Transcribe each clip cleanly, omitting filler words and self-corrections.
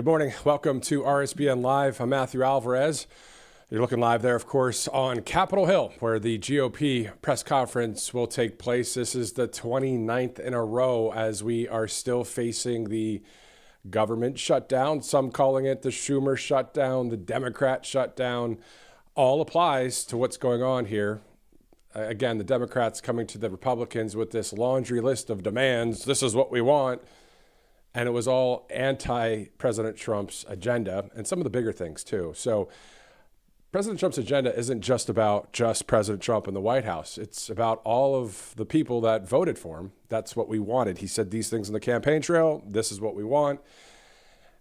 Good morning. Welcome to RSBN Live. I'm Matthew Alvarez. You're looking live there, of course, on Capitol Hill, where the GOP press conference will take place. This is the 29th in a row as we are still facing the government shutdown. Some calling it the Schumer shutdown, the Democrat shutdown. All applies to what's going on here. Again, the Democrats coming to the Republicans with this laundry list of demands. This is what we want. And it was all anti-President Trump's agenda and some of the bigger things, too. So President Trump's agenda isn't just about just President Trump and the White House. It's about all of the people that voted for him. That's what we wanted. He said these things on the campaign trail. This is what we want.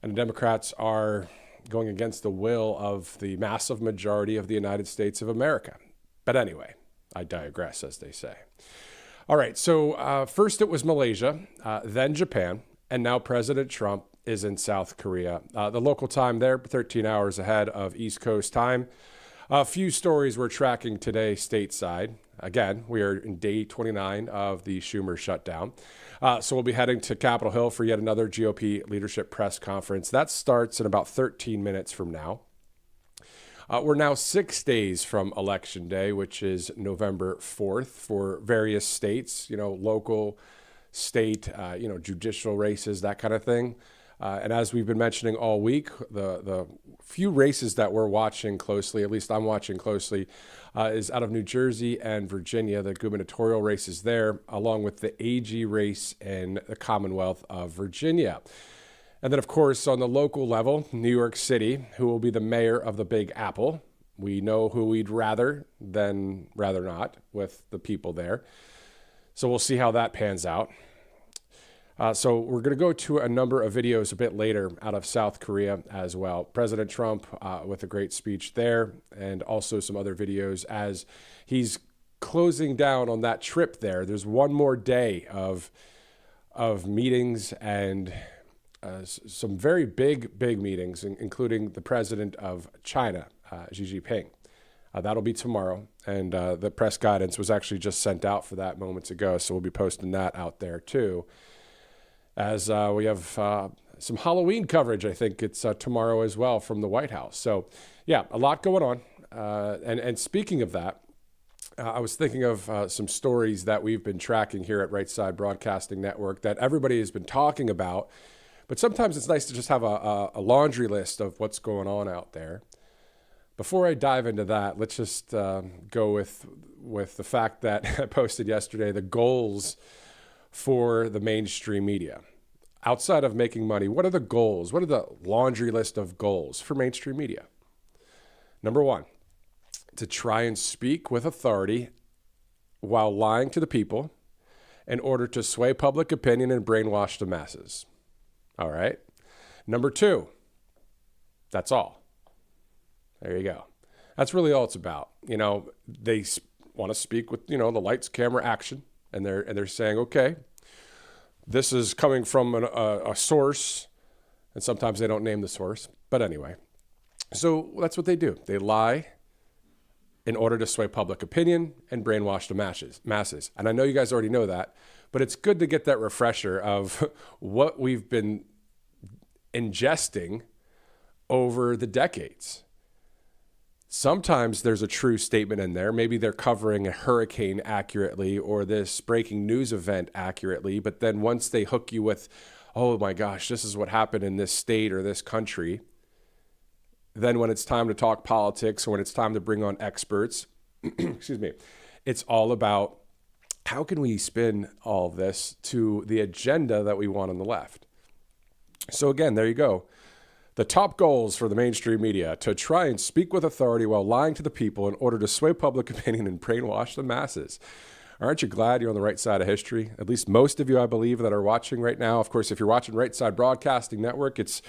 And the Democrats are going against the will of the massive majority of the United States of America. But anyway, I digress, as they say. All right, so first it was Malaysia, then Japan. And now President Trump is in South Korea. The local time there, 13 hours ahead of East Coast time. A few stories we're tracking today stateside. Again, we are in day 29 of the Schumer shutdown. So we'll be heading to Capitol Hill for yet another GOP leadership press conference. That starts in about 13 minutes from now. We're now 6 days from Election Day, which is November 4th for various states, local, state, judicial races, that kind of thing. And as we've been mentioning all week, the few races that we're watching closely, at least I'm watching closely, is out of New Jersey and Virginia, the gubernatorial races there, along with the AG race in the Commonwealth of Virginia. And then, of course, on the local level, New York City, who will be the mayor of the Big Apple. We know who we'd rather than rather not with the people there. So we'll see how that pans out. So we're going to go to a number of videos a bit later out of South Korea as well. President Trump with a great speech there, and also some other videos as he's closing down on that trip there. There's one more day of meetings and some very big meetings, including the president of China, Xi Jinping. That'll be tomorrow, and the press guidance was actually just sent out for that moments ago, so we'll be posting that out there too. As we have some Halloween coverage, I think it's tomorrow as well from the White House. So, yeah, a lot going on. And speaking of that, I was thinking of some stories that we've been tracking here at Right Side Broadcasting Network that everybody has been talking about, but sometimes it's nice to just have a laundry list of what's going on out there. Before I dive into that, let's just go with the fact that I posted yesterday, the goals for the mainstream media. Outside of making money, what are the goals? What are the laundry list of goals for mainstream media? Number one, to try and speak with authority while lying to the people in order to sway public opinion and brainwash the masses. All right. Number two, that's all. There you go. That's really all it's about. They want to speak with, the lights, camera, action, and they're saying, okay, this is coming from a source, and sometimes they don't name the source. But anyway, so that's what they do. They lie in order to sway public opinion and brainwash the masses. And I know you guys already know that, but it's good to get that refresher of what we've been ingesting over the decades. Sometimes there's a true statement in there. Maybe they're covering a hurricane accurately or this breaking news event accurately. But then once they hook you with, oh my gosh, this is what happened in this state or this country, then when it's time to talk politics or when it's time to bring on experts, excuse me, it's all about how can we spin all of this to the agenda that we want on the left. So again, there you go. The top goals for the mainstream media: to try and speak with authority while lying to the people in order to sway public opinion and brainwash the masses. Aren't you glad you're on the right side of history? At least most of you, I believe, that are watching right now. Of course, if you're watching Right Side Broadcasting Network, it's,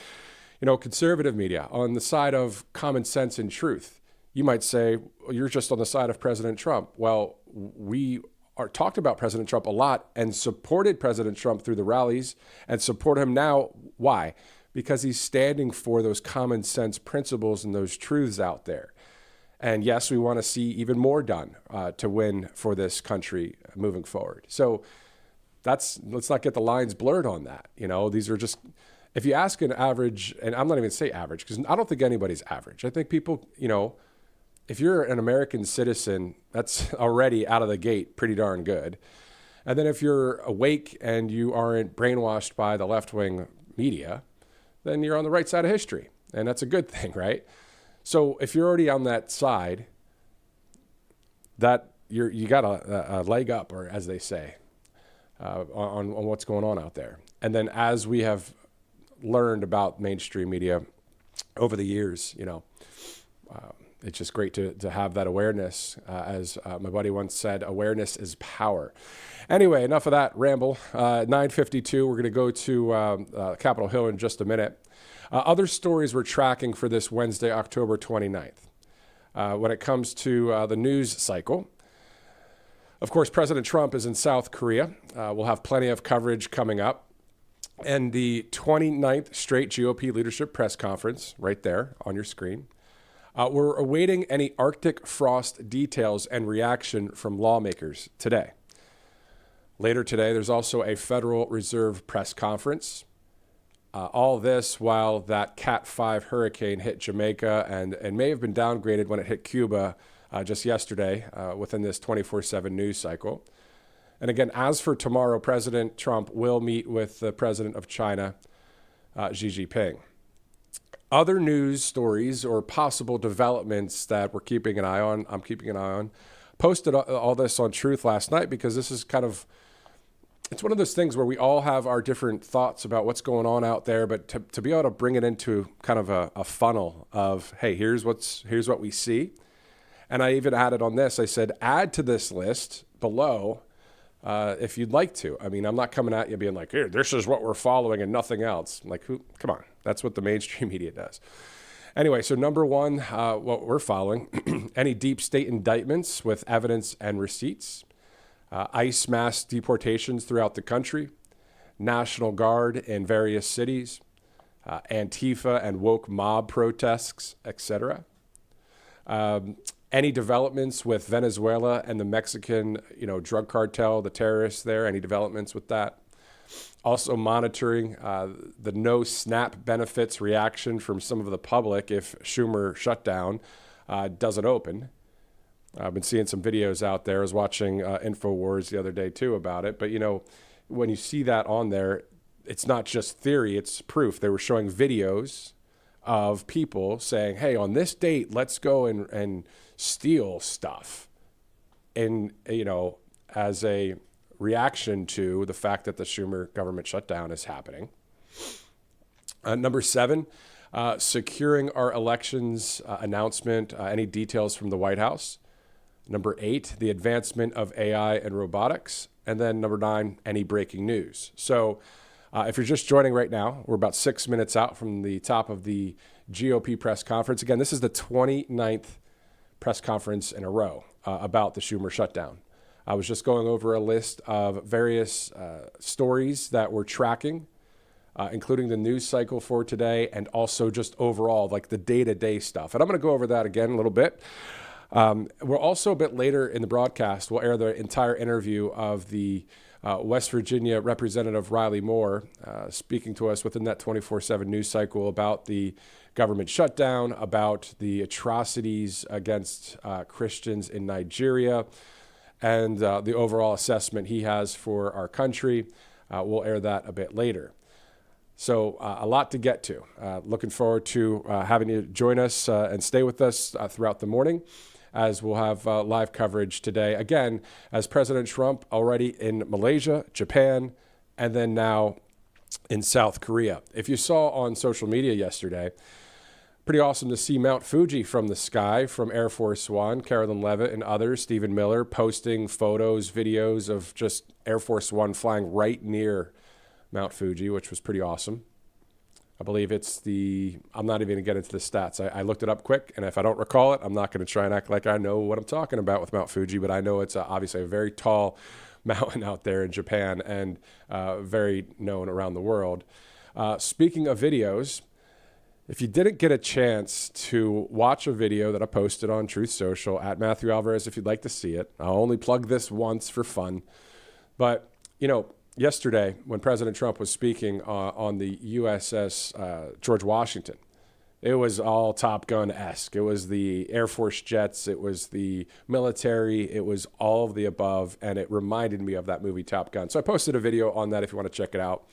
conservative media on the side of common sense and truth. You might say, well, you're just on the side of President Trump. Well, we talked about President Trump a lot and supported President Trump through the rallies and support him now. Why? Because he's standing for those common sense principles and those truths out there. And yes, we want to see even more done to win for this country moving forward. So let's not get the lines blurred on that. These are just if you ask an average, and I'm not even say average, because I don't think anybody's average. I think people, if you're an American citizen, that's already out of the gate pretty darn good. And then if you're awake and you aren't brainwashed by the left-wing media, then you're on the right side of history. And that's a good thing, right? So if you're already on that side, that you got a leg up, or as they say, on what's going on out there. And then as we have learned about mainstream media over the years, it's just great to have that awareness. As my buddy once said, awareness is power. Anyway, enough of that ramble. 9:52, we're going to go to Capitol Hill in just a minute. Other stories we're tracking for this Wednesday, October 29th. When it comes to the news cycle, of course, President Trump is in South Korea. We'll have plenty of coverage coming up. And the 29th straight GOP leadership press conference, right there on your screen. We're awaiting any Arctic frost details and reaction from lawmakers today. Later today, there's also a Federal Reserve press conference. All this while that Cat 5 hurricane hit Jamaica and may have been downgraded when it hit Cuba just yesterday within this 24/7 news cycle. And again, as for tomorrow, President Trump will meet with the president of China, Xi Jinping. Other news stories or possible developments that we're keeping an eye on, I'm keeping an eye on, posted all this on Truth last night because this is it's one of those things where we all have our different thoughts about what's going on out there, but to be able to bring it into kind of a funnel of, hey, here's what we see. And I even added on this, I said, add to this list below if you'd like to. I mean, I'm not coming at you being like, here, this is what we're following and nothing else. Like, come on. That's what the mainstream media does. Anyway, so number one, what we're following, any deep state indictments with evidence and receipts, ICE mass deportations throughout the country, National Guard in various cities, Antifa and woke mob protests, etc. Any developments with Venezuela and the Mexican, drug cartel, the terrorists there, any developments with that? Also monitoring the no SNAP benefits reaction from some of the public if Schumer shutdown doesn't open. I've been seeing some videos out there. I was watching InfoWars the other day too about it. But, when you see that on there, it's not just theory, it's proof. They were showing videos of people saying, hey, on this date, let's go and steal stuff. And, as a reaction to the fact that the Schumer government shutdown is happening. Number 7, securing our elections announcement, any details from the White House. Number 8, the advancement of AI and robotics. And then number 9, any breaking news. So if you're just joining right now, we're about 6 minutes out from the top of the GOP press conference. Again, this is the 29th press conference in a row about the Schumer shutdown. I was just going over a list of various stories that we're tracking, including the news cycle for today and also just overall, like the day-to-day stuff. And I'm going to go over that again a little bit. We're also a bit later in the broadcast, we'll air the entire interview of the West Virginia Representative Riley Moore speaking to us within that 24/7 news cycle about the government shutdown, about the atrocities against Christians in Nigeria, and the overall assessment he has for our country. We'll air that a bit later. So a lot to get to. Looking forward to having you join us and stay with us throughout the morning, as we'll have live coverage today, again, as President Trump already in Malaysia, Japan, and then now in South Korea. If you saw on social media yesterday, pretty awesome to see Mount Fuji from the sky from Air Force One, Carolyn Leavitt and others, Stephen Miller, posting photos, videos of just Air Force One flying right near Mount Fuji, which was pretty awesome. I believe it's I'm not even going to get into the stats. I looked it up quick, and if I don't recall it, I'm not going to try and act like I know what I'm talking about with Mount Fuji, but I know it's obviously a very tall mountain out there in Japan and very known around the world. Speaking of videos, if you didn't get a chance to watch a video that I posted on Truth Social at Matthew Alvarez, if you'd like to see it, I'll only plug this once for fun. But, yesterday when President Trump was speaking on the USS George Washington, it was all Top Gun-esque. It was the Air Force jets. It was the military. It was all of the above, and it reminded me of that movie Top Gun. So I posted a video on that if you want to check it out.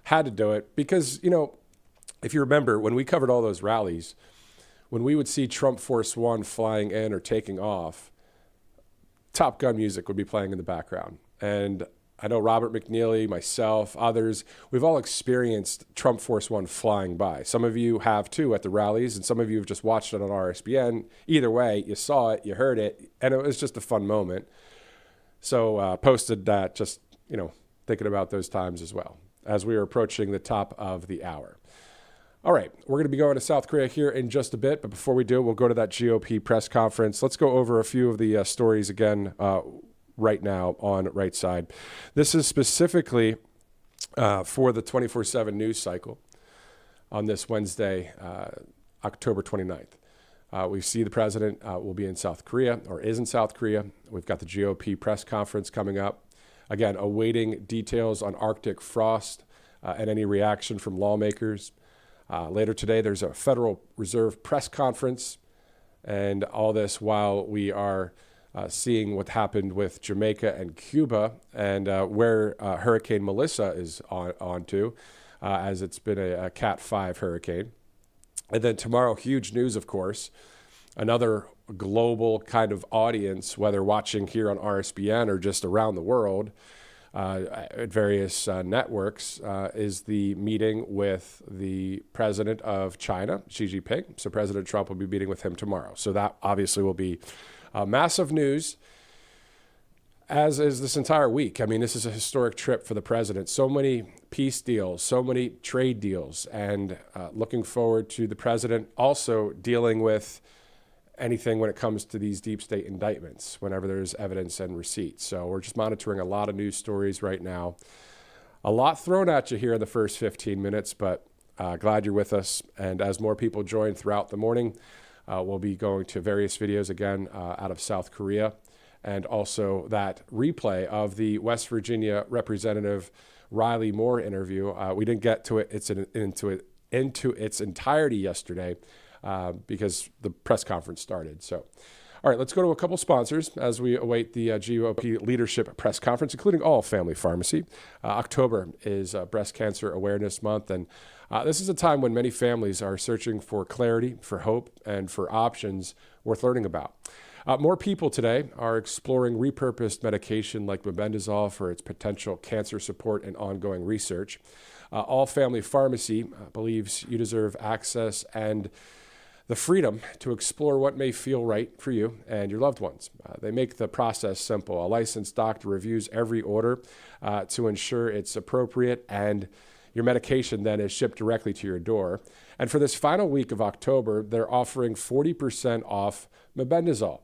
Had to do it because, if you remember, when we covered all those rallies, when we would see Trump Force One flying in or taking off, Top Gun music would be playing in the background. And I know Robert McNeely, myself, others, we've all experienced Trump Force One flying by. Some of you have too at the rallies, and some of you have just watched it on RSBN. Either way, you saw it, you heard it, and it was just a fun moment. So posted that, just, thinking about those times as well, as we are approaching the top of the hour. All right, we're going to be going to South Korea here in just a bit, but before we do, we'll go to that GOP press conference. Let's go over a few of the stories again right now on right side. This is specifically for the 24/7 news cycle on this Wednesday, October 29th. We see the president will be in South Korea or is in South Korea. We've got the GOP press conference coming up. Again, awaiting details on Arctic frost and any reaction from lawmakers. Later today, there's a Federal Reserve press conference, and all this while we are seeing what happened with Jamaica and Cuba and where Hurricane Melissa is on to, as it's been a Cat 5 hurricane. And then tomorrow, huge news, of course, another global kind of audience, whether watching here on RSBN or just around the world at various networks, is the meeting with the president of China, Xi Jinping. So President Trump will be meeting with him tomorrow. So that obviously will be massive news, as is this entire week. I mean, this is a historic trip for the president. So many peace deals, so many trade deals, and looking forward to the president also dealing with anything when it comes to these deep state indictments, whenever there's evidence and receipts. So we're just monitoring a lot of news stories right now. A lot thrown at you here in the first 15 minutes, but glad you're with us. And as more people join throughout the morning, we'll be going to various videos again out of South Korea, and also that replay of the West Virginia Representative Riley Moore interview. We didn't get to it into its entirety yesterday because the press conference started. So, all right, let's go to a couple sponsors as we await the GOP leadership press conference, including All Family Pharmacy. October is Breast Cancer Awareness Month, and this is a time when many families are searching for clarity, for hope, and for options worth learning about. More people today are exploring repurposed medication like mebendazole for its potential cancer support and ongoing research. All Family Pharmacy believes you deserve access and the freedom to explore what may feel right for you and your loved ones. They make the process simple. A licensed doctor reviews every order to ensure it's appropriate, and your medication then is shipped directly to your door. And for this final week of October, they're offering 40% off mebendazole.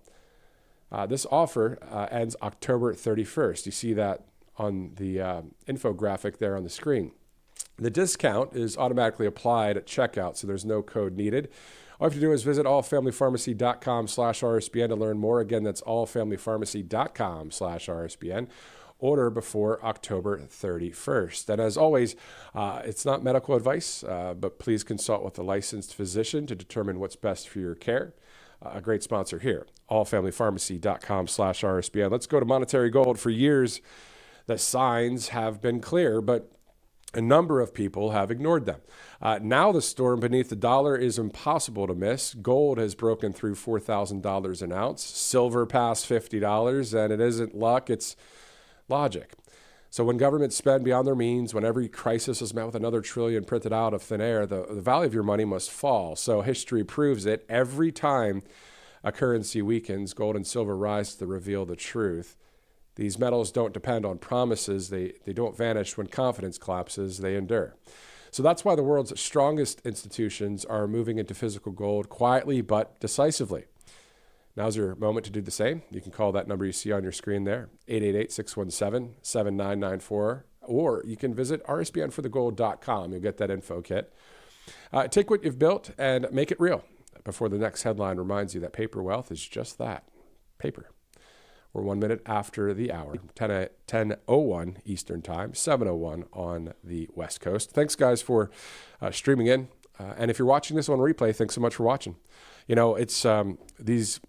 This offer ends October 31st. You see that on the infographic there on the screen. The discount is automatically applied at checkout, so there's no code needed. All you have to do is visit allfamilypharmacy.com/RSBN to learn more. Again, that's allfamilypharmacy.com/RSBN. Order before October 31st. And as always, it's not medical advice, but please consult with a licensed physician to determine what's best for your care. A great sponsor here, allfamilypharmacy.com/RSBN. Let's go to monetary gold. For years, the signs have been clear, but a number of people have ignored them. Now the storm beneath the dollar is impossible to miss. Gold has broken through $4,000 an ounce. Silver past $50, and it isn't luck, it's logic. So when governments spend beyond their means, when every crisis is met with another trillion printed out of thin air, the value of your money must fall. So history proves it. Every time a currency weakens, gold and silver rise to reveal the truth. These metals don't depend on promises. They don't vanish when confidence collapses. They endure. So that's why the world's strongest institutions are moving into physical gold quietly but decisively. Now's your moment to do the same. You can call that number you see on your screen there, 888-617-7994, or you can visit rsbnforthegold.com. You'll get that info kit. Take what you've built and make it real before the next headline reminds you that paper wealth is just that, paper. We're 1 minute after the hour, 10:01 Eastern Time, 7:01 on the West Coast. Thanks, guys, for streaming in. And if you're watching this on replay, thanks so much for watching. You know, it's these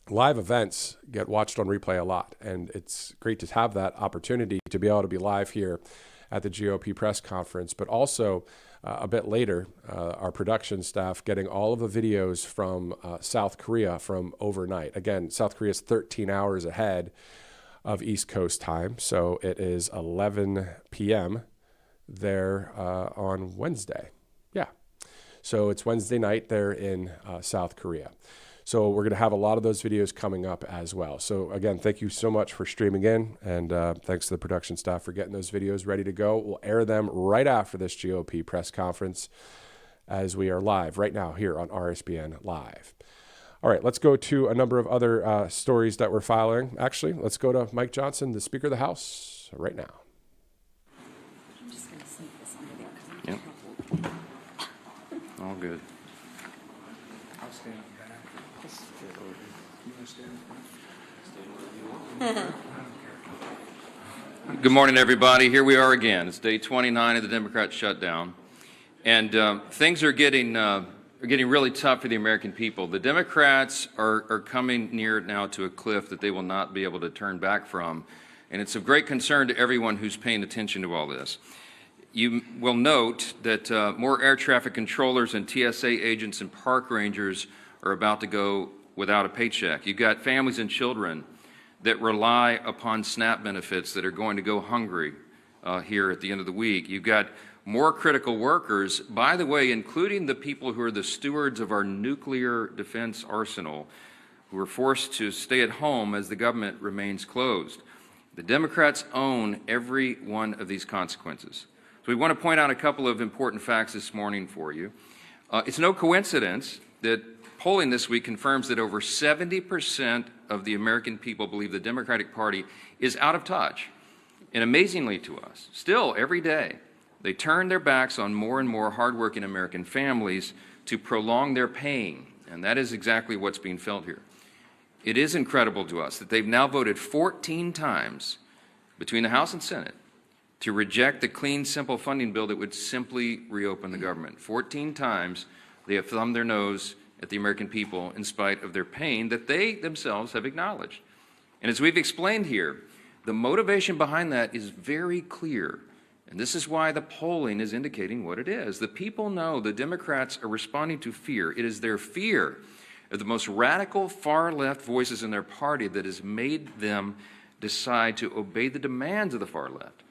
live events get watched on replay a lot, and it's great to have that opportunity to be able to be live here at the GOP press conference, but also a bit later, our production staff getting all of the videos from South Korea from overnight. Again, South Korea is 13 hours ahead of East Coast time, so it is 11 p.m. there on Wednesday. Yeah, so it's Wednesday night there in South Korea. So we're going to have a lot of those videos coming up as well. So again, thank you so much for streaming in, and thanks to the production staff for getting those videos ready to go. We'll air them right after this GOP press conference as we are live right now here on RSBN Live. All right, let's go to a number of other stories that we're following. Actually, let's go to Mike Johnson, the Speaker of the House, right now. I'm just going to sneak this under there because I'm All good. I'll stand up back. You want to stand up? Good morning, everybody. Here we are again. It's day 29 of the Democrat shutdown, and things are getting really tough for the American people. The Democrats are coming near now to a cliff that they will not be able to turn back from, and it's of great concern to everyone who's paying attention to all this. You will note that more air traffic controllers and TSA agents and park rangers are about to go without a paycheck. You've got families and children that rely upon SNAP benefits that are going to go hungry here at the end of the week. You've got more critical workers, by the way, including the people who are the stewards of our nuclear defense arsenal, who are forced to stay at home as the government remains closed. The Democrats own every one of these consequences. So we want to point out a couple of important facts this morning for you. It's no coincidence that polling this week confirms that over 70% of the American people believe the Democratic Party is out of touch. And amazingly to us, still every day, they turn their backs on more and more hardworking American families to prolong their pain. And that is exactly what's being felt here. It is incredible to us that they've now voted 14 times between the House and Senate to reject the clean, simple funding bill that would simply reopen the government. 14 times they have thumbed their nose at the American people in spite of their pain that they themselves have acknowledged. And as we've explained here, the motivation behind that is very clear. And this is why the polling is indicating what it is. The people know the Democrats are responding to fear. It is their fear of the most radical far-left voices in their party that has made them decide to obey the demands of the far left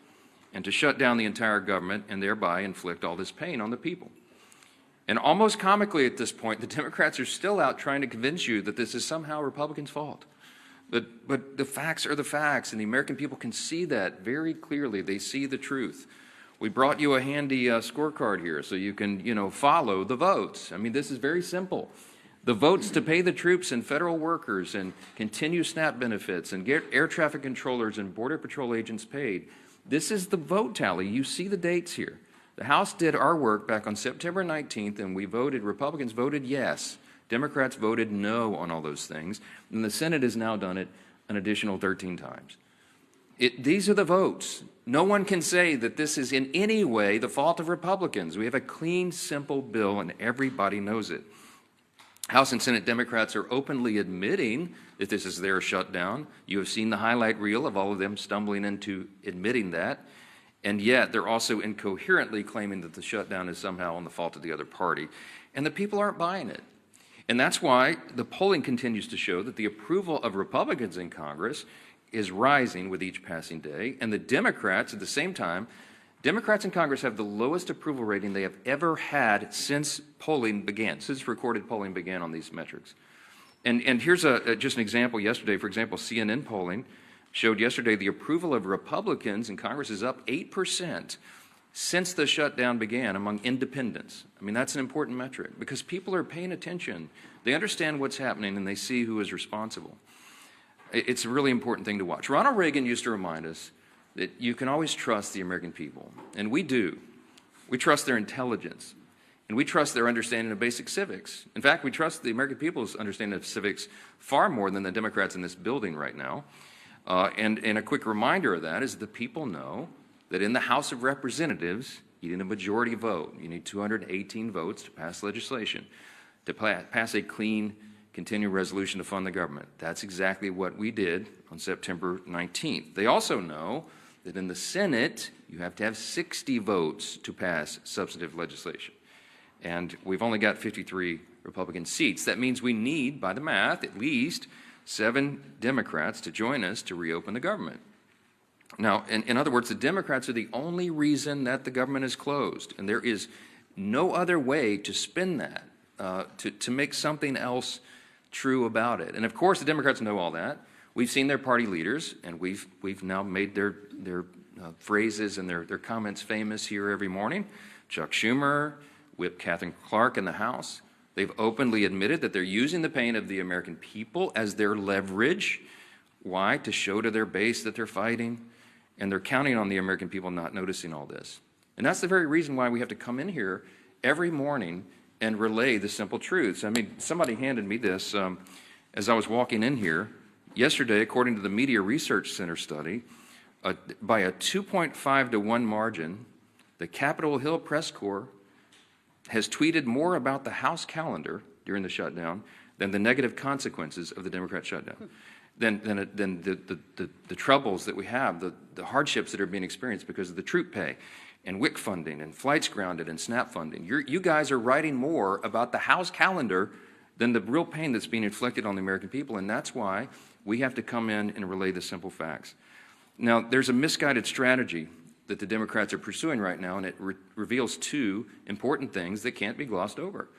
and to shut down the entire government and thereby inflict all this pain on the people. And almost comically at this point, the Democrats are still out trying to convince you that this is somehow Republicans' fault. But the facts are the facts, and the American people can see that very clearly. They see the truth. We brought you a handy scorecard here so you can, follow the votes. I mean, this is very simple. The votes to pay the troops and federal workers and continue SNAP benefits and get air traffic controllers and Border Patrol agents paid. This is the vote tally. You see the dates here. The House did our work back on September 19th, and we voted, Republicans voted yes. Democrats voted no on all those things. And the Senate has now done it an additional 13 times. These are the votes. No one can say that this is in any way the fault of Republicans. We have a clean, simple bill, and everybody knows it. House and Senate Democrats are openly admitting that this is their shutdown. You have seen the highlight reel of all of them stumbling into admitting that. And yet they're also incoherently claiming that the shutdown is somehow on the fault of the other party. And the people aren't buying it. And that's why the polling continues to show that the approval of Republicans in Congress is rising with each passing day. And the Democrats, at the same time, Democrats in Congress have the lowest approval rating they have ever had since polling began, since recorded polling began on these metrics. And here's just an example yesterday. For example, CNN polling showed yesterday the approval of Republicans in Congress is up 8% since the shutdown began among independents. I mean, that's an important metric because people are paying attention. They understand what's happening and they see who is responsible. It's a really important thing to watch. Ronald Reagan used to remind us that you can always trust the American people, and we do. We trust their intelligence, and we trust their understanding of basic civics. In fact, we trust the American people's understanding of civics far more than the Democrats in this building right now. And a quick reminder of that is the people know that in the House of Representatives, you need a majority vote. You need 218 votes to pass legislation, to pass a clean continuing resolution to fund the government. That's exactly what we did on September 19th. They also know that in the Senate, you have to have 60 votes to pass substantive legislation. And we've only got 53 Republican seats. That means we need, by the math, at least 7 Democrats to join us to reopen the government. Now, in other words, the Democrats are the only reason that the government is closed, and there is no other way to spin that, to make something else true about it. And of course, the Democrats know all that. We've seen their party leaders, and we've now made their phrases and their comments famous here every morning. Chuck Schumer, Whip Catherine Clark in the House. They've openly admitted that they're using the pain of the American people as their leverage. Why? To show to their base that they're fighting. And they're counting on the American people not noticing all this. And that's the very reason why we have to come in here every morning and relay the simple truths. I mean, somebody handed me this as I was walking in here. Yesterday, according to the Media Research Center study, by a 2.5 to 1 margin, the Capitol Hill Press Corps has tweeted more about the House calendar during the shutdown than the negative consequences of the Democrat shutdown, than the troubles that we have, the hardships that are being experienced because of the troop pay and WIC funding and flights grounded and SNAP funding. You guys are writing more about the House calendar than the real pain that's being inflicted on the American people, and that's why we have to come in and relay the simple facts. Now, there's a misguided strategy that the Democrats are pursuing right now, and it reveals 2 important things that can't be glossed over.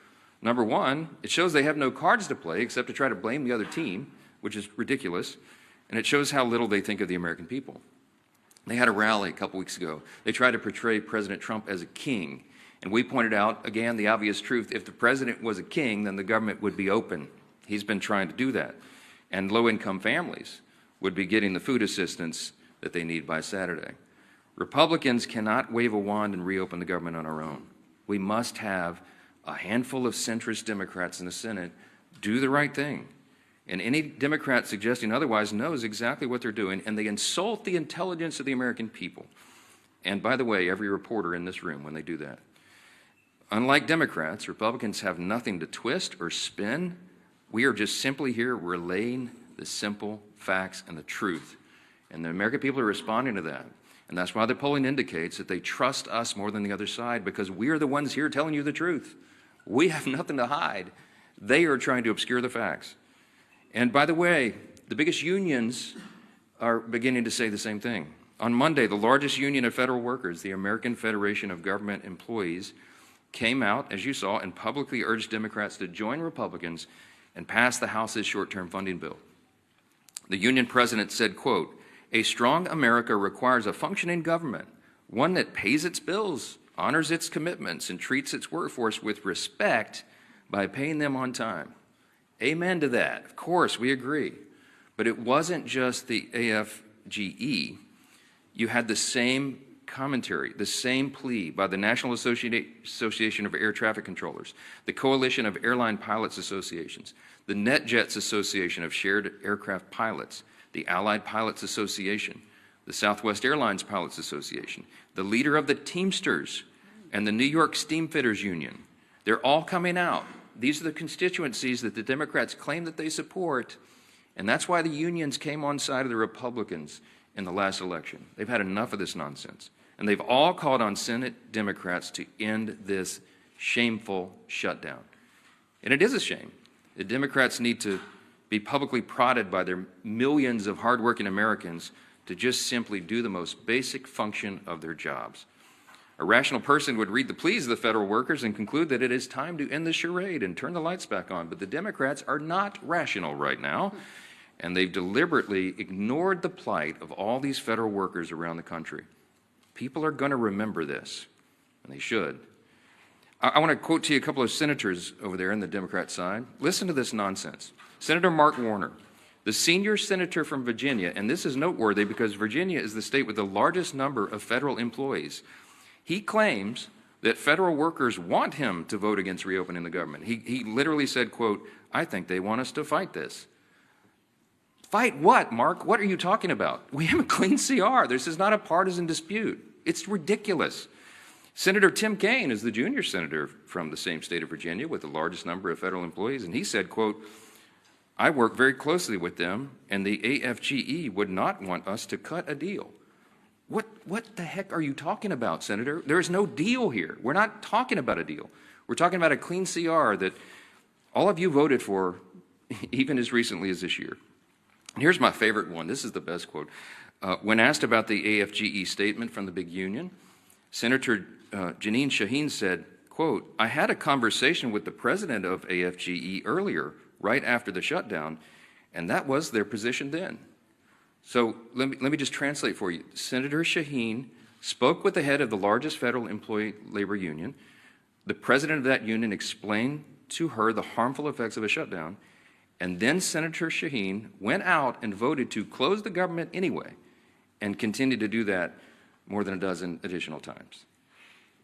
Number one, it shows they have no cards to play except to try to blame the other team, which is ridiculous, and it shows how little they think of the American people. They had a rally a couple weeks ago. They tried to portray President Trump as a king, and we pointed out, again, the obvious truth. If the president was a king, then the government would be open. He's been trying to do that, and low-income families would be getting the food assistance that they need by Saturday. Republicans cannot wave a wand and reopen the government on our own. We must have a handful of centrist Democrats in the Senate do the right thing. And any Democrat suggesting otherwise knows exactly what they're doing, and they insult the intelligence of the American people. And by the way, every reporter in this room when they do that. Unlike Democrats, Republicans have nothing to twist or spin. We are just simply here relaying the simple facts and the truth. And the American people are responding to that. And that's why the polling indicates that they trust us more than the other side, because we are the ones here telling you the truth. We have nothing to hide. They are trying to obscure the facts. And by the way, the biggest unions are beginning to say the same thing. On Monday, the largest union of federal workers, the American Federation of Government Employees, came out, as you saw, and publicly urged Democrats to join Republicans and pass the House's short-term funding bill. The union president said, quote, "A strong America requires a functioning government, one that pays its bills, honors its commitments, and treats its workforce with respect by paying them on time." Amen to that. Of course, we agree. But it wasn't just the AFGE. You had the same commentary, the same plea by the National Association of Air Traffic Controllers, the Coalition of Airline Pilots Associations, the NetJets Association of Shared Aircraft Pilots, the Allied Pilots Association, the Southwest Airlines Pilots Association, the leader of the Teamsters, and the New York Steamfitters Union. They're all coming out. These are the constituencies that the Democrats claim that they support, and that's why the unions came on side of the Republicans in the last election. They've had enough of this nonsense, and they've all called on Senate Democrats to end this shameful shutdown. And it is a shame. The Democrats need to be publicly prodded by their millions of hardworking Americans to just simply do the most basic function of their jobs. A rational person would read the pleas of the federal workers and conclude that it is time to end the charade and turn the lights back on. But the Democrats are not rational right now, and they've deliberately ignored the plight of all these federal workers around the country. People are going to remember this, and they should. I want to quote to you a couple of senators over there on the Democrat side. Listen to this nonsense. Senator Mark Warner, the senior senator from Virginia, and this is noteworthy because Virginia is the state with the largest number of federal employees. He claims that federal workers want him to vote against reopening the government. He literally said, quote, "I think they want us to fight this." Fight what, Mark? What are you talking about? We have a clean CR. This is not a partisan dispute. It's ridiculous. Senator Tim Kaine is the junior senator from the same state of Virginia with the largest number of federal employees, and he said, quote, I work very closely with them, and the AFGE would not want us to cut a deal. What the heck are you talking about, Senator? There is no deal here. We're not talking about a deal. We're talking about a clean CR that all of you voted for even as recently as this year. And here's my favorite one. This is the best quote. When asked about the AFGE statement from the big union, Senator Jeanine Shaheen said, quote, I had a conversation with the president of AFGE earlier, right after the shutdown, and that was their position then. So let me just translate for you. Senator Shaheen spoke with the head of the largest federal employee labor union. The president of that union explained to her the harmful effects of a shutdown, and then Senator Shaheen went out and voted to close the government anyway and continued to do that more than a dozen additional times.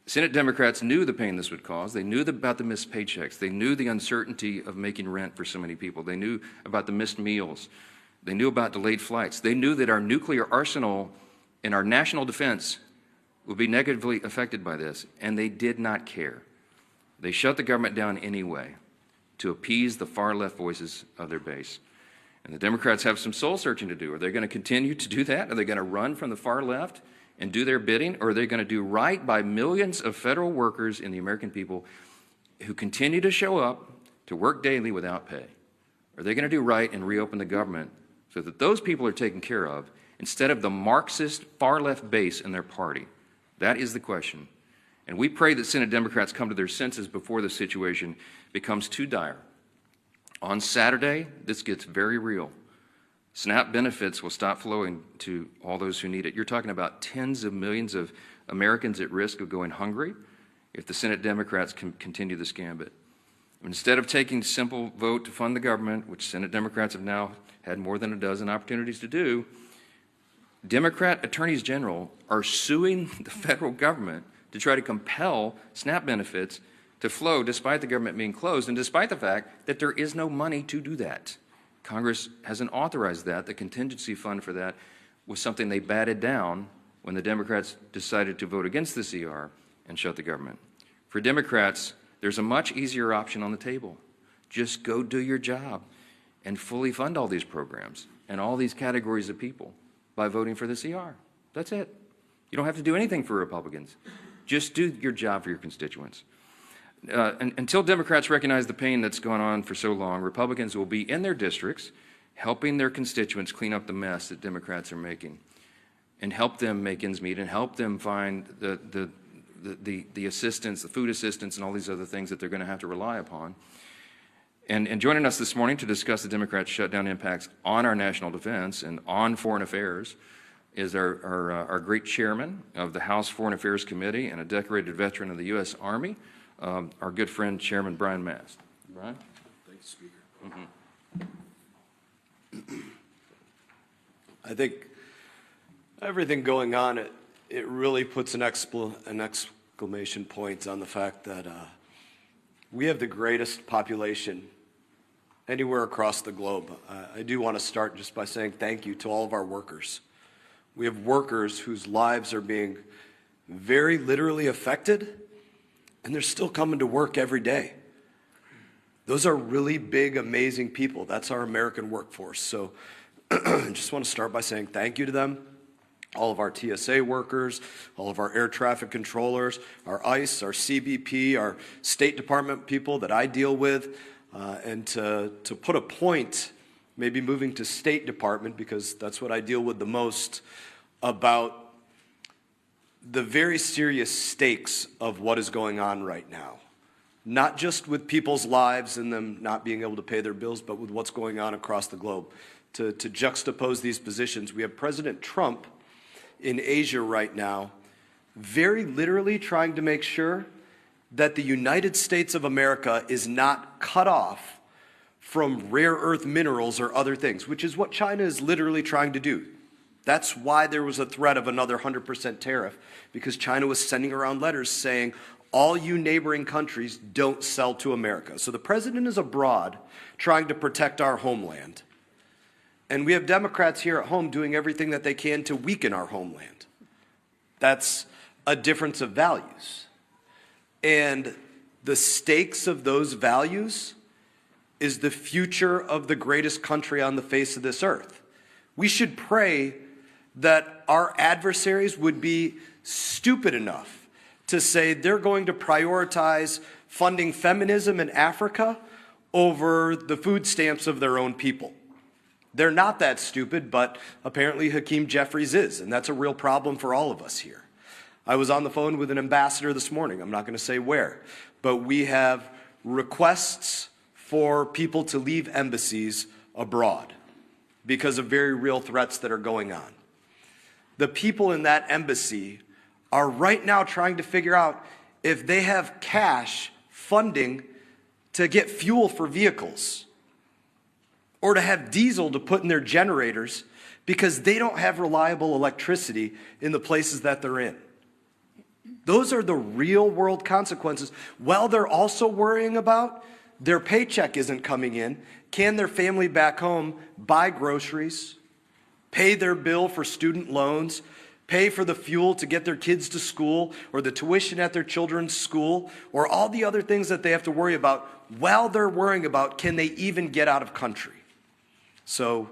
Senate Democrats knew the pain this would cause. They knew about the missed paychecks. They knew the uncertainty of making rent for so many people. They knew about the missed meals. They knew about delayed flights. They knew that our nuclear arsenal and our national defense would be negatively affected by this, and they did not care. They shut the government down anyway to appease the far-left voices of their base. And the Democrats have some soul-searching to do. Are they going to continue to do that? Are they going to run from the far left and do their bidding? Or are they going to do right by millions of federal workers and the American people who continue to show up to work daily without pay? Are they going to do right and reopen the government so that those people are taken care of instead of the Marxist far-left base in their party? That is the question. And we pray that Senate Democrats come to their senses before the situation becomes too dire. On Saturday, this gets very real. SNAP benefits will stop flowing to all those who need it. You're talking about tens of millions of Americans at risk of going hungry if the Senate Democrats can continue this gambit. Instead of taking a simple vote to fund the government, which Senate Democrats have now had more than a dozen opportunities to do, Democrat attorneys general are suing the federal government to try to compel SNAP benefits to flow despite the government being closed and despite the fact that there is no money to do that. Congress hasn't authorized that. The contingency fund for that was something they batted down when the Democrats decided to vote against the CR and shut the government. For Democrats, there's a much easier option on the table. Just go do your job and fully fund all these programs and all these categories of people by voting for the CR. That's it. You don't have to do anything for Republicans. Just do your job for your constituents. Until Democrats recognize the pain that's gone on for so long, Republicans will be in their districts helping their constituents clean up the mess that Democrats are making and help them make ends meet and help them find the assistance, the food assistance and all these other things that they're going to have to rely upon. And joining us this morning to discuss the Democrats' shutdown impacts on our national defense and on foreign affairs is our great chairman of the House Foreign Affairs Committee and a decorated veteran of the U.S. Army, our good friend, Chairman Brian Mast. Brian? Thank you, Speaker. I think everything going on, it really puts an exclamation point on the fact that we have the greatest population anywhere across the globe. I do want to start just by saying thank you to all of our workers. We have workers whose lives are being very literally affected, and they're still coming to work every day. Those are really big, amazing people. That's our American workforce. So I just want to start by saying thank you to them, all of our TSA workers, all of our air traffic controllers, our ICE, our CBP, our State Department people that I deal with, and to put a point, maybe moving to State Department, because that's what I deal with the most, about the very serious stakes of what is going on right now. Not just with people's lives and them not being able to pay their bills, but with what's going on across the globe. To juxtapose these positions, we have President Trump in Asia right now, very literally trying to make sure that the United States of America is not cut off from rare earth minerals or other things, which is what China is literally trying to do. That's why there was a threat of another 100% tariff, because China was sending around letters saying, all you neighboring countries don't sell to America. So the president is abroad trying to protect our homeland. And we have Democrats here at home doing everything that they can to weaken our homeland. That's a difference of values. And the stakes of those values is the future of the greatest country on the face of this earth. We should pray that our adversaries would be stupid enough to say they're going to prioritize funding feminism in Africa over the food stamps of their own people. They're not that stupid, but apparently Hakeem Jeffries is, and that's a real problem for all of us here. I was on the phone with an ambassador this morning. I'm not going to say where, but we have requests for people to leave embassies abroad because of very real threats that are going on. The people in that embassy are right now trying to figure out if they have cash funding to get fuel for vehicles or to have diesel to put in their generators because they don't have reliable electricity in the places that they're in. Those are the real world consequences. While they're also worrying about their paycheck isn't coming in, can their family back home buy groceries, pay their bill for student loans, pay for the fuel to get their kids to school, or the tuition at their children's school, or all the other things that they have to worry about while they're worrying about can they even get out of country. So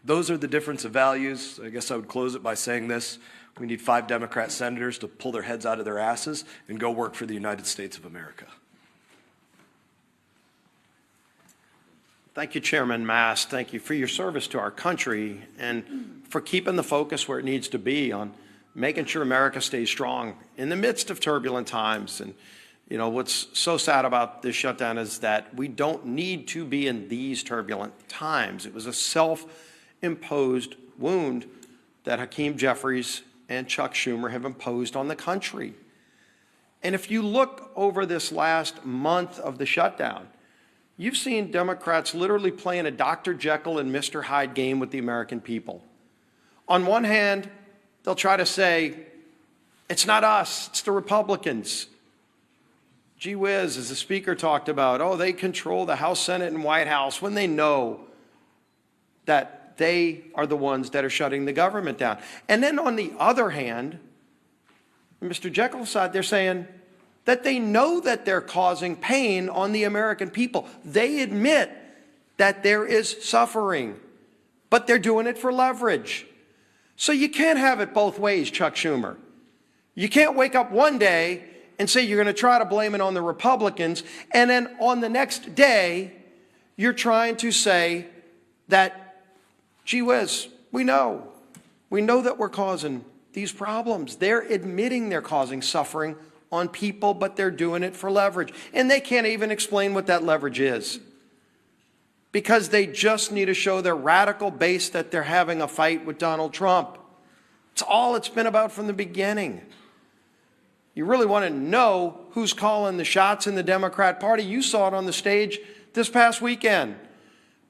those are the difference of values. I guess I would close it by saying this. We need 5 Democrat senators to pull their heads out of their asses and go work for the United States of America. Thank you, Chairman Mast. Thank you for your service to our country and for keeping the focus where it needs to be on making sure America stays strong in the midst of turbulent times. And, you know, what's so sad about this shutdown is that we don't need to be in these turbulent times. It was a self-imposed wound that Hakeem Jeffries and Chuck Schumer have imposed on the country. And if you look over this last month of the shutdown, you've seen Democrats literally playing a Dr. Jekyll and Mr. Hyde game with the American people. On one hand, they'll try to say, it's not us, it's the Republicans. Gee whiz, as the speaker talked about, oh, they control the House, Senate, and White House when they know that they are the ones that are shutting the government down. And then on the other hand, Mr. Jekyll's side, they're saying that they know that they're causing pain on the American people. They admit that there is suffering, but they're doing it for leverage. So you can't have it both ways, Chuck Schumer. You can't wake up one day and say you're going to try to blame it on the Republicans, and then on the next day, you're trying to say that, gee whiz, we know that we're causing these problems. They're admitting they're causing suffering on people, but they're doing it for leverage. And they can't even explain what that leverage is because they just need to show their radical base that they're having a fight with Donald Trump. It's all it's been about from the beginning. You really want to know who's calling the shots in the Democrat Party? You saw it on the stage this past weekend.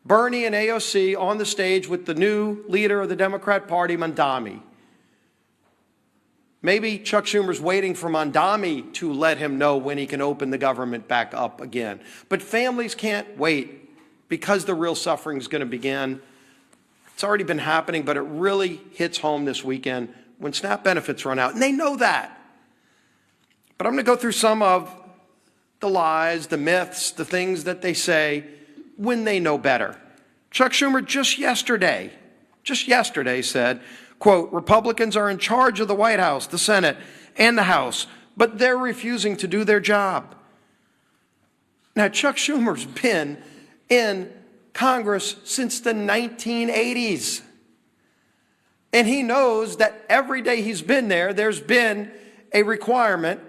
Bernie and AOC on the stage with the new leader of the Democrat Party, Mandami. Maybe Chuck Schumer's waiting for Mandami to let him know when he can open the government back up again. But families can't wait because the real suffering is going to begin. It's already been happening, but it really hits home this weekend when SNAP benefits run out. And they know that. But I'm going to go through some of the lies, the myths, the things that they say when they know better. Chuck Schumer just yesterday said, quote, Republicans are in charge of the White House, the Senate, and the House, but they're refusing to do their job. Now, Chuck Schumer's been in Congress since the 1980s. And he knows that every day he's been there, there's been a requirement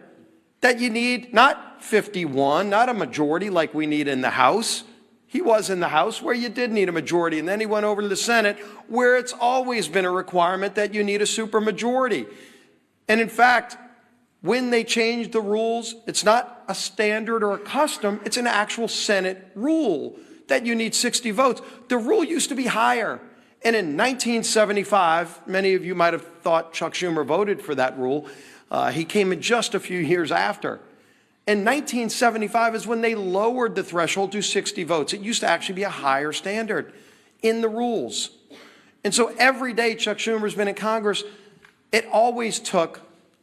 that you need not 51, not a majority like we need in the House. He was in the House where you did need a majority, and then he went over to the Senate where it's always been a requirement that you need a supermajority. And in fact, when they changed the rules, it's not a standard or a custom, it's an actual Senate rule that you need 60 votes. The rule used to be higher. And in 1975, many of you might have thought Chuck Schumer voted for that rule. He came in just a few years after. In 1975 is when they lowered the threshold to 60 votes. It used to actually be a higher standard. in the rules. And so every day Chuck Schumer's been in Congress, it always took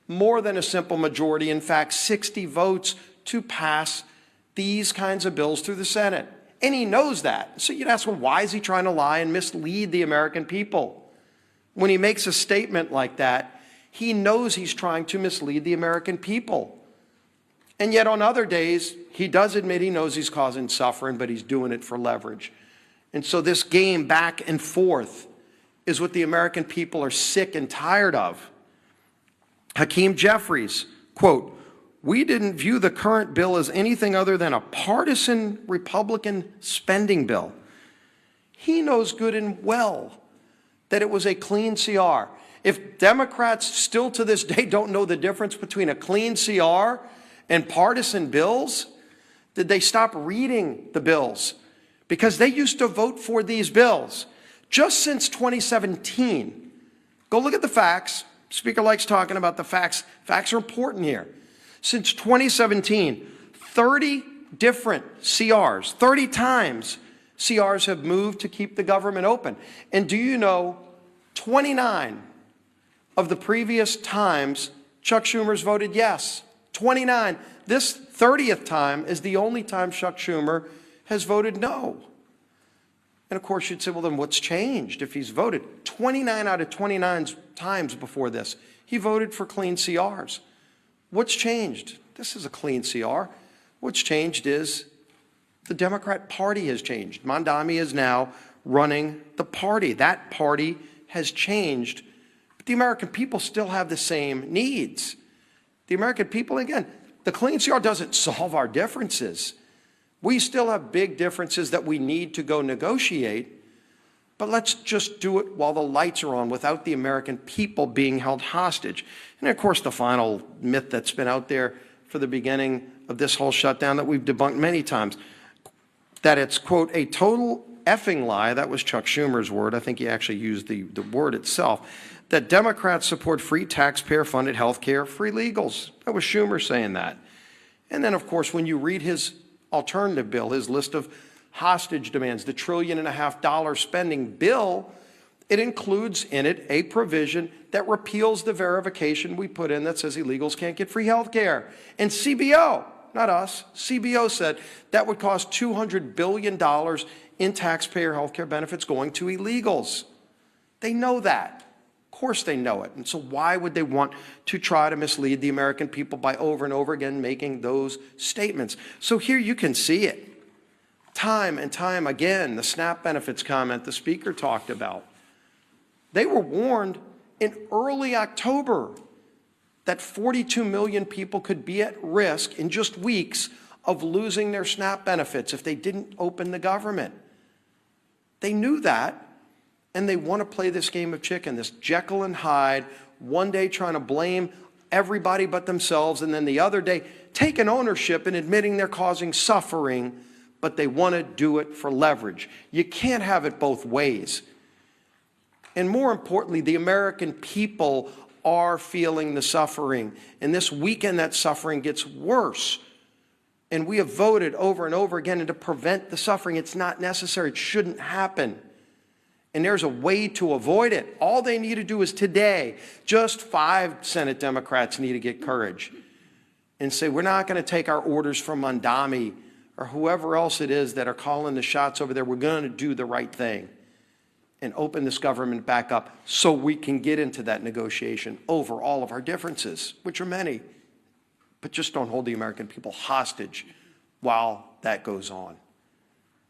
more than a simple majority, in fact, 60 votes to pass these kinds of bills through the Senate. And he knows that. So you'd ask him, why is he trying to lie and mislead the American people? When he makes a statement like that, he knows he's trying to mislead the American people. And yet on other days, he does admit he knows he's causing suffering, but he's doing it for leverage. And so this game back and forth is what the American people are sick and tired of. Hakeem Jeffries, quote, "We didn't view the current bill as anything other than a partisan Republican spending bill." He knows good and well that it was a clean CR. If Democrats still to this day don't know the difference between a clean CR and partisan bills, did they stop reading the bills? Because they used to vote for these bills just since 2017. Go look at the facts. Speaker likes talking about the facts. Facts are important here. Since 2017, 30 different CRs, 30 times CRs have moved to keep the government open. And do you know, 29 of the previous times Chuck Schumer's voted yes. 29. This 30th time is the only time Chuck Schumer has voted no. And of course you'd say, well, then what's changed if he's voted? 29 out of 29 times before this, he voted for clean CRs. What's changed? This is a clean CR. What's changed is the Democrat Party has changed. Mondami is now running the party. That party has changed, but the American people still have the same needs. The American people, again, the clean CR doesn't solve our differences. We still have big differences that we need to go negotiate, but let's just do it while the lights are on without the American people being held hostage. And of course, the final myth that's been out there for the beginning of this whole shutdown that we've debunked many times, that it's, quote, a total effing lie. That was Chuck Schumer's word. I think he actually used the word itself. That Democrats support free taxpayer-funded health care, free legals. That was Schumer saying that. And then, of course, when you read his alternative bill, his list of hostage demands, the $1.5 trillion spending bill, it includes in it a provision that repeals the verification we put in that says illegals can't get free health care. And CBO, not us, CBO said that would cost $200 billion in taxpayer health care benefits going to illegals. They know that. Of course they know it. And so why would they want to try to mislead the American people by over and over again making those statements? So here you can see it. Time and time again, the SNAP benefits comment the speaker talked about. They were warned in early October that 42 million people could be at risk in just weeks of losing their SNAP benefits if they didn't open the government. They knew that. And they want to play this game of chicken, this Jekyll and Hyde, one day trying to blame everybody but themselves, and then the other day taking ownership and admitting they're causing suffering, but they want to do it for leverage. You can't have it both ways. And more importantly, the American people are feeling the suffering. And this weekend, that suffering gets worse. And we have voted over and over again to prevent the suffering. It's not necessary. It shouldn't happen. And there's a way to avoid it. All they need to do is today, just 5 Senate Democrats need to get courage and say, we're not going to take our orders from Mondami or whoever else it is that are calling the shots over there. We're going to do the right thing and open this government back up so we can get into that negotiation over all of our differences, which are many, but just don't hold the American people hostage while that goes on.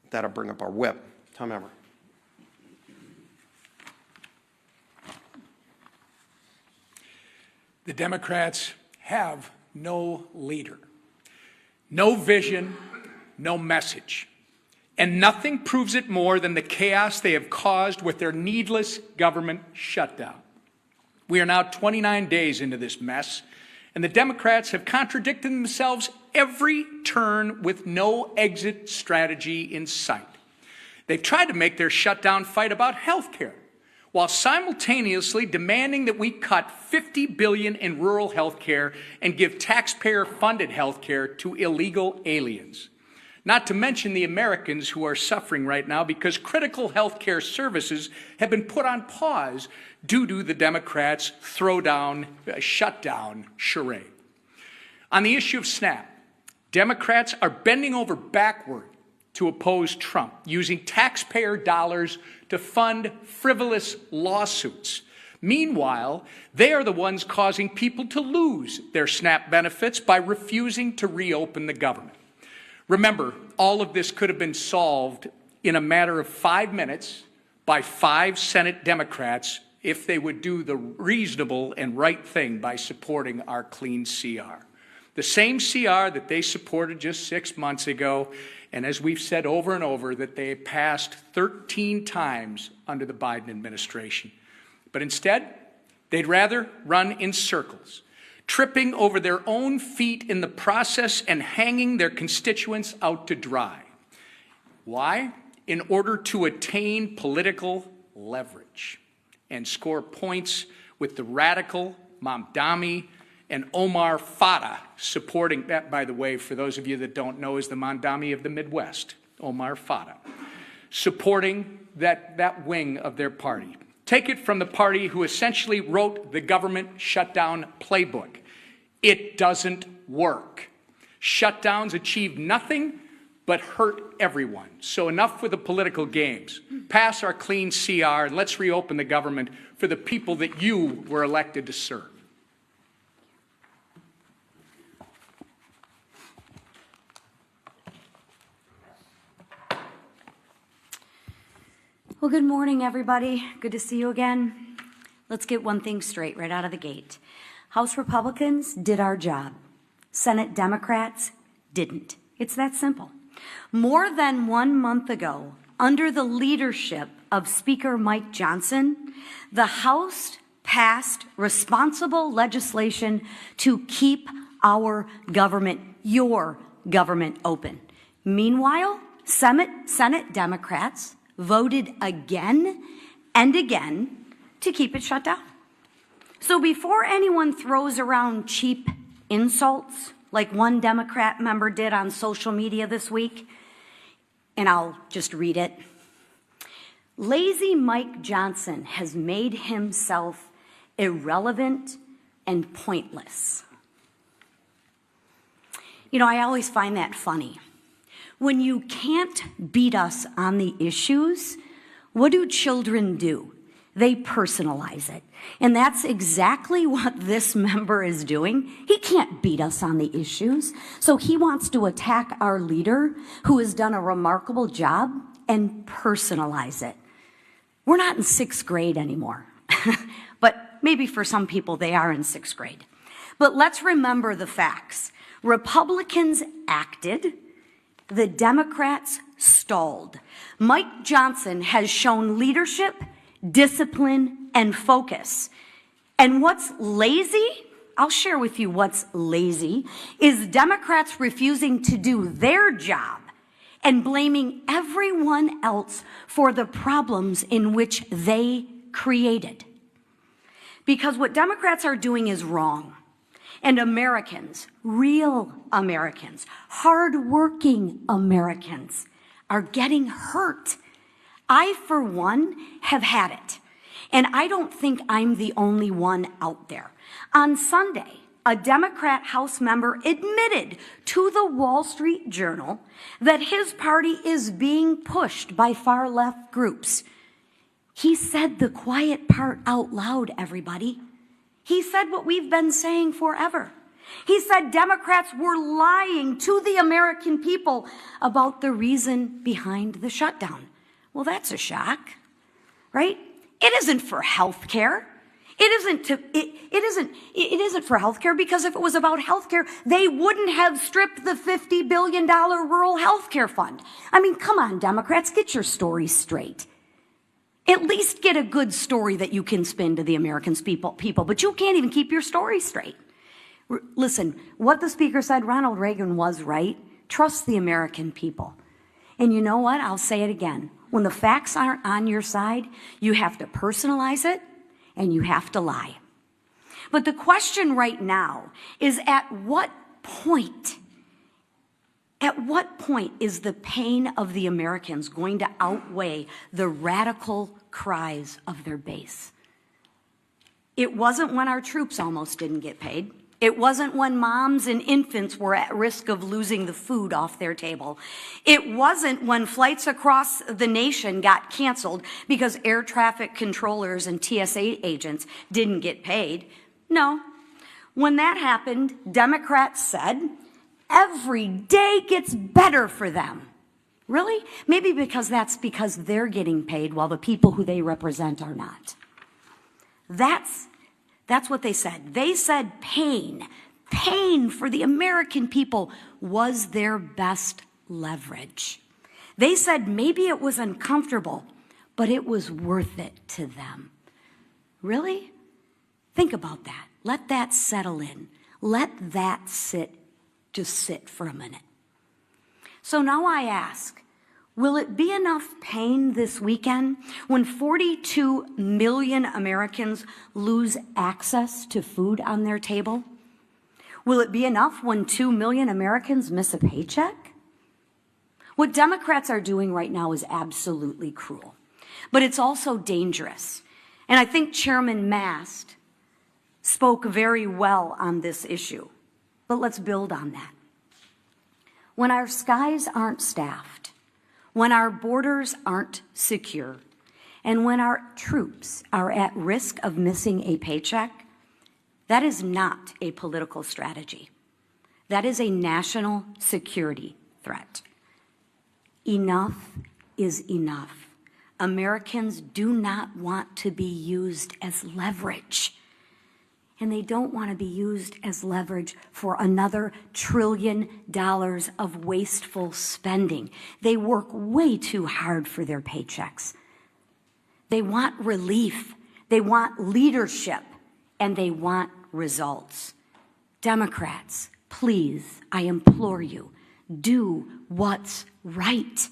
That'll bring up our whip. Tom Emmer. The Democrats have no leader, no vision, no message. And nothing proves it more than the chaos they have caused with their needless government shutdown. We are now 29 days into this mess, and the Democrats have contradicted themselves every turn with no exit strategy in sight. They've tried to make their shutdown fight about health care, while simultaneously demanding that we cut $50 billion in rural health care and give taxpayer-funded health care to illegal aliens. not to mention the Americans who are suffering right now because critical health care services have been put on pause due to the Democrats' shutdown charade. On the issue of SNAP, Democrats are bending over backward to oppose Trump, using taxpayer dollars to fund frivolous lawsuits. Meanwhile, they are the ones causing people to lose their SNAP benefits by refusing to reopen the government. Remember, all of this could have been solved in a matter of 5 minutes by 5 Senate Democrats if they would do the reasonable and right thing by supporting our clean CR. The same CR that they supported just 6 months ago, and as we've said over and over, that they passed 13 times under the Biden administration. But instead, they'd rather run in circles, tripping over their own feet in the process and hanging their constituents out to dry. Why? In order to attain political leverage and score points with the radical Mamdani and Omar Fata supporting that, by the way, for those of you that don't know, is the Mamdani of the Midwest, Omar Fata, supporting that wing of their party. Take it from the party who essentially wrote the government shutdown playbook. It doesn't work. Shutdowns achieve nothing but hurt everyone. So enough with the political games. Pass our clean CR and let's reopen the government for the people that you were elected to serve. Well, good morning, everybody. Good to see you again. Let's get one thing straight right out of the gate. House Republicans did our job. Senate Democrats didn't. It's that simple. More than 1 month ago, under the leadership of Speaker Mike Johnson, the House passed responsible legislation to keep our government, your government, open. Meanwhile, Senate Democrats voted again and again to keep it shut down. So before anyone throws around cheap insults like one Democrat member did on social media this week, and I'll just read it. Lazy Mike Johnson has made himself irrelevant and pointless. You know, I always find that funny. When you can't beat us on the issues, what do children do? They personalize it. And that's exactly what this member is doing. He can't beat us on the issues. So he wants to attack our leader, who has done a remarkable job, and personalize it. We're not in 6th grade anymore. But maybe for some people they are in 6th grade. But let's remember the facts. Republicans acted. The Democrats stalled. Mike Johnson has shown leadership, discipline, and focus. And what's lazy? I'll share with you what's lazy, is Democrats refusing to do their job and blaming everyone else for the problems in which they created. Because what Democrats are doing is wrong. And Americans, real Americans, hardworking Americans, are getting hurt. I, for one, have had it. And I don't think I'm the only one out there. On Sunday, a Democrat House member admitted to the Wall Street Journal that his party is being pushed by far-left groups. He said the quiet part out loud, everybody. He said what we've been saying forever. He said Democrats were lying to the American people about the reason behind the shutdown. Well, that's a shock, right? It isn't for health care. It isn't for health care, because if it was about health care, they wouldn't have stripped the $50 billion rural health care fund. I mean, come on, Democrats, get your story straight. At least get a good story that you can spin to the American people, but you can't even keep your story straight. Listen, what the speaker said, Ronald Reagan was right. Trust the American people. And you know what? I'll say it again. When the facts aren't on your side, you have to personalize it and you have to lie. But the question right now is, at what point At what point is the pain of the Americans going to outweigh the radical cries of their base? It wasn't when our troops almost didn't get paid. It wasn't when moms and infants were at risk of losing the food off their table. It wasn't when flights across the nation got canceled because air traffic controllers and TSA agents didn't get paid. No. When that happened, Democrats said, every day gets better for them. Really? Maybe that's because they're getting paid while the people who they represent are not. That's what they said. They said pain for the American people was their best leverage. They said maybe it was uncomfortable, but it was worth it to them. Really? Think about that. Let that settle in. Let that just sit for a minute. So now I ask, will it be enough pain this weekend when 42 million Americans lose access to food on their table? Will it be enough when 2 million Americans miss a paycheck? What Democrats are doing right now is absolutely cruel, but it's also dangerous. And I think Chairman Mast spoke very well on this issue, but let's build on that. When our skies aren't staffed, when our borders aren't secure, and when our troops are at risk of missing a paycheck, that is not a political strategy. That is a national security threat. Enough is enough. Americans do not want to be used as leverage. And they don't want to be used as leverage for another $1 trillion of wasteful spending. They work way too hard for their paychecks. They want relief, they want leadership, and they want results. Democrats, please, I implore you, do what's right.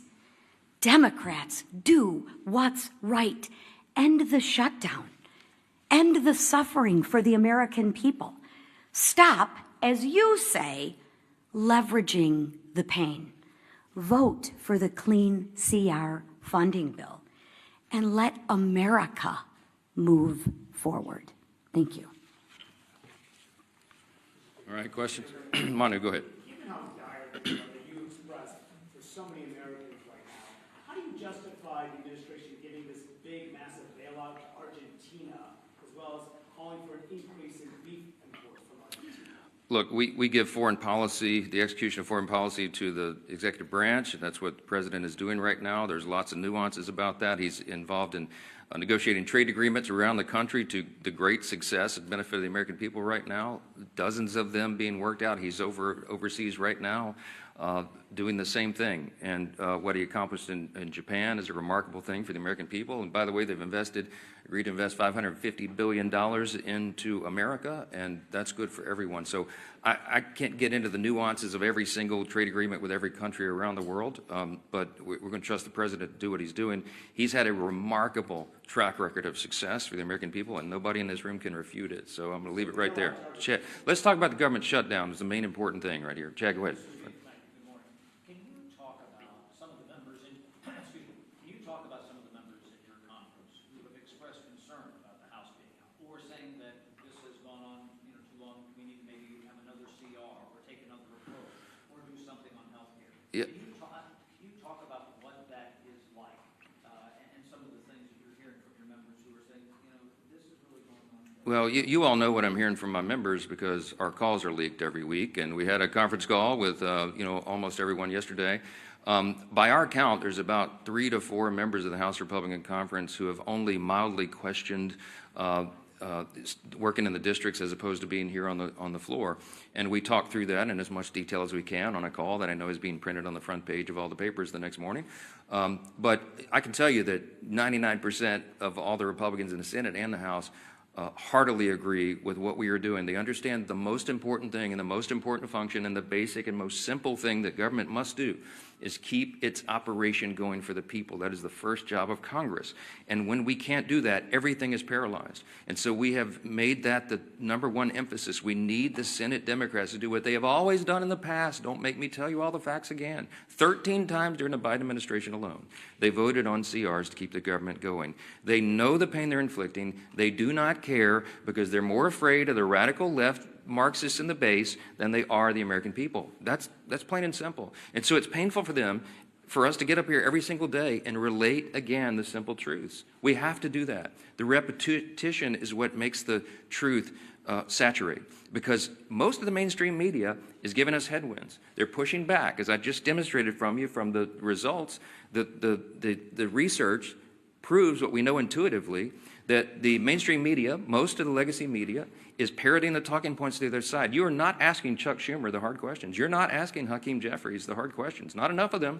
Democrats, do what's right. End the shutdown. End the suffering for the American people. Stop, as you say, leveraging the pain. Vote for the Clean CR funding bill and let America move forward. Thank you. All right, questions? Manu, go ahead. Given how dire the you expressed for so many Americans right now, how do you justify the administration giving this big, massive bailout to Argentina, as well as calling for an increase in beef imports from Argentina? Look, we give foreign policy, the execution of foreign policy to the executive branch, and that's what the president is doing right now. There's lots of nuances about that. He's involved in negotiating trade agreements around the country to the great success and benefit of the American people right now. Dozens of them being worked out. He's overseas right now doing the same thing. And what he accomplished in Japan is a remarkable thing for the American people. And by the way, they've agreed to invest $550 billion into America, and that's good for everyone. So I can't get into the nuances of every single trade agreement with every country around the world, but we're going to trust the president to do what he's doing. He's had a remarkable track record of success for the American people, and nobody in this room can refute it. So I'm going to leave it right there. Chad, let's talk about the government shutdown. It's the main important thing right here. Chad, go ahead. Can you talk about some of the members in, excuse me, can you talk about some of the members in your conference who have expressed concern about the House being out, or saying that this has gone on, too long, we need to maybe have another CR or take another approach or do something on health care? Yeah. Can you talk about what that is like and some of the things that you're hearing from your members who are saying, this is really going on? Well, you all know what I'm hearing from my members because our calls are leaked every week, and we had a conference call with almost everyone yesterday. By our count, there's about 3 to 4 members of the House Republican Conference who have only mildly questioned working in the districts as opposed to being here on the floor. And we talked through that in as much detail as we can on a call that I know is being printed on the front page of all the papers the next morning. But I can tell you that 99% of all the Republicans in the Senate and the House heartily agree with what we are doing. They understand the most important thing and the most important function and the basic and most simple thing that government must do is keep its operation going for the people. That is the first job of Congress. And when we can't do that, everything is paralyzed. And so we have made that the #1 emphasis. We need the Senate Democrats to do what they have always done in the past. Don't make me tell you all the facts again. 13 times during the Biden administration alone, they voted on CRs to keep the government going. They know the pain they're inflicting. They do not care because they're more afraid of the radical left Marxists in the base than they are the American people. That's plain and simple. And so it's painful for them, for us to get up here every single day and relate again the simple truths. We have to do that. The repetition is what makes the truth saturate, because most of the mainstream media is giving us headwinds. They're pushing back, as I just demonstrated from you from the results. The research proves what we know intuitively, that the mainstream media, most of the legacy media, is parroting the talking points to the other side. You are not asking Chuck Schumer the hard questions. You're not asking Hakeem Jeffries the hard questions. Not enough of them.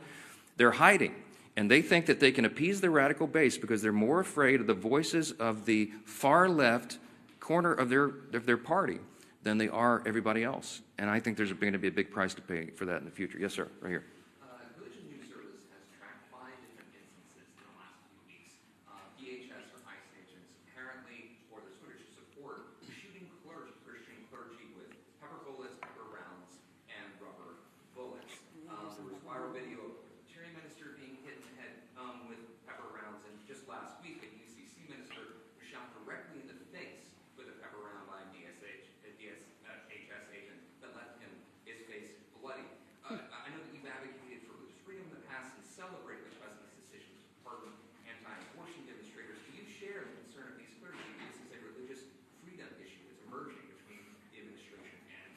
They're hiding. And they think that they can appease the radical base because they're more afraid of the voices of the far left corner of their party than they are everybody else. And I think there's going to be a big price to pay for that in the future. Yes, sir, right here. Religion News Service has tracked 5 different instances in the last few weeks. DHS or ICE agents apparently, or the Twitter support, shooting Christian clergy with pepper bullets, pepper rounds, and rubber bullets. There was viral video of a Presbyterian minister being hit in the head with pepper rounds, and just last week a UCC minister was shot directly in the face with a pepper round by a DHS agent that left his face bloody. I know that you've advocated for religious freedom in the past and celebrated the president's decision to pardon anti-abortion demonstrators. Do you share the concern of these clergy? This is a religious freedom issue that's emerging between the administration and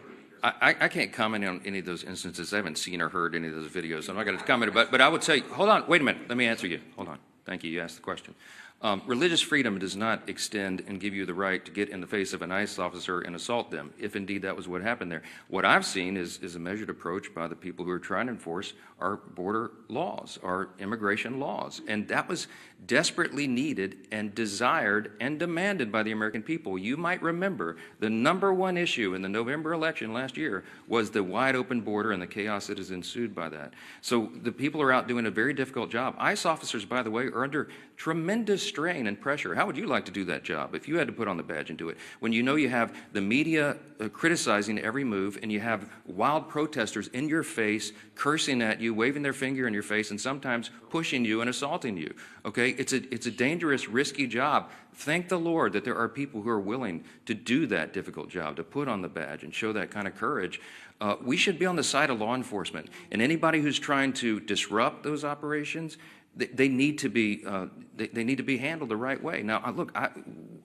clergy. I can't comment on any of those instances. I haven't seen or heard any of those videos, so I'm not going to comment about it. But I would say, hold on, wait a minute. Let me answer you. Hold on. Thank you. You asked the question. Religious freedom does not extend and give you the right to get in the face of an ICE officer and assault them, if indeed that was what happened there. What I've seen is a measured approach by the people who are trying to enforce our border laws, our immigration laws. And that was desperately needed and desired and demanded by the American people. You might remember the #1 issue in the November election last year was the wide open border and the chaos that has ensued by that. So the people are out doing a very difficult job. ICE officers, by the way, are under tremendous strain and pressure. How would you like to do that job if you had to put on the badge and do it? When you know you have the media criticizing every move, and you have wild protesters in your face, cursing at you, waving their finger in your face, and sometimes pushing you and assaulting you. Okay, it's a dangerous, risky job. Thank the Lord that there are people who are willing to do that difficult job, to put on the badge and show that kind of courage. We should be on the side of law enforcement, and anybody who's trying to disrupt those operations, they need to be handled the right way. Now, look,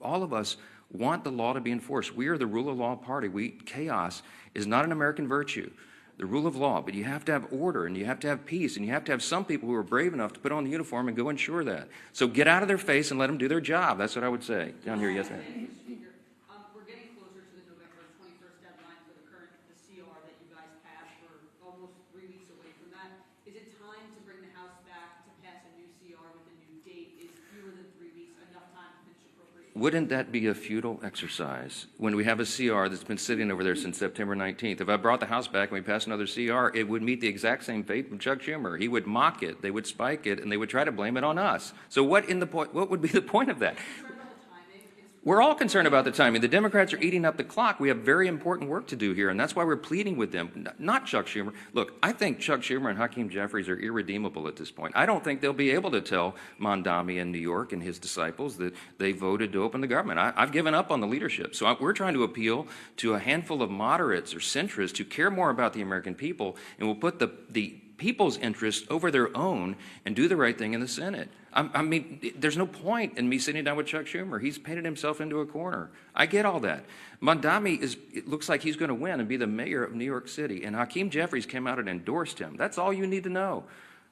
all of us want the law to be enforced. We are the rule of law party. Chaos is not an American virtue, the rule of law, but you have to have order, and you have to have peace, and you have to have some people who are brave enough to put on the uniform and go ensure that. So get out of their face and let them do their job. That's what I would say. Down here, yes, ma'am. We're getting closer to the November 21st deadline for the CR that you guys passed. We're almost 3 weeks away from that. Is it time to bring the House back to pass a new CR with a new date? Is fewer than 3 weeks enough time to finish appropriations? Wouldn't that be a futile exercise when we have a CR that's been sitting over there since September 19th? If I brought the House back and we passed another CR, it would meet the exact same fate with Chuck Schumer. He would mock it, they would spike it, and they would try to blame it on us. So what would be the point of that? We're all concerned about the timing. The Democrats are eating up the clock. We have very important work to do here, and that's why we're pleading with them, not Chuck Schumer. Look, I think Chuck Schumer and Hakeem Jeffries are irredeemable at this point. I don't think they'll be able to tell Mondami in New York and his disciples that they voted to open the government. I've given up on the leadership. So we're trying to appeal to a handful of moderates or centrists who care more about the American people and will put the people's interests over their own and do the right thing in the Senate. I mean, there's no point in me sitting down with Chuck Schumer. He's painted himself into a corner. I get all that. Mondami it looks like he's going to win and be the mayor of New York City, and Hakeem Jeffries came out and endorsed him. That's all you need to know.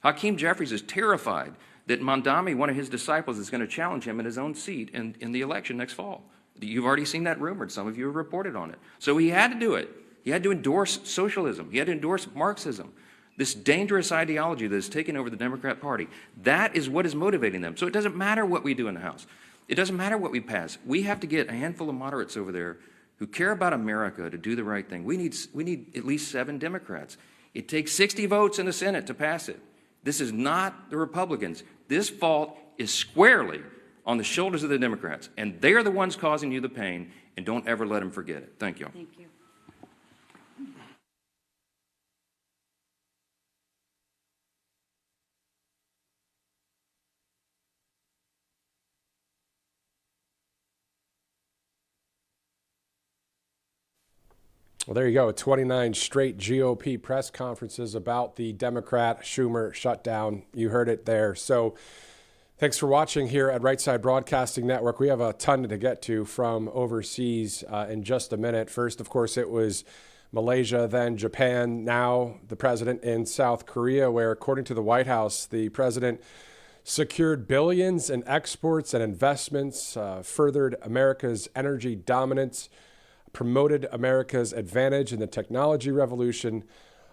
Hakeem Jeffries is terrified that Mondami, one of his disciples, is going to challenge him in his own seat in the election next fall. You've already seen that rumored. Some of you have reported on it. So he had to do it. He had to endorse socialism. He had to endorse Marxism. This dangerous ideology that has taken over the Democrat Party, that is what is motivating them. So it doesn't matter what we do in the House. It doesn't matter what we pass. We have to get a handful of moderates over there who care about America to do the right thing. We need at least 7 Democrats. It takes 60 votes in the Senate to pass it. This is not the Republicans. This fault is squarely on the shoulders of the Democrats, and they're the ones causing you the pain, and don't ever let them forget it. Thank you. Thank you. Well, there you go. 29 straight GOP press conferences about the Democrat Schumer shutdown. You heard it there. So thanks for watching here at Right Side Broadcasting Network. We have a ton to get to from overseas in just a minute. First, of course, it was Malaysia, then Japan, now the president in South Korea, where, according to the White House, the president secured billions in exports and investments, furthered America's energy dominance, promoted America's advantage in the technology revolution.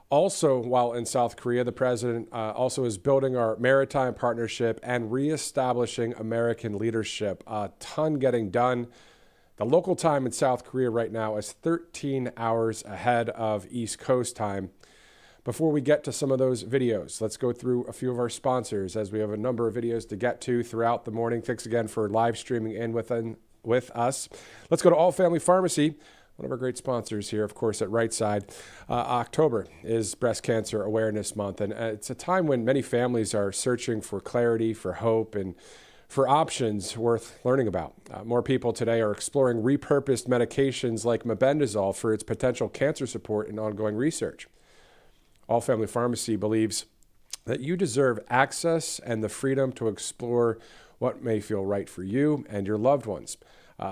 Also, while in South Korea, the president also is building our maritime partnership and reestablishing American leadership. A ton getting done. The local time in South Korea right now is 13 hours ahead of East Coast time. Before we get to some of those videos, let's go through a few of our sponsors, as we have a number of videos to get to throughout the morning. Thanks again for live streaming in with us. Let's go to All Family Pharmacy, one of our great sponsors here, of course, at Right Side. October is Breast Cancer Awareness Month, and it's a time when many families are searching for clarity, for hope, and for options worth learning about. More people today are exploring repurposed medications like mebendazole for its potential cancer support and ongoing research. All Family Pharmacy believes that you deserve access and the freedom to explore what may feel right for you and your loved ones.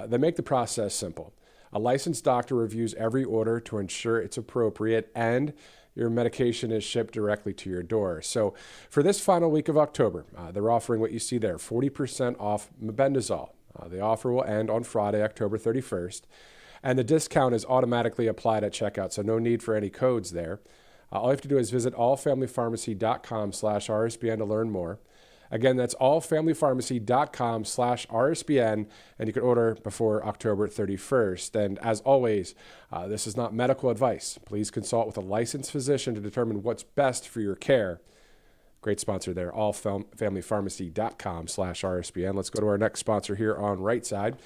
They make the process simple. A licensed doctor reviews every order to ensure it's appropriate, and your medication is shipped directly to your door. So for this final week of October, they're offering what you see there, 40% off mebendazole. The offer will end on Friday, October 31st, and the discount is automatically applied at checkout, so no need for any codes there. All you have to do is visit allfamilypharmacy.com/RSBN to learn more. Again, that's allfamilypharmacy.com/RSBN, and you can order before October 31st. And as always, this is not medical advice. Please consult with a licensed physician to determine what's best for your care. Great sponsor there, allfamilypharmacy.com/RSBN. Let's go to our next sponsor here on Right Side.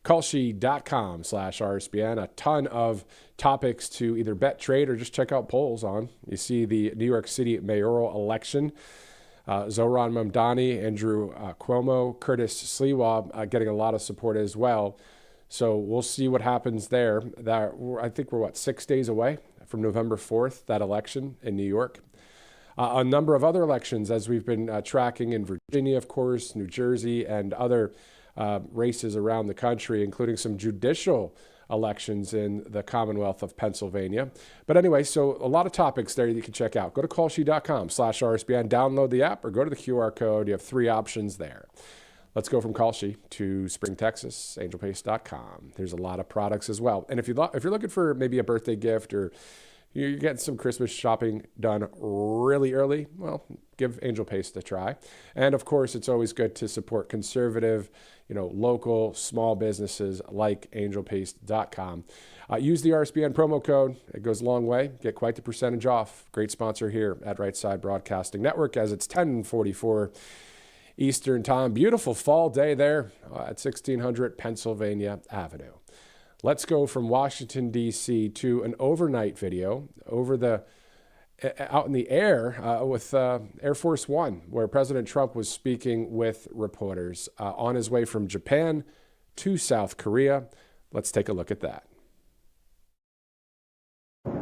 Kalshi.com/RSBN. A ton of topics to either bet, trade, or just check out polls on. You see the New York City mayoral election. Zohran Mamdani, Andrew Cuomo, Curtis Sliwa getting a lot of support as well. So we'll see what happens there. I think we're, 6 days away from November 4th, that election in New York. A number of other elections, as we've been tracking in Virginia, of course, New Jersey, and other races around the country, including some judicial elections in the Commonwealth of Pennsylvania. But anyway, so a lot of topics there you can check out. Go to Kalshi.com/RSBN, download the app, or go to the QR code. You have 3 options there. Let's go from Kalshi to Spring, Texas, angelpaste.com. There's a lot of products as well. And if you're looking for maybe a birthday gift, or you're getting some Christmas shopping done really early, well, give Angel Paste a try. And of course, it's always good to support conservative, local small businesses like angelpaste.com. Use the RSBN promo code. It goes a long way. Get quite the percentage off. Great sponsor here at Right Side Broadcasting Network, as it's 10:44 Eastern Time. Beautiful fall day there at 1600 Pennsylvania Avenue. Let's go from Washington, D.C. to an overnight video out in the air with Air Force One, where President Trump was speaking with reporters on his way from Japan to South Korea. Let's take a look at that. Hello,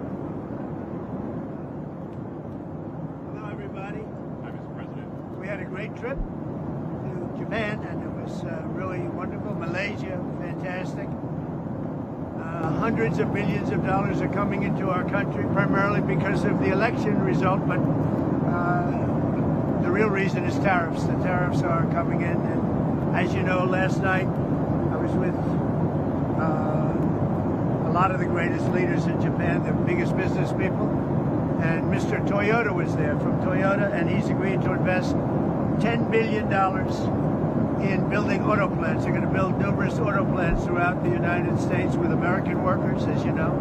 everybody. Hi, Mr. President. We had a great trip to Japan, and it was really wonderful. Malaysia, fantastic. Hundreds of billions of dollars are coming into our country, primarily because of the election result, but the real reason is tariffs. The tariffs are coming in, and as you know, last night I was with a lot of the greatest leaders in Japan, the biggest business people, and Mr. Toyota was there from Toyota, and he's agreed to invest $10 billion in building auto plants. They're going to build numerous auto plants throughout the United States with American workers, as you know.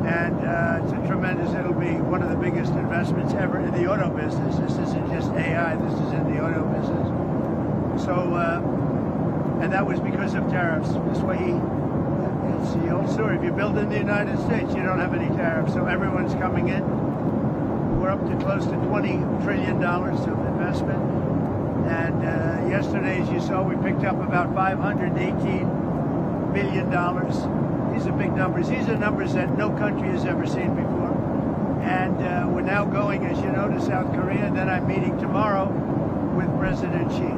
And it's a tremendous, it'll be one of the biggest investments ever in the auto business. This isn't just AI, this is in the auto business. So, and that was because of tariffs. This way, it's the old story. If you build in the United States, you don't have any tariffs. So everyone's coming in. We're up to close to $20 trillion of investment. And yesterday, as you saw, we picked up about $518 million. These are big numbers. These are numbers that no country has ever seen before. And we're now going, as you know, to South Korea. Then I'm meeting tomorrow with President Xi.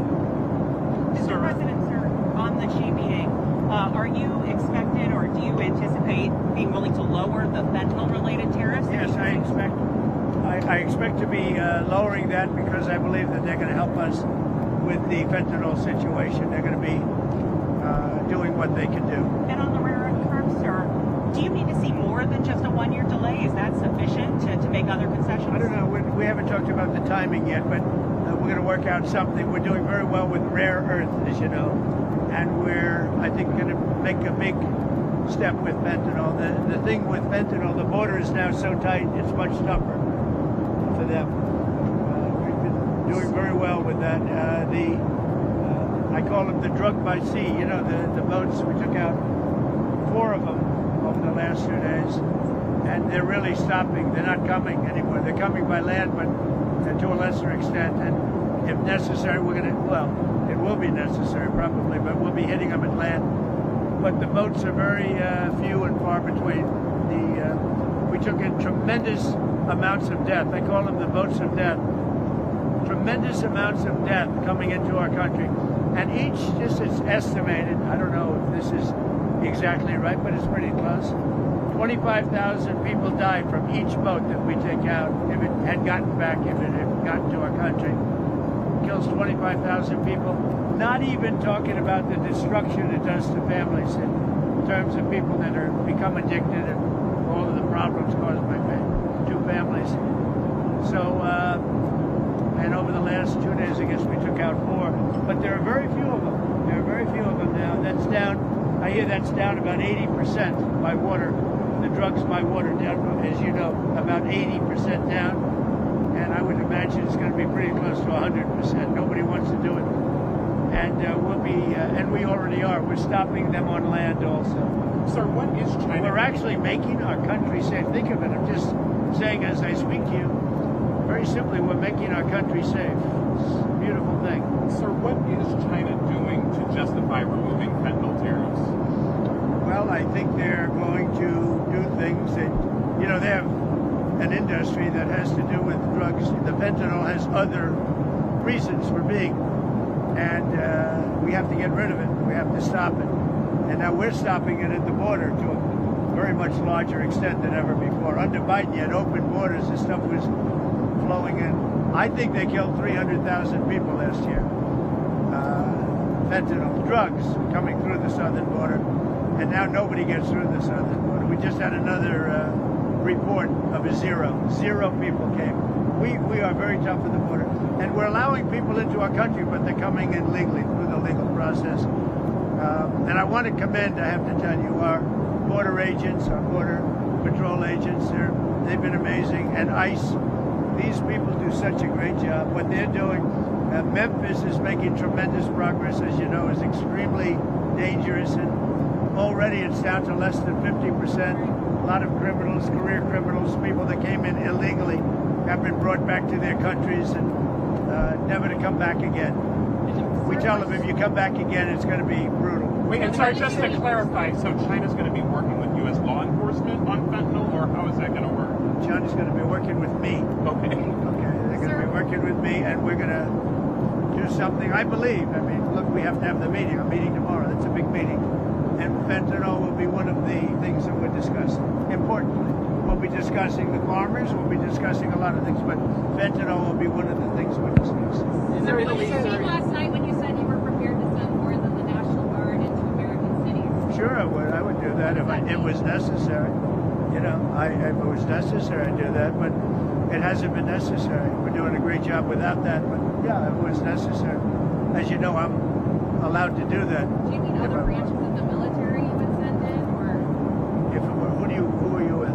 Mr. President, sir, on the Xi meeting, are you expected or do you anticipate being willing to lower the fentanyl-related tariffs? Yes, I expect to be lowering that because I believe that they're going to help us with the fentanyl situation. They're going to be doing what they can do. And on the rare earth terms, sir, do you need to see more than just a one-year delay? Is that sufficient to make other concessions? I don't know. We haven't talked about the timing yet, but we're going to work out something. We're doing very well with rare earth, as you know, and we're, I think, going to make a big step with fentanyl. The thing with fentanyl, the border is now so tight, it's much tougher for them. We've been doing very well with that. I call them the drug by sea. You know, the boats, we took out 4 of them over the last 2 days, and they're really stopping. They're not coming anymore. They're coming by land, but to a lesser extent. And if necessary, we're going to, well, it will be necessary probably, but we'll be hitting them at land. But the boats are very few and far between. We took in tremendous amounts of death. I call them the boats of death. Tremendous amounts of death coming into our country. And each, just it's estimated, I don't know if this is exactly right, but it's pretty close. 25,000 people die from each boat that we take out if it had gotten back, if it had gotten to our country. It kills 25,000 people. Not even talking about the destruction it does to families in terms of people that are become addicted and all of the problems caused by to families. So, and over the last 2 days, I guess we took out 4. But there are very few of them. There are very few of them now. That's down, I hear that's down about 80% by water. The drugs by water down, as you know, about 80% down. And I would imagine it's going to be pretty close to 100%. Nobody wants to do it. And we'll be, and we already are. We're stopping them on land also. Sir, what is China? We're actually making our country safe. Think of it. I'm just saying as I speak to you, very simply, we're making our country safe. It's a beautiful thing. Sir, what is China doing to justify removing fentanyl tariffs? Well, I think they're going to do things that, you know, they have an industry that has to do with drugs. The fentanyl has other reasons for being. And we have to get rid of it. We have to stop it. And now we're stopping it at the border to a very much larger extent than ever before. Under Biden, you had open borders. This stuff was flowing in. I think they killed 300,000 people last year. Fentanyl, drugs coming through the southern border. And now nobody gets through the southern border. We just had another report of a 0. 0 people came. We are very tough at the border. And we're allowing people into our country, but they're coming in legally through the legal process. And I want to commend, I have to tell you, our border agents, our border patrol agents, they've been amazing. And ICE, these people do such a great job. What they're doing, Memphis is making tremendous progress, as you know, is extremely dangerous. And already it's down to less than 50%. A lot of criminals, career criminals, people that came in illegally have been brought back to their countries and never to come back again. We tell them if you come back again, it's going to be brutal. Wait, and sorry, just to clarify, so China's going to be working with U.S. law enforcement on fentanyl, or how is that going to work? China's going to be working with me. Okay. Okay, they're going to be working with me, and we're going to do something, I believe. I mean, look, we have to have the meeting. I'm meeting tomorrow. That's a big meeting. And fentanyl will be one of the things that we're discussing. Importantly, we'll be discussing the farmers, we'll be discussing a lot of things, but fentanyl will be one of the things we're discussing. What did you mean last night when you said you were prepared to send more than the National Guard into American cities? Sure, I would. I would do that if it was necessary. You know, if it was necessary, I'd do that, but it hasn't been necessary. We're doing a great job without that, but yeah, if it was necessary. As you know, I'm allowed to do that. Do you mean other branches of the military you would send in, or? If it were, who are you with?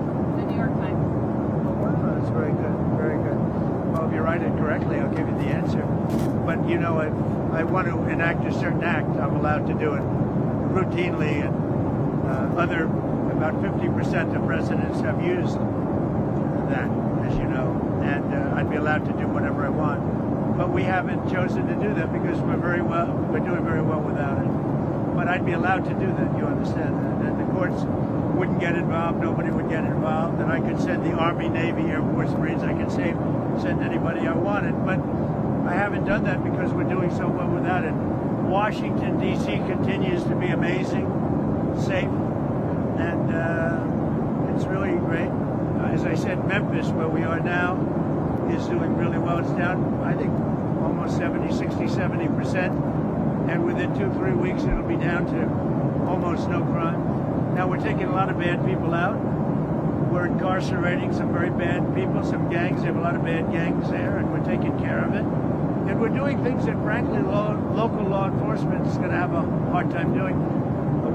write it correctly, I'll give you the answer. But if I want to enact a certain act, I'm allowed to do it routinely, and about 50% of presidents have used that, as you know, and I'd be allowed to do whatever I want. But we haven't chosen to do that because we're doing very well without it. But I'd be allowed to do that, you understand that. And the courts wouldn't get involved, nobody would get involved, and I could send the Army, Navy, Air Force, Marines, I could send anybody I wanted. But I haven't done that because we're doing so well without it. Washington, D.C. continues to be amazing, safe, and it's really great. As I said, Memphis, where we are now, is doing really well. It's down, I think, almost 70%. And within 2-3 weeks, it'll be down to almost no crime. Now, we're taking a lot of bad people out. We're incarcerating some very bad people, some gangs. They have a lot of bad gangs there, and we're taking care of it. And we're doing things that, frankly, local law enforcement is going to have a hard time doing.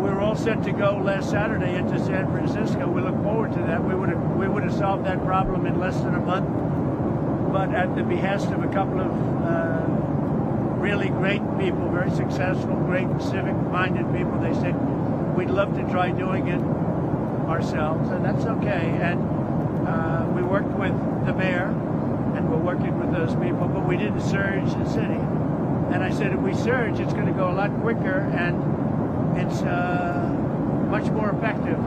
We were all set to go last Saturday into San Francisco. We look forward to that. We would have solved that problem in less than a month. But at the behest of a couple of really great people, very successful, great civic-minded people, they said, we'd love to try doing it ourselves, and that's okay. And we worked with the mayor, and we're working with those people, but we didn't surge the city. And I said, if we surge, it's going to go a lot quicker, and it's much more effective.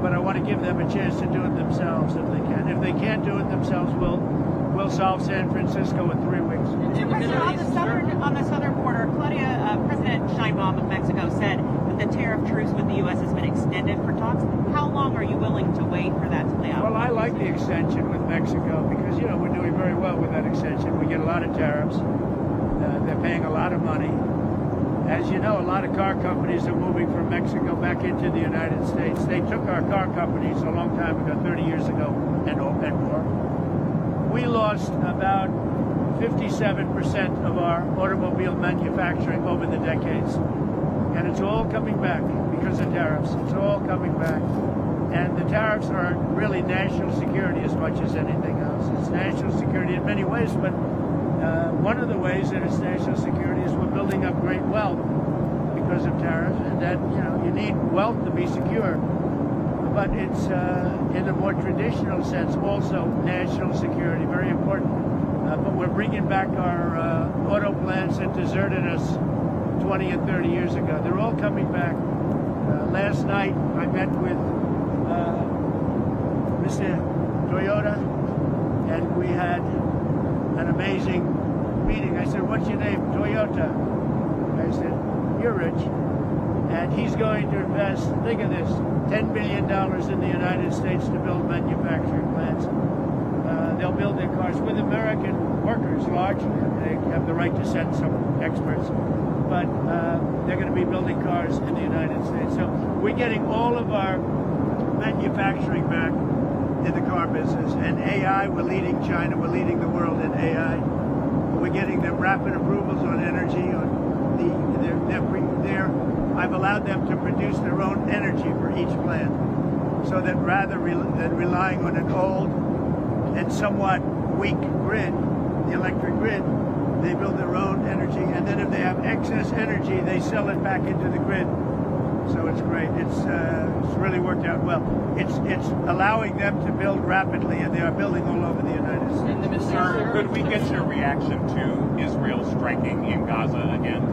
But I want to give them a chance to do it themselves if they can. If they can't do it themselves, we'll solve San Francisco in 3 weeks. On the southern border, President Sheinbaum of Mexico said that the tariff truce with the U.S. has been extended for talks. How long are you willing to wait for that to play out? Well, I like the extension with Mexico because, we're doing very well with that extension. We get a lot of tariffs. They're paying a lot of money. As you know, a lot of car companies are moving from Mexico back into the United States. They took our car companies a long time ago, 30 years ago and more. We lost about 57% of our automobile manufacturing over the decades. And it's all coming back because of tariffs. It's all coming back. And the tariffs are really national security as much as anything else. It's national security in many ways, but one of the ways that it's national security is we're building up great wealth because of tariffs, and that, you need wealth to be secure. But it's, in a more traditional sense, also national security, very important. But we're bringing back our auto plants that deserted us 20 and 30 years ago. They're all coming back. Last night, I met with Mr. Toyota, and we had an amazing meeting. I said, what's your name? Toyota. I said, you're rich. And he's going to invest, think of this, $10 billion in the United States to build manufacturing plants. They'll build their cars with American workers, largely. They have the right to send some experts. But they're going to be building cars in the United States. So we're getting all of our manufacturing back in the car business. And AI, we're leading China, we're leading the world in AI. We're getting them rapid approvals on energy. I've allowed them to produce their own energy for each plant. So that rather than relying on an old and somewhat weak grid, the electric grid, they build their own energy, and then if they have excess energy, they sell it back into the grid. So it's great. It's really worked out well. It's allowing them to build rapidly, and they are building all over the United States. Sir, could we get your reaction to Israel striking in Gaza again?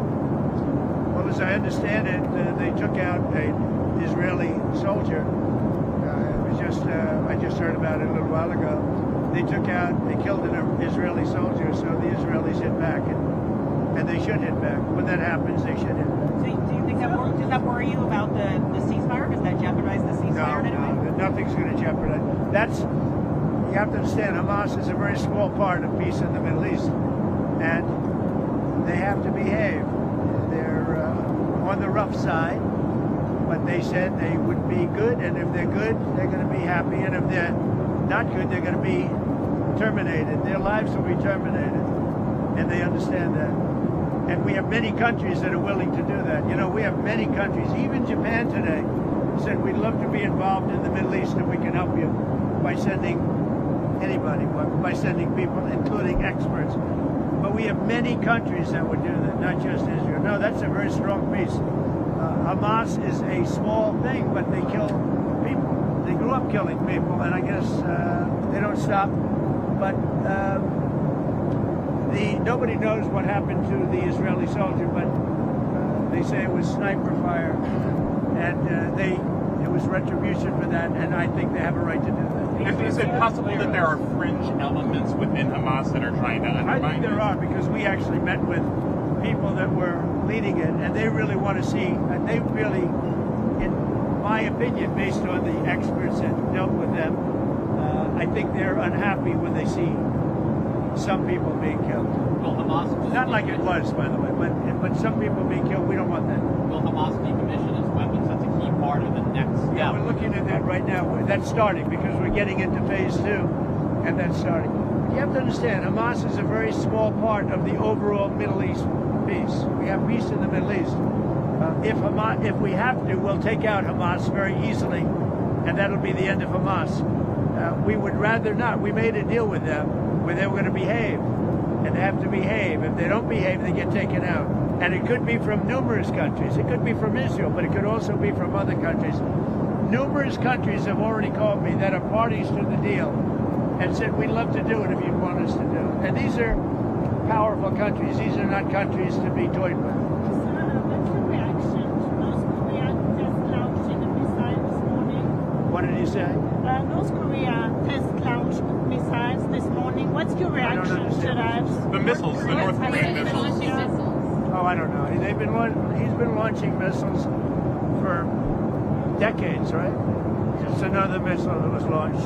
Well, as I understand it, they took out an Israeli soldier. I just heard about it a little while ago. They killed an Israeli soldier, so the Israelis hit back, and they should hit back. When that happens, they should hit back. So do you think does that worry you about the ceasefire? Does that jeopardize the ceasefire in any way? No, nothing's going to jeopardize. You have to understand, Hamas is a very small part of peace in the Middle East, and they have to behave. They're on the rough side, but they said they would be good, and if they're good, they're going to be happy, and if they're not good, they're going to be terminated. Their lives will be terminated, and they understand that. And we have many countries that are willing to do that. We have many countries, even Japan today, said we'd love to be involved in the Middle East and we can help you by sending anybody by sending people, including experts. But we have many countries that would do that, not just Israel. No, that's a very strong piece. Hamas is a small thing, but they kill people. They grew up killing people, and I guess they don't stop. But nobody knows what happened to the Israeli soldier, but they say it was sniper fire, and it was retribution for that, and I think they have a right to do that. Is it possible that there are fringe elements within Hamas that are trying to undermine I think there are, because we actually met with people that were leading it, and they really want to see, and they really, in my opinion, based on the experts that dealt with them, I think they're unhappy when they see some people being killed. Will Hamas Not like it was, by the way, but some people being killed, we don't want that. Will Hamas decommission its weapons? That's a key part of the next step. Yeah, we're looking at that right now. That's starting because we're getting into phase 2, and that's starting. You have to understand, Hamas is a very small part of the overall Middle East peace. We have peace in the Middle East. If we have to, we'll take out Hamas very easily, and that'll be the end of Hamas. We would rather not. We made a deal with them where they were going to behave, and they have to behave. If they don't behave, they get taken out. And it could be from numerous countries. It could be from Israel, but it could also be from other countries. Numerous countries have already called me that are parties to the deal and said, we'd love to do it if you'd want us to do it. And these are powerful countries. These are not countries to be toyed with. What did he say? North Korea test launched missiles this morning. What's your reaction to that? The missiles, the North Korean missiles. Oh, I don't know. He's been launching missiles for decades, right? Just another missile that was launched.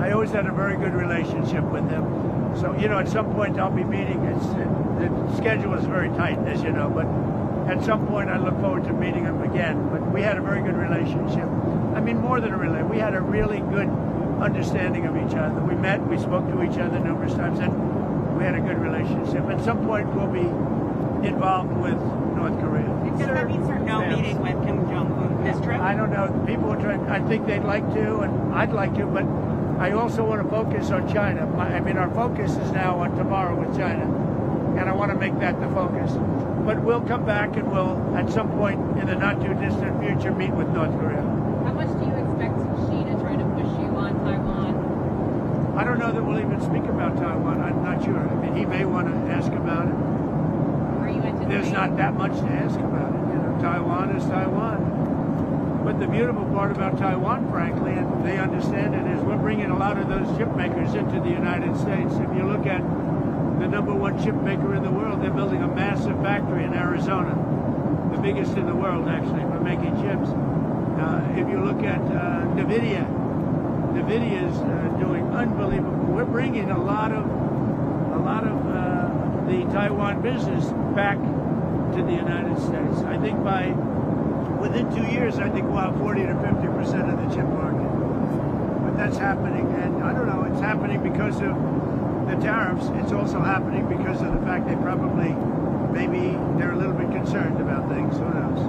I always had a very good relationship with him. So, at some point I'll be meeting. The schedule is very tight, as you know, but at some point I look forward to meeting him again. But we had a very good relationship. I mean, more than a relationship. We had a really good understanding of each other. We met, we spoke to each other numerous times, and we had a good relationship. At some point we'll be involved with North Korea. Does that mean there's no meeting with Kim Jong-un this trip? I don't know. People are trying. I think they'd like to, and I'd like to, but I also want to focus on China. Our focus is now on tomorrow with China, and I want to make that the focus. But we'll come back and we'll, at some point in the not-too-distant future, meet with North Korea. How much do you expect Xi to try to push you on Taiwan? I don't know that we'll even speak about Taiwan. I'm not sure. I mean, he may want to ask about it. Are you anticipating? There's not that much to ask about it. Taiwan is Taiwan. But the beautiful part about Taiwan, frankly, and they understand it, is we're bringing a lot of those chip makers into the United States. If you look at the #1 chip maker in the world, they're building a massive factory in Arizona, the biggest in the world, actually, for making chips. If you look at NVIDIA is doing unbelievable. We're bringing a lot of the Taiwan business back to the United States. I think within 2 years, I think we'll have 40 to 50% of the chip market. But that's happening, and I don't know, it's happening because of the tariffs. It's also happening because of the fact maybe they're a little bit concerned about things. Who knows?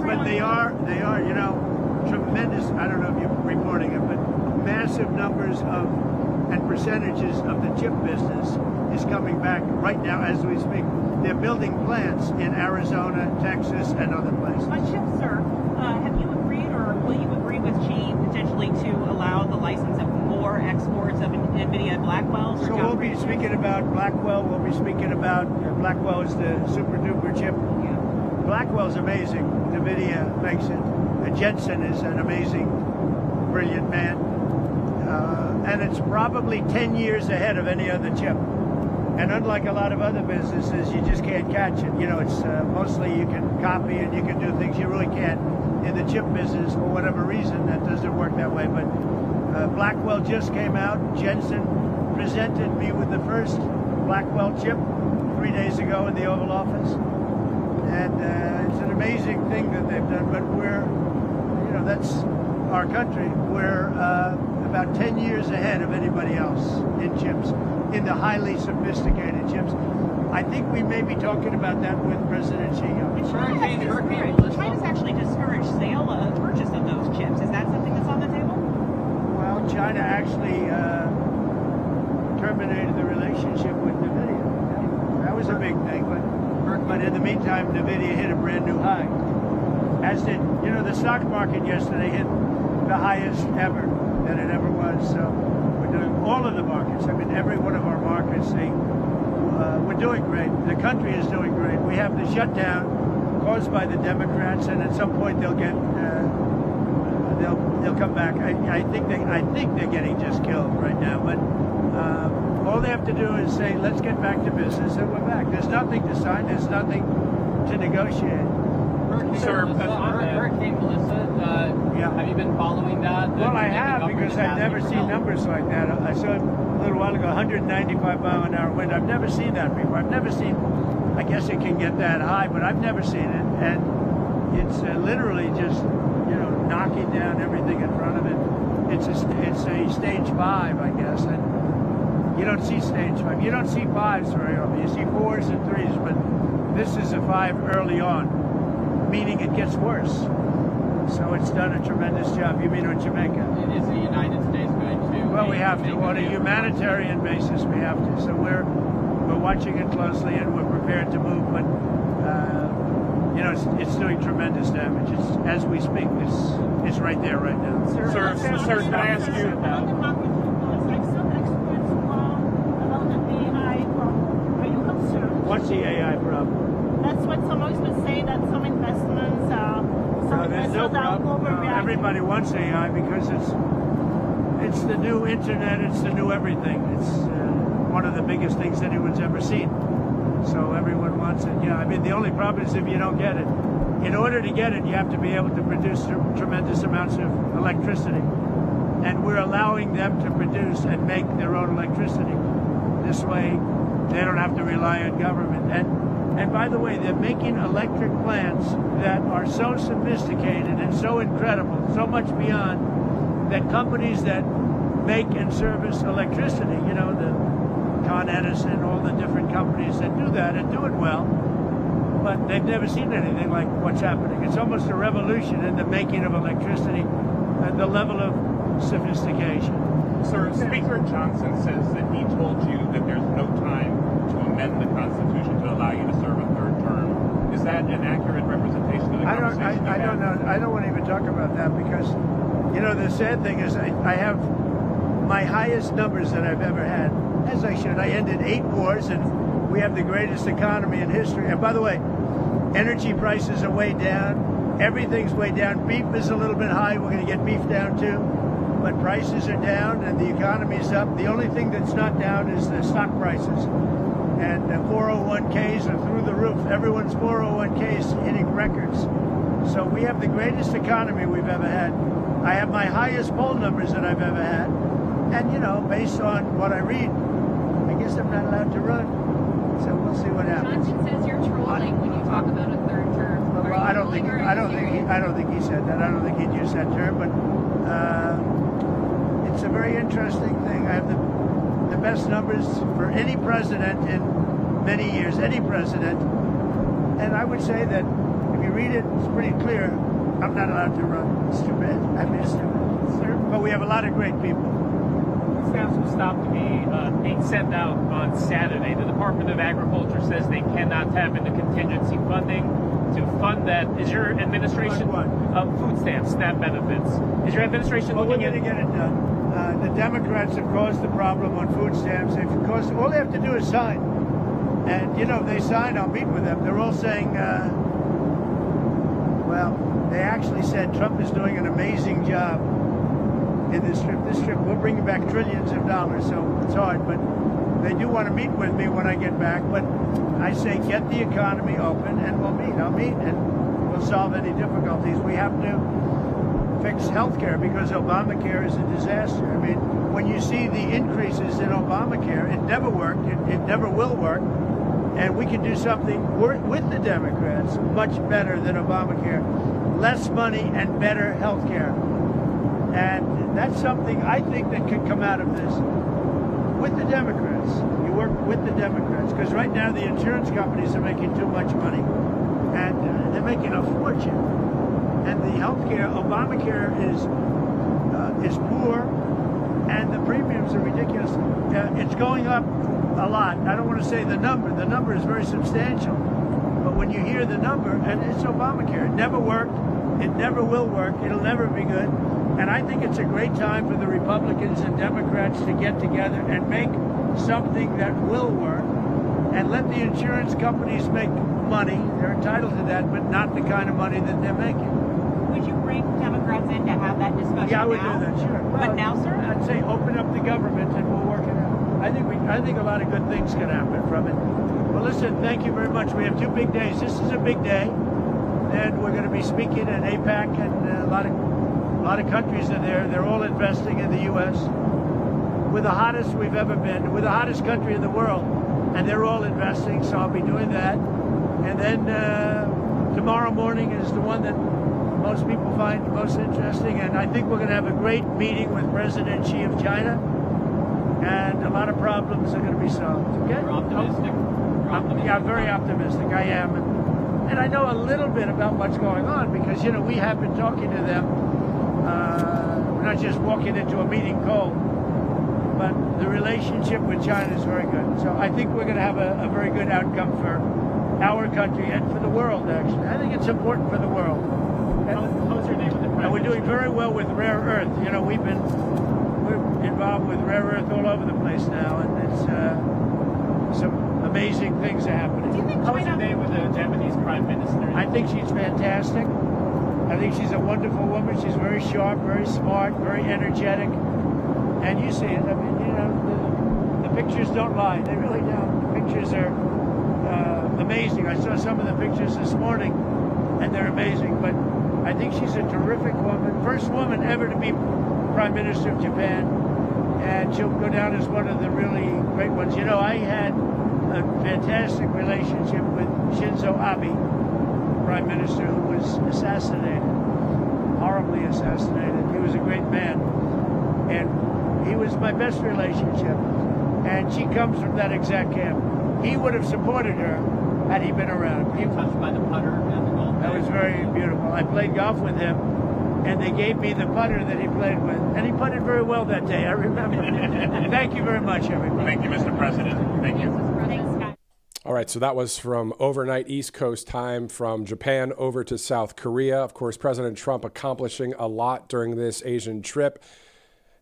But they are, tremendous. I don't know if you're reporting it, but massive numbers and percentages of the chip business is coming back right now as we speak. They're building plants in Arizona, Texas, and other places. On chips, sir, have you agreed, or will you agree with Xi potentially to allow the license of more exports of NVIDIA Blackwell? So we'll be speaking about Blackwell. We'll be speaking about Blackwell is the super duper chip. Blackwell's amazing. NVIDIA makes it. Jensen is an amazing, brilliant man. And it's probably 10 years ahead of any other chip. And unlike a lot of other businesses, you just can't catch it. It's mostly you can copy and you can do things you really can't. In the chip business, for whatever reason, that doesn't work that way. But Blackwell just came out. Jensen presented me with the first Blackwell chip 3 days ago in the Oval Office. And it's an amazing thing that they've done. But that's our country. We're about 10 years ahead of anybody else in chips, in the highly sophisticated chips. I think we may be talking about that with President Xi. China's actually discouraged purchase of those chips. Is that something that's on the table? Well, China actually terminated the relationship with NVIDIA. That was a big thing, but in the meantime, NVIDIA hit a brand new high. As did, the stock market yesterday hit the highest ever that it ever was. So we're doing all of the markets. I mean, every one of our markets, we're doing great. The country is doing great. We have the shutdown caused by the Democrats, and at some point they'll get they'll come back. I think they're getting just killed right now, but all they have to do is say, let's get back to business, and we're back. There's nothing to sign. There's nothing to negotiate. Hurricane Melissa, have you been following that? Well, I have, because I've never seen numbers like that. I saw a little while ago 195 mile an hour wind. I've never seen that before. I've never seen, I guess it can get that high, but I've never seen it. And it's literally just, knocking down everything in front of it. It's a stage 5, I guess. And you don't see stage 5. You don't see 5s very often. You see 4s and 3s, but this is a 5 early on, meaning it gets worse. So it's done a tremendous job. You mean on Jamaica? Is the United States going to? Well, we have to. On a humanitarian basis, we have to. So we're watching it closely, and we're prepared to move. But it's doing tremendous damage. It's, as we speak, it's right there right now. Sir, can I ask you? What's the AI problem? That's what some experts say, that some investments there's no problem. Everybody wants AI because it's the new internet, it's the new everything. It's one of the biggest things anyone's ever seen. So everyone wants it. Yeah, I mean, the only problem is if you don't get it. In order to get it, you have to be able to produce tremendous amounts of electricity. And we're allowing them to produce and make their own electricity. This way, they don't have to rely on government. And by the way, they're making electric plants that are so sophisticated and so incredible, so much beyond, that companies that make and service electricity, the Con Edison, all the different companies that do that and do it well, but they've never seen anything like what's happening. It's almost a revolution in the making of electricity and the level of sophistication. Sir, Speaker Johnson says that he told you that there's no time to amend the Constitution to allow you to serve a third term. Is that an accurate representation of the conversation? I don't know. I don't want to even talk about that because, the sad thing is I have my highest numbers that I've ever had, as I should. I ended 8 wars, and we have the greatest economy in history. And by the way, energy prices are way down. Everything's way down. Beef is a little bit high. We're going to get beef down too. But prices are down and the economy's up. The only thing that's not down is the stock prices. And 401ks are through the roof. Everyone's 401ks hitting records. So we have the greatest economy we've ever had. I have my highest poll numbers that I've ever had. And, based on what I read, I guess I'm not allowed to run. So we'll see what happens. Johnson says you're trolling when you talk about a third term. Well, I don't think he said that. I don't think he'd use that term, but it's a very interesting thing. I have the best numbers for any president in many years, any president. And I would say that if you read it, it's pretty clear. I'm not allowed to run. It's too bad. I mean, it's too bad. Sir, but we have a lot of great people. Stamps will stop to be being sent out on Saturday. The Department of Agriculture says they cannot tap into contingency funding to fund that. Is your administration food stamps, SNAP benefits? Is your administration looking at? We're going to get it done. The Democrats have caused the problem on food stamps. They've caused. All they have to do is sign, and if they sign, I'll meet with them. They're all saying, they actually said Trump is doing an amazing job in this trip. This trip will bring back trillions of dollars, so it's hard, but they do want to meet with me when I get back. But I say, get the economy open and we'll meet. I'll meet and we'll solve any difficulties. We have to fix health care because Obamacare is a disaster. I mean, when you see the increases in Obamacare, it never worked, it never will work, and we can do something with the Democrats much better than Obamacare. Less money and better health care. And that's something I think that could come out of this with the Democrats. You work with the Democrats because right now the insurance companies are making too much money and they're making a fortune. And the health care, Obamacare is poor and the premiums are ridiculous. It's going up a lot. I don't want to say the number. The number is very substantial. But when you hear the number, and it's Obamacare, it never worked. It never will work. It'll never be good. And I think it's a great time for the Republicans and Democrats to get together and make something that will work and let the insurance companies make money. They're entitled to that, but not the kind of money that they're making. Would you bring Democrats in to have that discussion Yeah, I would now? do that, sure. But now, sir? I'd say open up the government and we'll work it out. I think a lot of good things can happen from it. Well, listen, thank you very much. We have 2 big days. This is a big day. And we're going to be speaking at APAC, and a lot of countries are there. They're all investing in the U.S. We're the hottest we've ever been. We're the hottest country in the world, and they're all investing, so I'll be doing that. And then tomorrow morning is the one that most people find most interesting, and I think we're going to have a great meeting with President Xi of China, and a lot of problems are going to be solved. Okay? You're optimistic. Yeah, I'm very optimistic. I am. And I know a little bit about what's going on because, we have been talking to them. We're not just walking into a meeting cold, but the relationship with China is very good. So I think we're going to have a very good outcome for our country and for the world, actually. I think it's important for the world. How's your day with the president? And we're doing very well with rare earth. We're involved with rare earth all over the place now, and it's some amazing things are happening. How was your day with the Japanese Prime Minister? I think she's fantastic. I think she's a wonderful woman. She's very sharp, very smart, very energetic. And you see it. I mean, the pictures don't lie. They really don't. The pictures are amazing. I saw some of the pictures this morning, and they're amazing. But I think she's a terrific woman. First woman ever to be Prime Minister of Japan. And she'll go down as one of the really great ones. I had a fantastic relationship with Shinzo Abe, Prime Minister, who was assassinated, horribly assassinated. He was a great man, and he was my best relationship. And she comes from that exact camp. He would have supported her had he been around. Were you touched by the putter and the golf? That was very beautiful. I played golf with him, and they gave me the putter that he played with, and he putted very well that day. I remember. Thank you very much, everybody. Thank you, Mr. President. Thank you. All right, so that was from overnight East Coast time from Japan over to South Korea. Of course, President Trump accomplishing a lot during this Asian trip.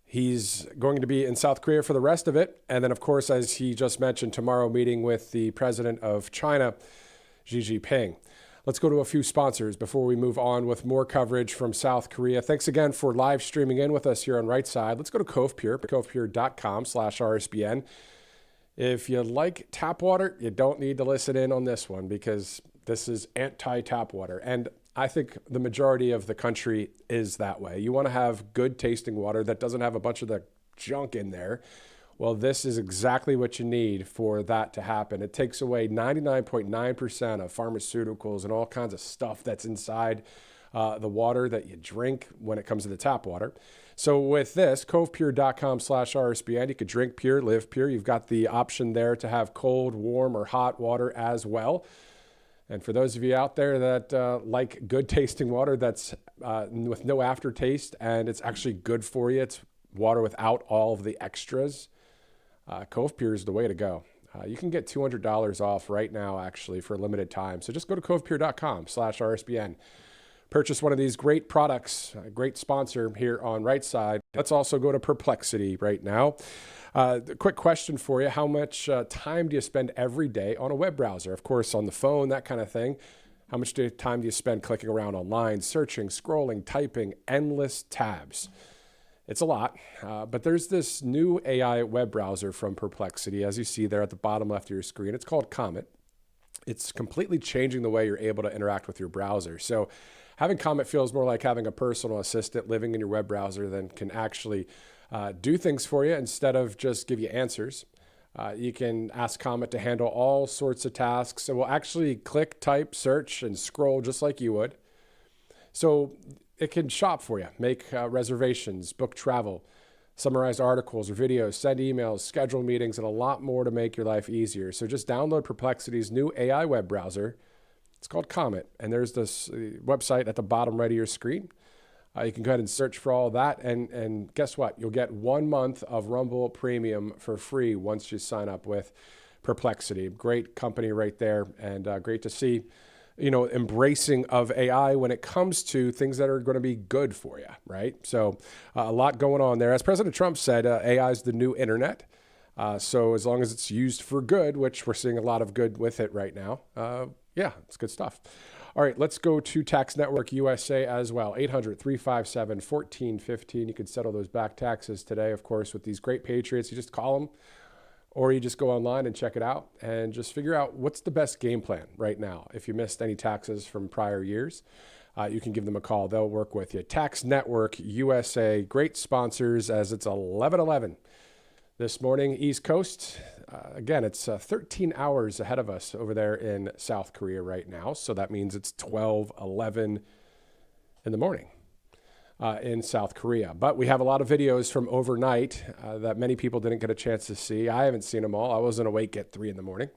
He's going to be in South Korea for the rest of it. And then, of course, as he just mentioned, tomorrow meeting with the president of China, Xi Jinping. Let's go to a few sponsors before we move on with more coverage from South Korea. Thanks again for live streaming in with us here on Right Side. Let's go to Cove Pure, covepure.com/RSBN. If you like tap water, you don't need to listen in on this one because this is anti-tap water. And I think the majority of the country is that way. You want to have good tasting water that doesn't have a bunch of the junk in there. Well, this is exactly what you need for that to happen. It takes away 99.9% of pharmaceuticals and all kinds of stuff that's inside the water that you drink when it comes to the tap water. So with this, covepure.com/RSBN, you could drink pure, live pure. You've got the option there to have cold, warm, or hot water as well. And for those of you out there that like good tasting water that's with no aftertaste and it's actually good for you, it's water without all of the extras, Cove Pure is the way to go. You can get $200 off right now, actually, for a limited time. So just go to covepure.com/RSBN. Purchase one of these great products, a great sponsor here on Right Side. Let's also go to Perplexity right now. Quick question for you. How much time do you spend every day on a web browser? Of course, on the phone, that kind of thing. How much time do you spend clicking around online, searching, scrolling, typing, endless tabs? It's a lot, but there's this new AI web browser from Perplexity, as you see there at the bottom left of your screen. It's called Comet. It's completely changing the way you're able to interact with your browser. So having Comet feels more like having a personal assistant living in your web browser than can actually do things for you instead of just give you answers. You can ask Comet to handle all sorts of tasks. It will actually click, type, search, and scroll just like you would. So it can shop for you, make reservations, book travel, summarize articles or videos, send emails, schedule meetings, and a lot more to make your life easier. So just download Perplexity's new AI web browser. It's called Comet, and there's this website at the bottom right of your screen. You can go ahead and search for all that. And guess what? You'll get 1 month of Rumble Premium for free once you sign up with Perplexity. Great company right there, and great to see, embracing of AI when it comes to things that are going to be good for you, right? So a lot going on there. As President Trump said, AI is the new internet. So as long as it's used for good, which we're seeing a lot of good with it right now, yeah, it's good stuff. All right, let's go to Tax Network USA as well. 800-357-1415. You can settle those back taxes today, of course, with these great patriots. You just call them, or you just go online and check it out and just figure out what's the best game plan right now. If you missed any taxes from prior years, you can give them a call. They'll work with you. Tax Network USA, great sponsors as it's 11:11 this morning, East Coast. Again, it's 13 hours ahead of us over there in South Korea right now. So that means it's 12:11 in the morning in South Korea. But we have a lot of videos from overnight that many people didn't get a chance to see. I haven't seen them all. I wasn't awake at 3 in the morning,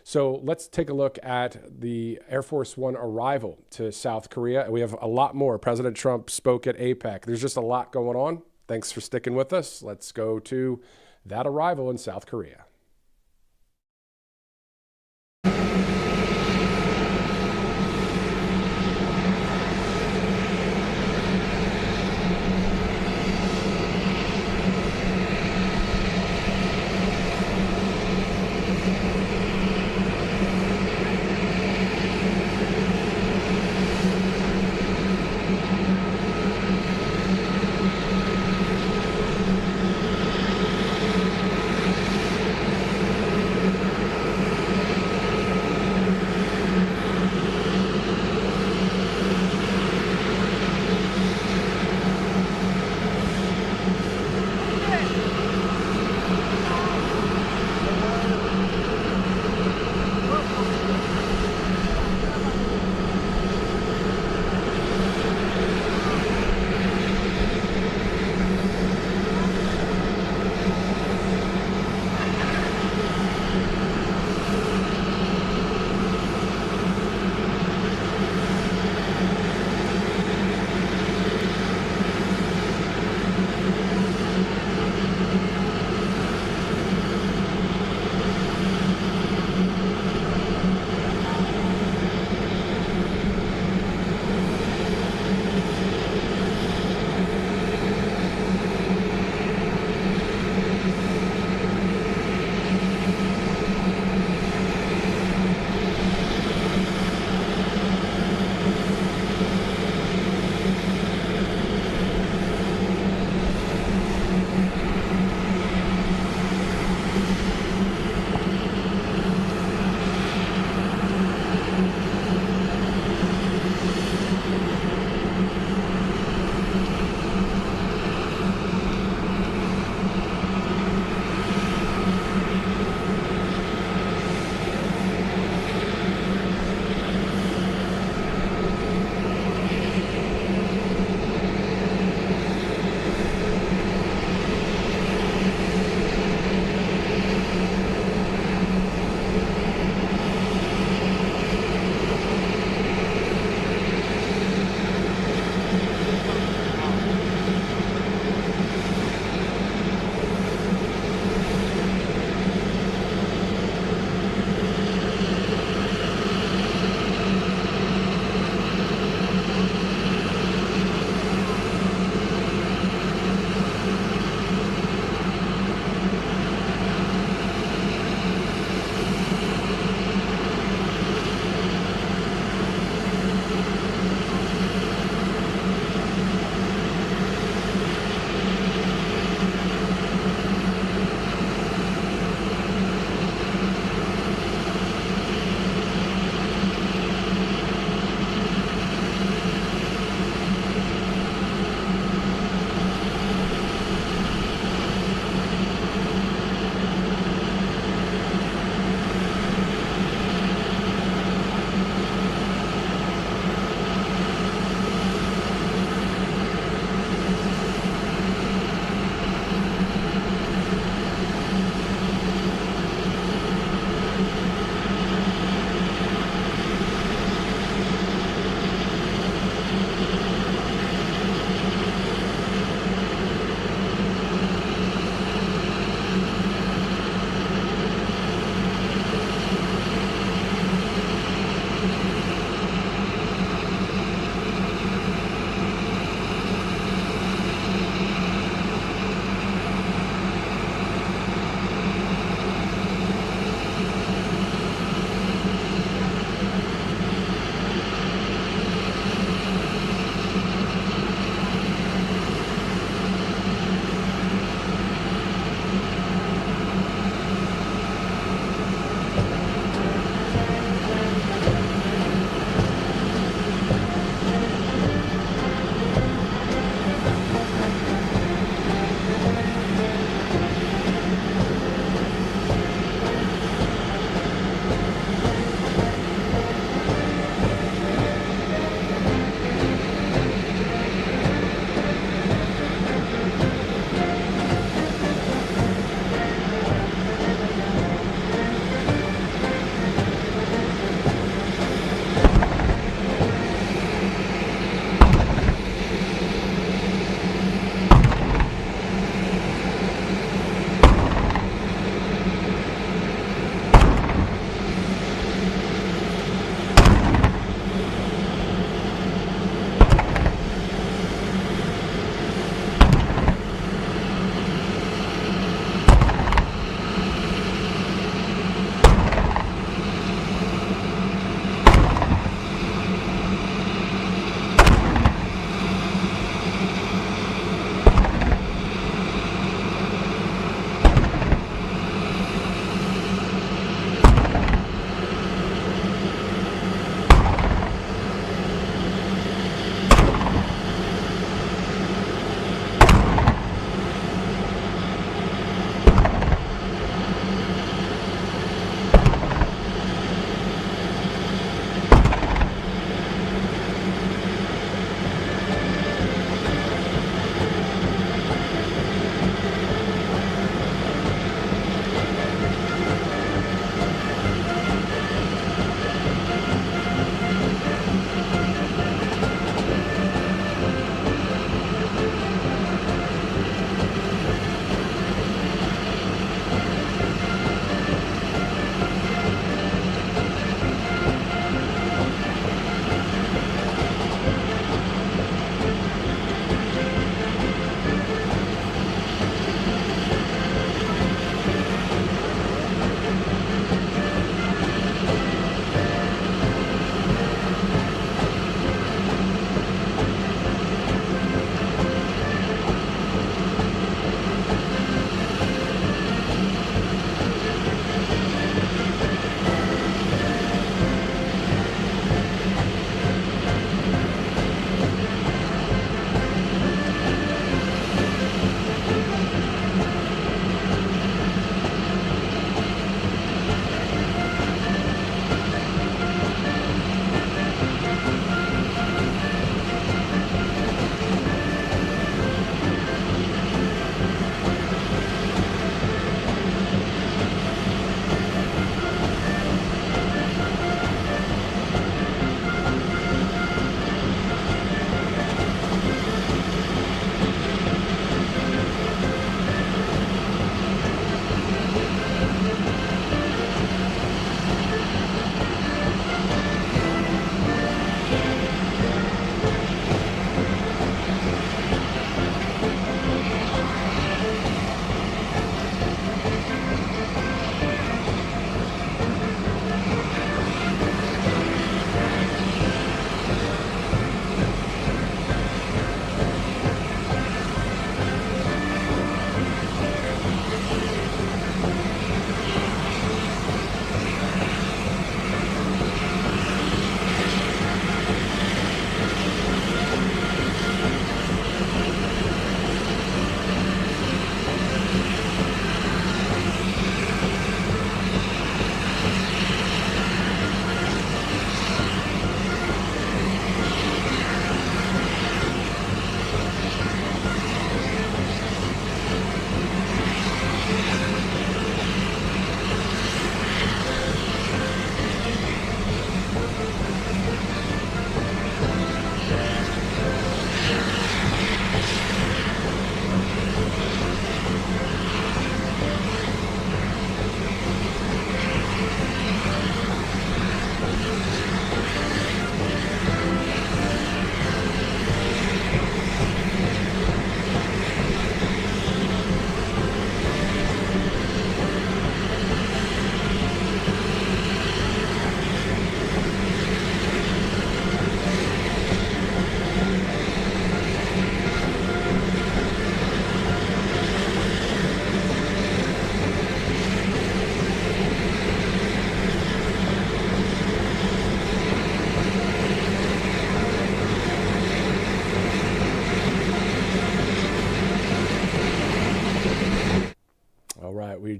So let's take a look at the Air Force One arrival to South Korea. We have a lot more. President Trump spoke at APEC. There's just a lot going on. Thanks for sticking with us. Let's go to that arrival in South Korea.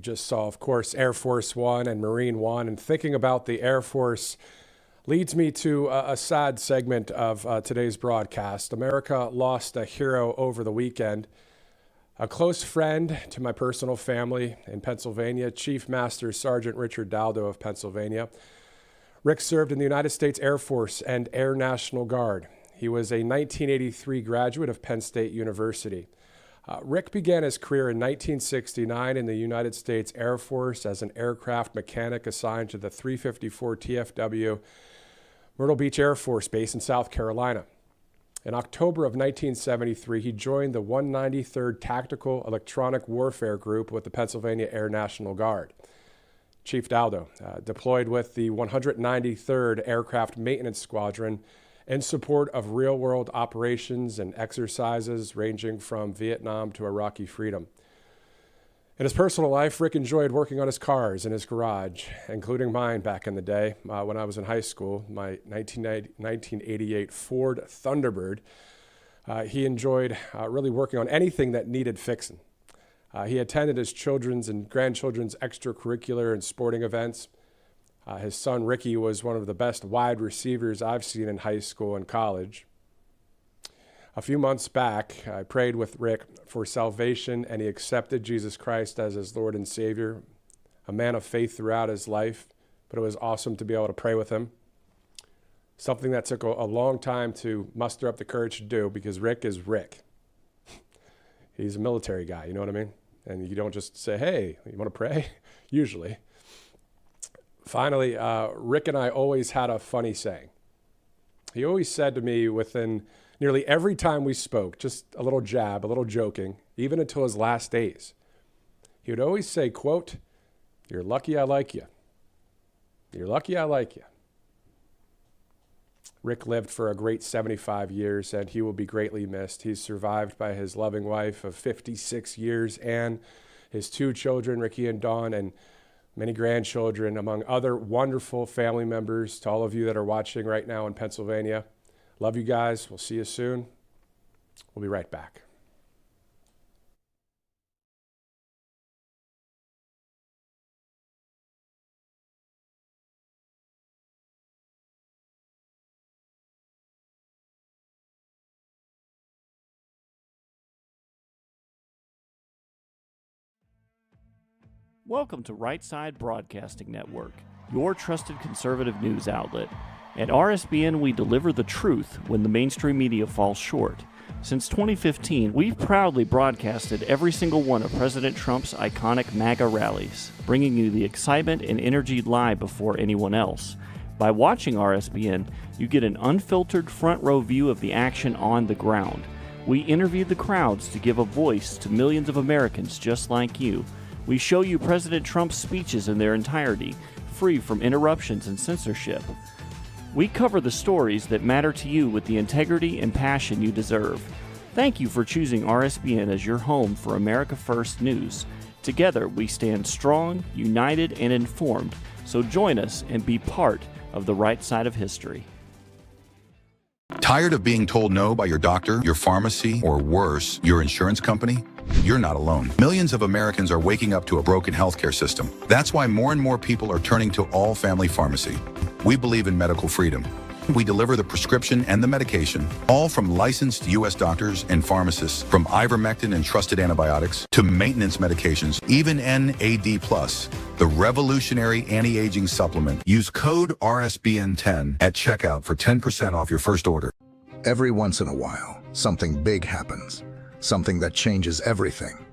just saw, of course, Air Force One and Marine One, and thinking about the Air Force leads me to a sad segment of today's broadcast. America lost a hero over the weekend, a close friend to my personal family in Pennsylvania, Chief Master Sergeant Richard Daldo of Pennsylvania. Rick served in the United States Air Force and Air National Guard. He was a 1983 graduate of Penn State University. Rick began his career in 1969 in the United States Air Force as an aircraft mechanic assigned to the 354 TFW Myrtle Beach Air Force Base in South Carolina. In October of 1973, he joined the 193rd Tactical Electronic Warfare Group with the Pennsylvania Air National Guard. Chief Daldo deployed with the 193rd Aircraft Maintenance Squadron in support of real-world operations and exercises ranging from Vietnam to Iraqi freedom. In his personal life, Rick enjoyed working on his cars in his garage, including mine back in the day when I was in high school, my 1988 Ford Thunderbird. He enjoyed really working on anything that needed fixing. He attended his children's and grandchildren's extracurricular and sporting events. His son, Ricky, was one of the best wide receivers I've seen in high school and college. A few months back, I prayed with Rick for salvation, and he accepted Jesus Christ as his Lord and Savior, a man of faith throughout his life, but it was awesome to be able to pray with him. Something that took a long time to muster up the courage to do, because Rick is Rick. He's a military guy, you know what I mean? And you don't just say, hey, you want to pray? Usually. Finally, Rick and I always had a funny saying. He always said to me within nearly every time we spoke, just a little jab, a little joking, even until his last days, he would always say, quote, "You're lucky I like you. You're lucky I like you." Rick lived for a great 75 years, and he will be greatly missed. He's survived by his loving wife of 56 years and his 2 children, Ricky and Dawn, and many grandchildren, among other wonderful family members. To all of you that are watching right now in Pennsylvania, love you guys. We'll see you soon. We'll be right back. Welcome to Right Side Broadcasting Network, your trusted conservative news outlet. At RSBN, we deliver the truth when the mainstream media falls short. Since 2015, we've proudly broadcasted every single one of President Trump's iconic MAGA rallies, bringing you the excitement and energy live before anyone else. By watching RSBN, you get an unfiltered front row view of the action on the ground. We interview the crowds to give a voice to millions of Americans just like you. We show you President Trump's speeches in their entirety, free from interruptions and censorship. We cover the stories that matter to you with the integrity and passion you deserve. Thank you for choosing RSBN as your home for America First News. Together, we stand strong, united, and informed, so join us and be part of the right side of history. Tired of being told no by your doctor, your pharmacy, or worse, your insurance company? You're not alone. Millions of Americans are waking up to a broken healthcare system. That's why more and more people are turning to All Family Pharmacy. We believe in medical freedom. We deliver the prescription and the medication, all from licensed U.S. doctors and pharmacists, from ivermectin and trusted antibiotics to maintenance medications, even NAD+, the revolutionary anti-aging supplement. Use code RSBN10 at checkout for 10% off your first order. Every once in a while, something big happens, something that changes everything.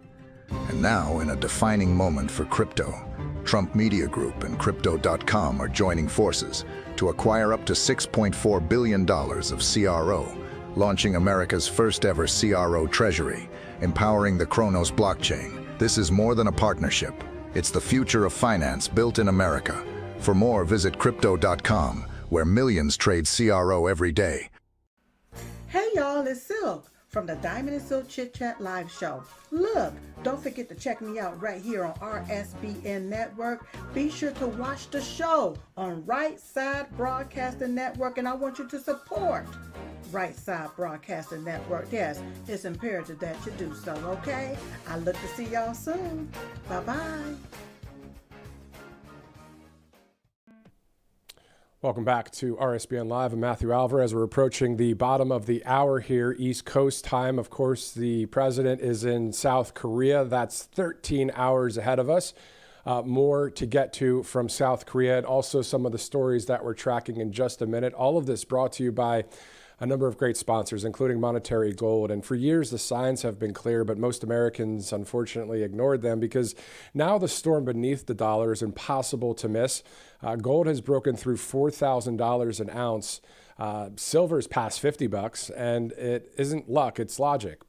And now, in a defining moment for crypto, Trump Media Group and Crypto.com are joining forces to acquire up to $6.4 billion of CRO, launching America's first ever CRO treasury, empowering the Kronos blockchain. This is more than a partnership. It's the future of finance built in America. For more, visit Crypto.com, where millions trade CRO every day. Hey y'all, it's Silk from the Diamond and Silk Chit Chat live show. Look, don't forget to check me out right here on RSBN Network. Be sure to watch the show on Right Side Broadcasting Network, and I want you to support Right Side Broadcasting Network. Yes, it's imperative that you do so, okay? I look to see y'all soon. Bye-bye. Welcome back to RSBN Live. I'm Matthew Alvarez. We're approaching the bottom of the hour here, East Coast time. Of course, the president is in South Korea. That's 13 hours ahead of us. More to get to from South Korea, and also some of the stories that we're tracking in just a minute. All of this brought to you by a number of great sponsors, including Monetary Gold. And for years, the signs have been clear, but most Americans unfortunately ignored them because now the storm beneath the dollar is impossible to miss. Gold has broken through $4,000 an ounce. Silver's past $50, and it isn't luck, it's logic.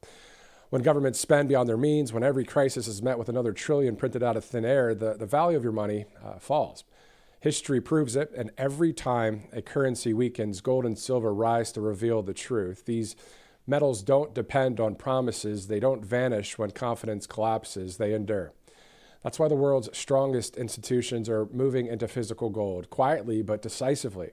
When governments spend beyond their means, when every crisis is met with another trillion printed out of thin air, the value of your money falls. History proves it, and every time a currency weakens, gold and silver rise to reveal the truth. These metals don't depend on promises. They don't vanish when confidence collapses. They endure. That's why the world's strongest institutions are moving into physical gold, quietly but decisively.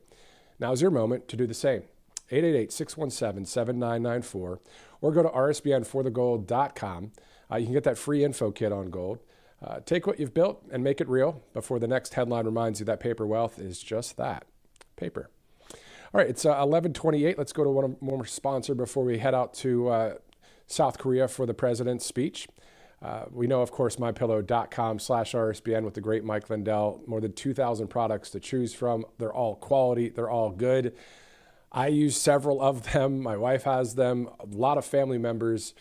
Now's your moment to do the same. 888-617-7994, or go to rsbnforthegold.com. You can get that free info kit on gold. Take what you've built and make it real before the next headline reminds you that paper wealth is just that, paper. All right, it's 11:28. Let's go to one more sponsor before we head out to South Korea for the president's speech. We know, of course, mypillow.com/RSBN with the great Mike Lindell. More than 2,000 products to choose from. They're all quality. They're all good. I use several of them. My wife has them. A lot of family members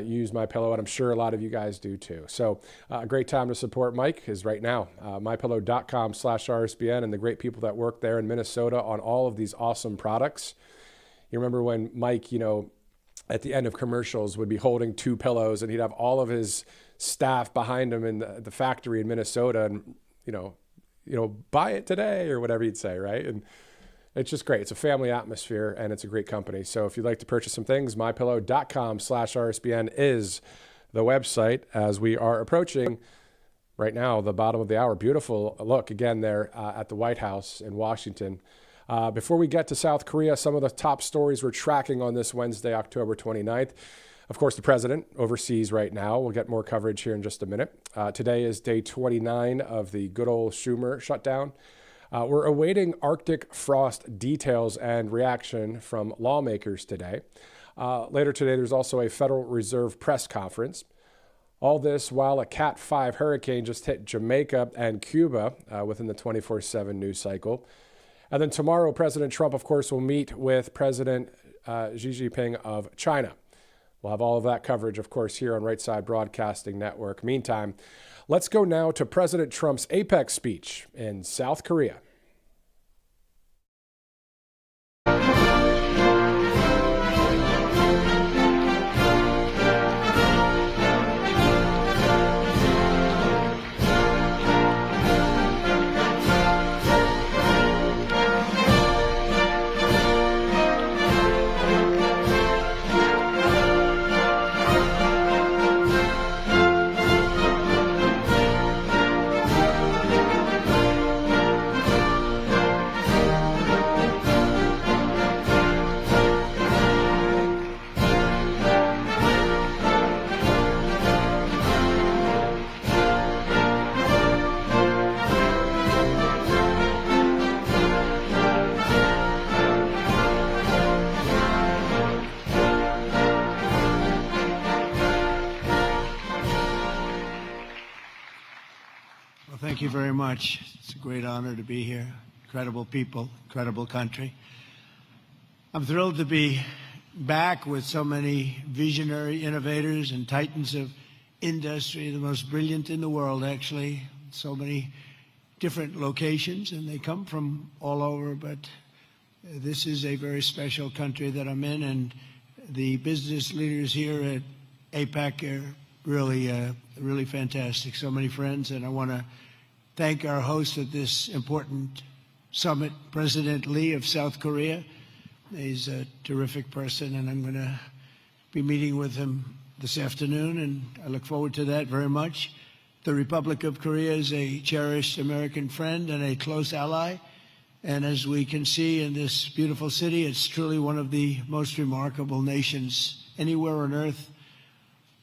use MyPillow, and I'm sure a lot of you guys do too. So a great time to support Mike is right now. mypillow.com/RSBN and the great people that work there in Minnesota on all of these awesome products. You remember when Mike, at the end of commercials would be holding two pillows, and he'd have all of his staff behind him in the factory in Minnesota, and buy it today or whatever he'd say, right? And it's just great. It's a family atmosphere, and it's a great company. So if you'd like to purchase some things, mypillow.com/RSBN is the website as we are approaching right now the bottom of the hour. Beautiful look again there at the White House in Washington. Before we get to South Korea, some of the top stories we're tracking on this Wednesday, October 29th. Of course, the president overseas right now. We'll get more coverage here in just a minute. Today is day 29 of the good old Schumer shutdown. We're awaiting Arctic frost details and reaction from lawmakers today. Later today, there's also a Federal Reserve press conference. All this while a Cat 5 hurricane just hit Jamaica and Cuba within the 24/7 news cycle. And then tomorrow, President Trump, of course, will meet with President Xi Jinping of China. We'll have all of that coverage, of course, here on Right Side Broadcasting Network. Meantime, let's go now to President Trump's apex speech in South Korea. Thank you very much. It's a great honor to be here. Incredible people, incredible country. I'm thrilled to be back with so many visionary innovators and titans of industry, the most brilliant in the world, actually. So many different locations, and they come from all over, but this is a very special country that I'm in, and the business leaders here at APEC are really fantastic. So many friends, and I want to thank our host at this important summit, President Lee of South Korea. He's a terrific person, and I'm going to be meeting with him this afternoon, and I look forward to that very much. The Republic of Korea is a cherished American friend and a close ally, and as we can see in this beautiful city, it's truly one of the most remarkable nations anywhere on earth.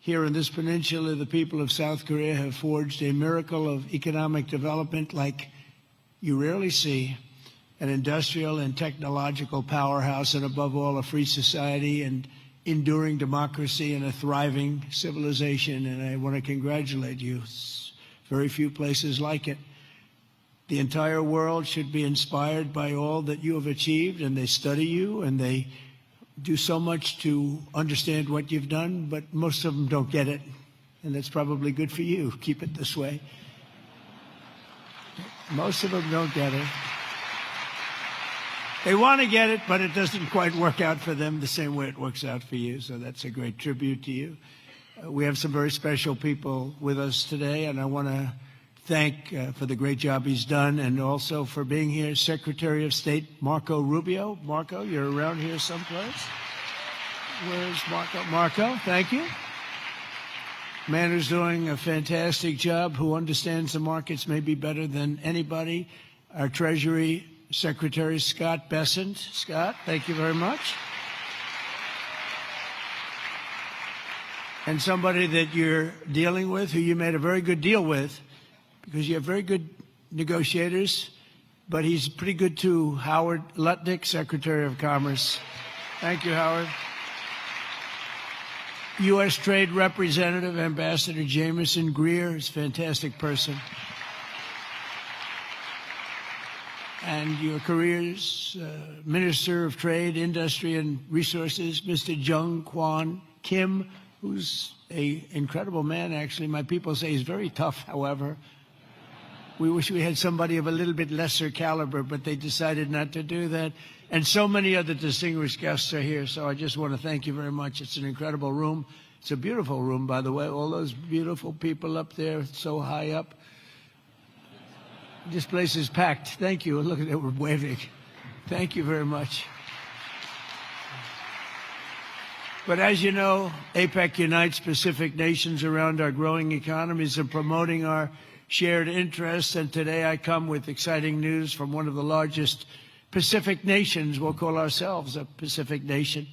Here in this peninsula, the people of South Korea have forged a miracle of economic development like you rarely see. an industrial and technological powerhouse, and above all, a free society and enduring democracy and a thriving civilization. And I want to congratulate you. Very few places like it. The entire world should be inspired by all that you have achieved, and they study you, and they do so much to understand what you've done, but most of them don't get it, and that's probably good for you. Keep it this way. Most of them don't get it. They want to get it, but it doesn't quite work out for them the same way it works out for you, so that's a great tribute to you. We have some very special people with us today, and I want to thank for the great job he's done, and also for being here, Secretary of State Marco Rubio. Marco, you're around here someplace. Where's Marco? Marco, thank you. Man who's doing a fantastic job, who understands the markets maybe better than anybody. Our Treasury Secretary, Scott Bessent. Scott, thank you very much. And somebody that you're dealing with, who you made a very good deal with, because you have very good negotiators, but he's pretty good too. Howard Lutnick, Secretary of Commerce. Thank you, Howard. U.S. Trade Representative, Ambassador Jameson Greer, is a fantastic person. And your career's Minister of Trade, Industry, and Resources, Mr. Jung Kwan Kim, who's an incredible man, actually. My people say he's very tough, however. We wish we had somebody of a little bit lesser caliber, but they decided not to do that. And so many other distinguished guests are here, so I just want to thank you very much. It's an incredible room. It's a beautiful room, by the way. All those beautiful people up there, so high up. This place is packed. Thank you. Look at it, we're waving. Thank you very much. But as you know, APEC unites Pacific nations around our growing economies and promoting our shared interests. And today I come with exciting news from one of the largest Pacific nations. We'll call ourselves a Pacific nation,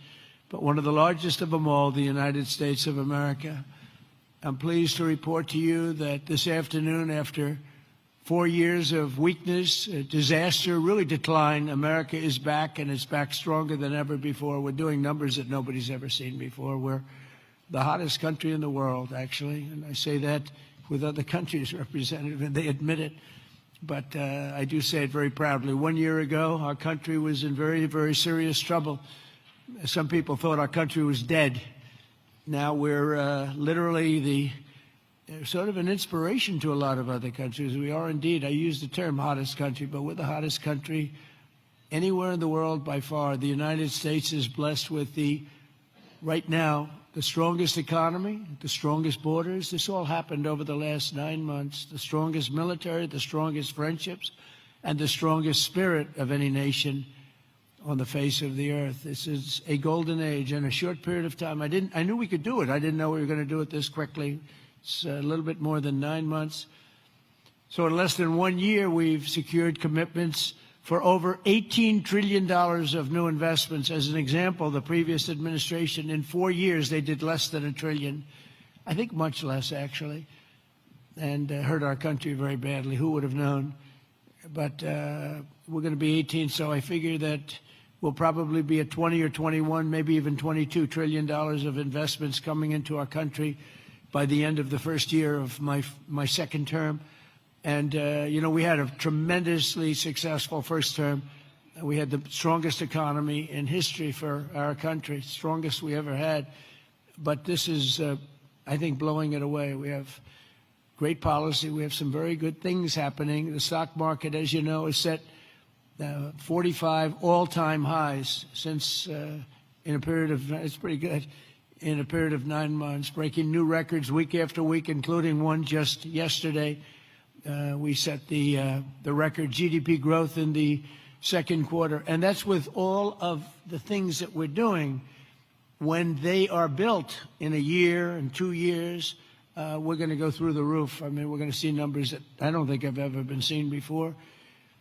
but one of the largest of them all, the United States of America. I'm pleased to report to you that this afternoon, after 4 years of weakness, disaster, really decline, America is back, and it's back stronger than ever before. We're doing numbers that nobody's ever seen before. We're the hottest country in the world, actually, and I say that with other countries represented, and they admit it. But I do say it very proudly. 1 year ago, our country was in very, very serious trouble. Some people thought our country was dead. Now we're literally the sort of an inspiration to a lot of other countries. We are indeed, I use the term hottest country, but we're the hottest country anywhere in the world by far. The United States is blessed with right now, the strongest economy, the strongest borders. This all happened over the last 9 months. The strongest military, the strongest friendships, and the strongest spirit of any nation on the face of the earth. This is a golden age in a short period of time. I knew we could do it. I didn't know we were going to do it this quickly. It's a little bit more than 9 months. So in less than 1 year, we've secured commitments for over $18 trillion of new investments. As an example, the previous administration, in 4 years, they did less than $1 trillion. I think much less, actually, and hurt our country very badly. Who would have known? But we're going to be 18, so I figure that we'll probably be at 20 or 21, maybe even $22 trillion of investments coming into our country by the end of the first year of my second term. And, we had a tremendously successful first term. We had the strongest economy in history for our country, strongest we ever had. But this is, I think, blowing it away. We have great policy. We have some very good things happening. The stock market, as you know, is set 45 all-time highs since in a period of, it's pretty good, in a period of 9 months, breaking new records week after week, including one just yesterday. We set the record GDP growth in the second quarter, and that's with all of the things that we're doing. When they are built in a year and 2 years, we're going to go through the roof. I mean, we're going to see numbers that I don't think have ever been seen before.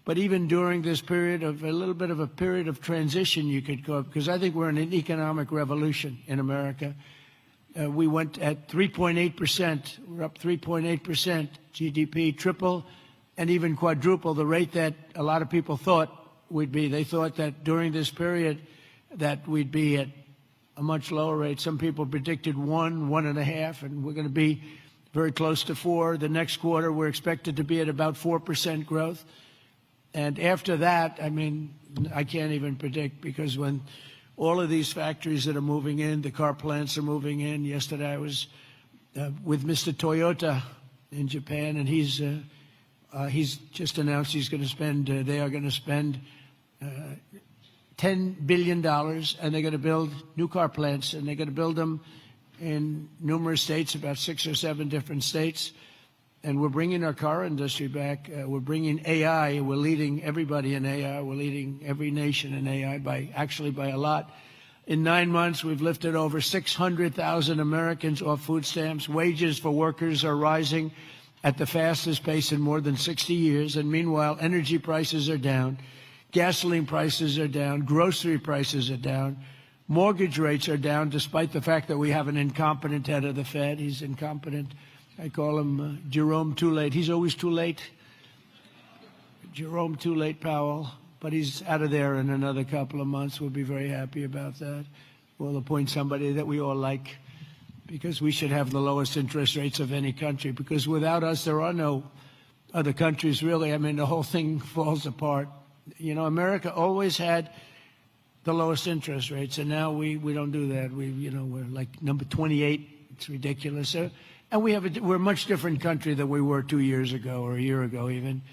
But even during this period of a little bit of a period of transition, you could go, because I think we're in an economic revolution in America. We went at 3.8%. We're up 3.8% GDP, triple and even quadruple the rate that a lot of people thought we'd be. They thought that during this period that we'd be at a much lower rate. Some people predicted 1.5, and we're going to be very close to 4. The next quarter, we're expected to be at about 4% growth. And after that, I mean, I can't even predict, because when all of these factories that are moving in, the car plants are moving in. Yesterday, I was with Mr. Toyota in Japan, and he's just announced he's going to spend, they are going to spend $10 billion, and they're going to build new car plants, and they're going to build them in numerous states, about 6 or 7 different states. And we're bringing our car industry back. We're bringing AI. We're leading everybody in AI. We're leading every nation in AI by a lot. In 9 months, we've lifted over 600,000 Americans off food stamps. Wages for workers are rising at the fastest pace in more than 60 years. And meanwhile, energy prices are down. Gasoline prices are down. Grocery prices are down. Mortgage rates are down, despite the fact that we have an incompetent head of the Fed. He's incompetent. I call him Jerome Too Late. He's always too late. Jerome Too Late Powell. But he's out of there in another couple of months. We'll be very happy about that. We'll appoint somebody that we all like, because we should have the lowest interest rates of any country, because without us, there are no other countries, really. I mean, the whole thing falls apart. You know, America always had the lowest interest rates, and now we don't do that. We're like number 28. It's ridiculous. And we're a much different country than we were 2 years ago or a year ago even.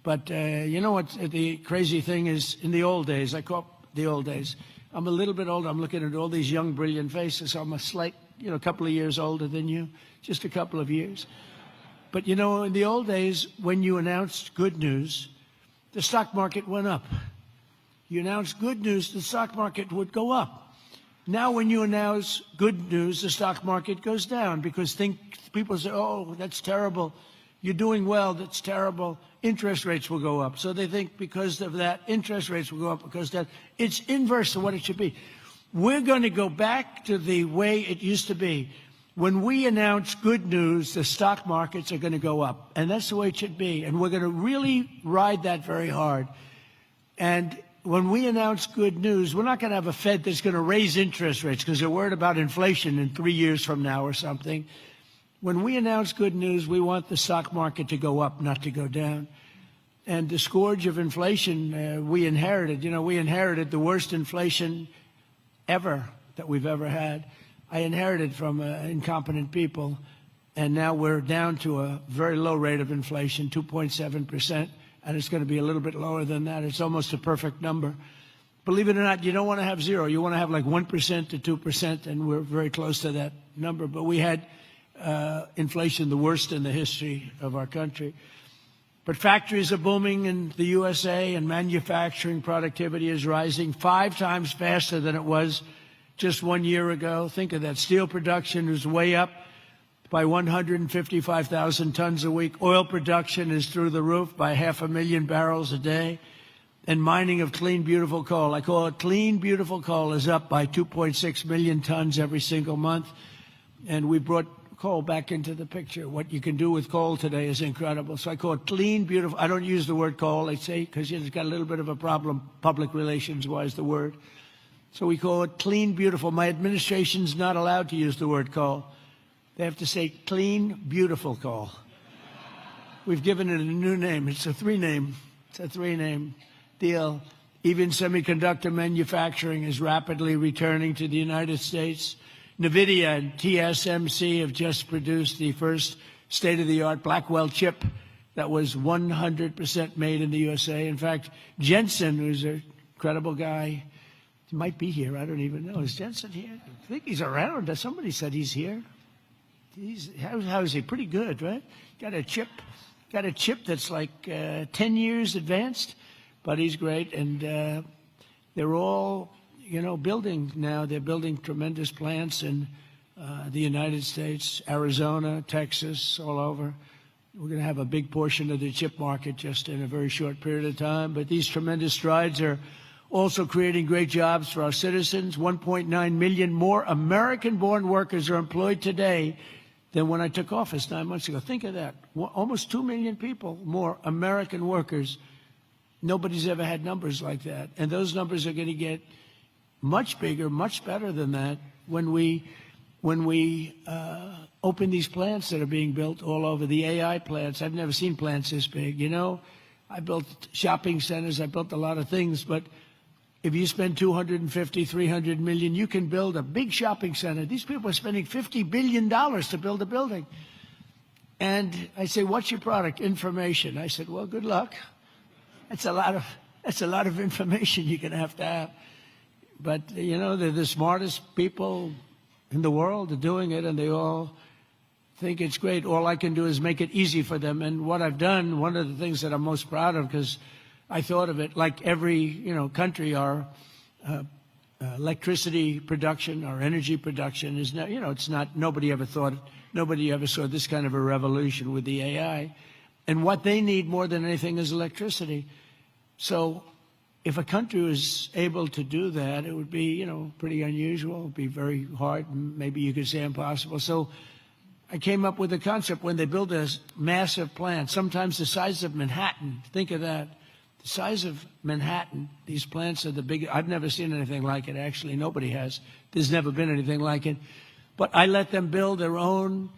But you know what the crazy thing is? In the old days, I call the old days, I'm a little bit older. I'm looking at all these young, brilliant faces. I'm a slight, a couple of years older than you, just a couple of years. But, in the old days, when you announced good news, the stock market went up. You announced good news, the stock market would go up. Now, when you announce good news, the stock market goes down, because people say, oh, that's terrible. You're doing well, that's terrible. Interest rates will go up. So they think because of that, interest rates will go up because that. It's inverse to what it should be. We're going to go back to the way it used to be. When we announce good news, the stock markets are going to go up. And that's the way it should be. And we're going to really ride that very hard. And when we announce good news, we're not going to have a Fed that's going to raise interest rates because they're worried about inflation in 3 years from now or something. When we announce good news, we want the stock market to go up, not to go down. And the scourge of inflation we inherited. We inherited the worst inflation ever that we've ever had. I inherited from incompetent people, and now we're down to a very low rate of inflation, 2.7%, and it's going to be a little bit lower than that. It's almost a perfect number. Believe it or not, you don't want to have zero. You want to have like 1% to 2%, and we're very close to that number. But we had inflation the worst in the history of our country. But factories are booming in the USA, and manufacturing productivity is rising 5 times faster than it was just 1 year ago. Think of that. Steel production is way up by 155,000 tons a week. Oil production is through the roof by 500,000 barrels a day. And mining of clean, beautiful coal, I call it clean, beautiful coal, is up by 2.6 million tons every single month. And we brought coal back into the picture. What you can do with coal today is incredible. So I call it clean, beautiful. I don't use the word coal, I say, because it's got a little bit of a problem, public relations-wise, the word. So we call it clean, beautiful. My administration's not allowed to use the word coal. They have to say clean, beautiful coal. We've given it a new name. It's a 3-name. It's a 3-name deal. Even semiconductor manufacturing is rapidly returning to the United States. NVIDIA and TSMC have just produced the first state-of-the-art Blackwell chip that was 100% made in the USA. In fact, Jensen, who's an incredible guy, he might be here. I don't even know. Is Jensen here? I think he's around. Somebody said he's here. How is he? Pretty good, right? Got a chip that's like 10 years advanced, but he's great. And they're all building now. They're building tremendous plants in the United States, Arizona, Texas, all over. We're going to have a big portion of the chip market just in a very short period of time. But these tremendous strides are also creating great jobs for our citizens. 1.9 million more American-born workers are employed today than when I took office 9 months ago. Think of that. Almost 2 million people more American workers Nobody's ever had numbers like that. And those numbers are going to get much bigger, much better than that when we open these plants that are being built all over, the AI plants. I've never seen plants this big. You know, I built shopping centers, I built a lot of things, but if you spend 250, 300 million, you can build a big shopping center. These people are spending $50 billion to build a building. And I say, what's your product? Information. I said, well, good luck. That's a lot of information you're going to have. But, you know, they're the smartest people in the world. They're doing it, and they all think it's great. All I can do is make it easy for them. And what I've done, one of the things that I'm most proud of, because I thought of it like every, you know, country, our electricity production, our energy production is not, you know, it's not, nobody ever saw this kind of a revolution with the AI. And what they need more than anything is electricity. So if a country was able to do that, it would be, you know, pretty unusual. It would be very hard, and maybe you could say impossible. So I came up with a concept when they build a massive plant, sometimes the size of Manhattan. Think of that. The size of Manhattan, these plants are the biggest. I've never seen anything like it, actually. Nobody has. There's never been anything like it. But I let them build their own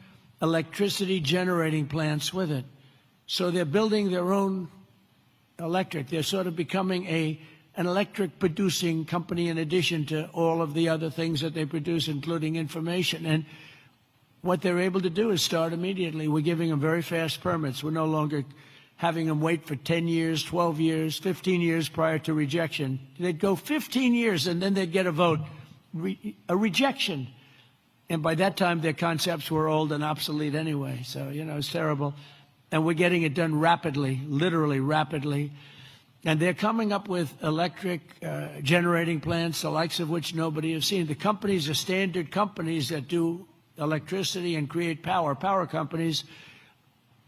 electricity generating plants with it. So they're building their own electric. They're sort of becoming an electric producing company in addition to all of the other things that they produce, including information. And what they're able to do is start immediately. We're giving them very fast permits. We're no longer having them wait for 10 years, 12 years, 15 years prior to rejection. They'd go 15 years and then they'd get a vote, a rejection. And by that time, their concepts were old and obsolete anyway. So, you know, it's terrible. And we're getting it done rapidly, literally rapidly. And they're coming up with electric generating plants, the likes of which nobody has seen. The companies are standard companies that do electricity and create power companies.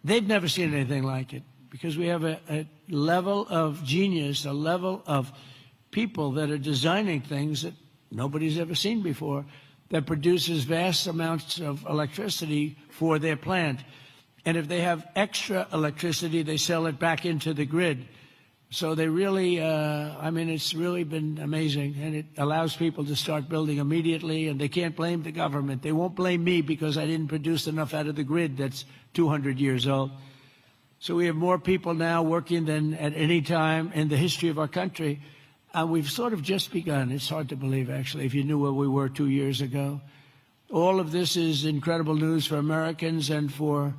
They've never seen anything like it because we have a level of genius, a level of people that are designing things that nobody's ever seen before that produces vast amounts of electricity for their plant. And if they have extra electricity, they sell it back into the grid. So they really, I mean, it's really been amazing. And it allows people to start building immediately. And they can't blame the government. They won't blame me because I didn't produce enough out of the grid that's 200 years old. So we have more people now working than at any time in the history of our country. And we've sort of just begun. It's hard to believe, actually, if you knew where we were 2 years ago. All of this is incredible news for Americans and for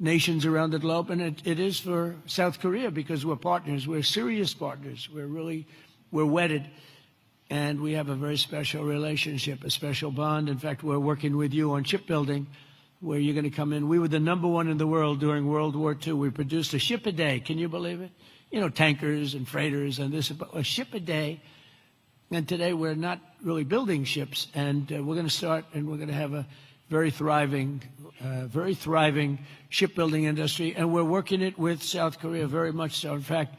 nations around the globe, and it is for South Korea because we're partners. We're serious partners. We're wedded, and we have a very special relationship, a special bond. In fact, we're working with you on shipbuilding, where you're going to come in. We were the #1 in the world during World War II. We produced a ship a day. Can you believe it? You know, tankers and freighters and this, a ship a day. And today we're not really building ships, and we're going to start, and we're going to have a very thriving shipbuilding industry, and we're working it with South Korea very much so. In fact,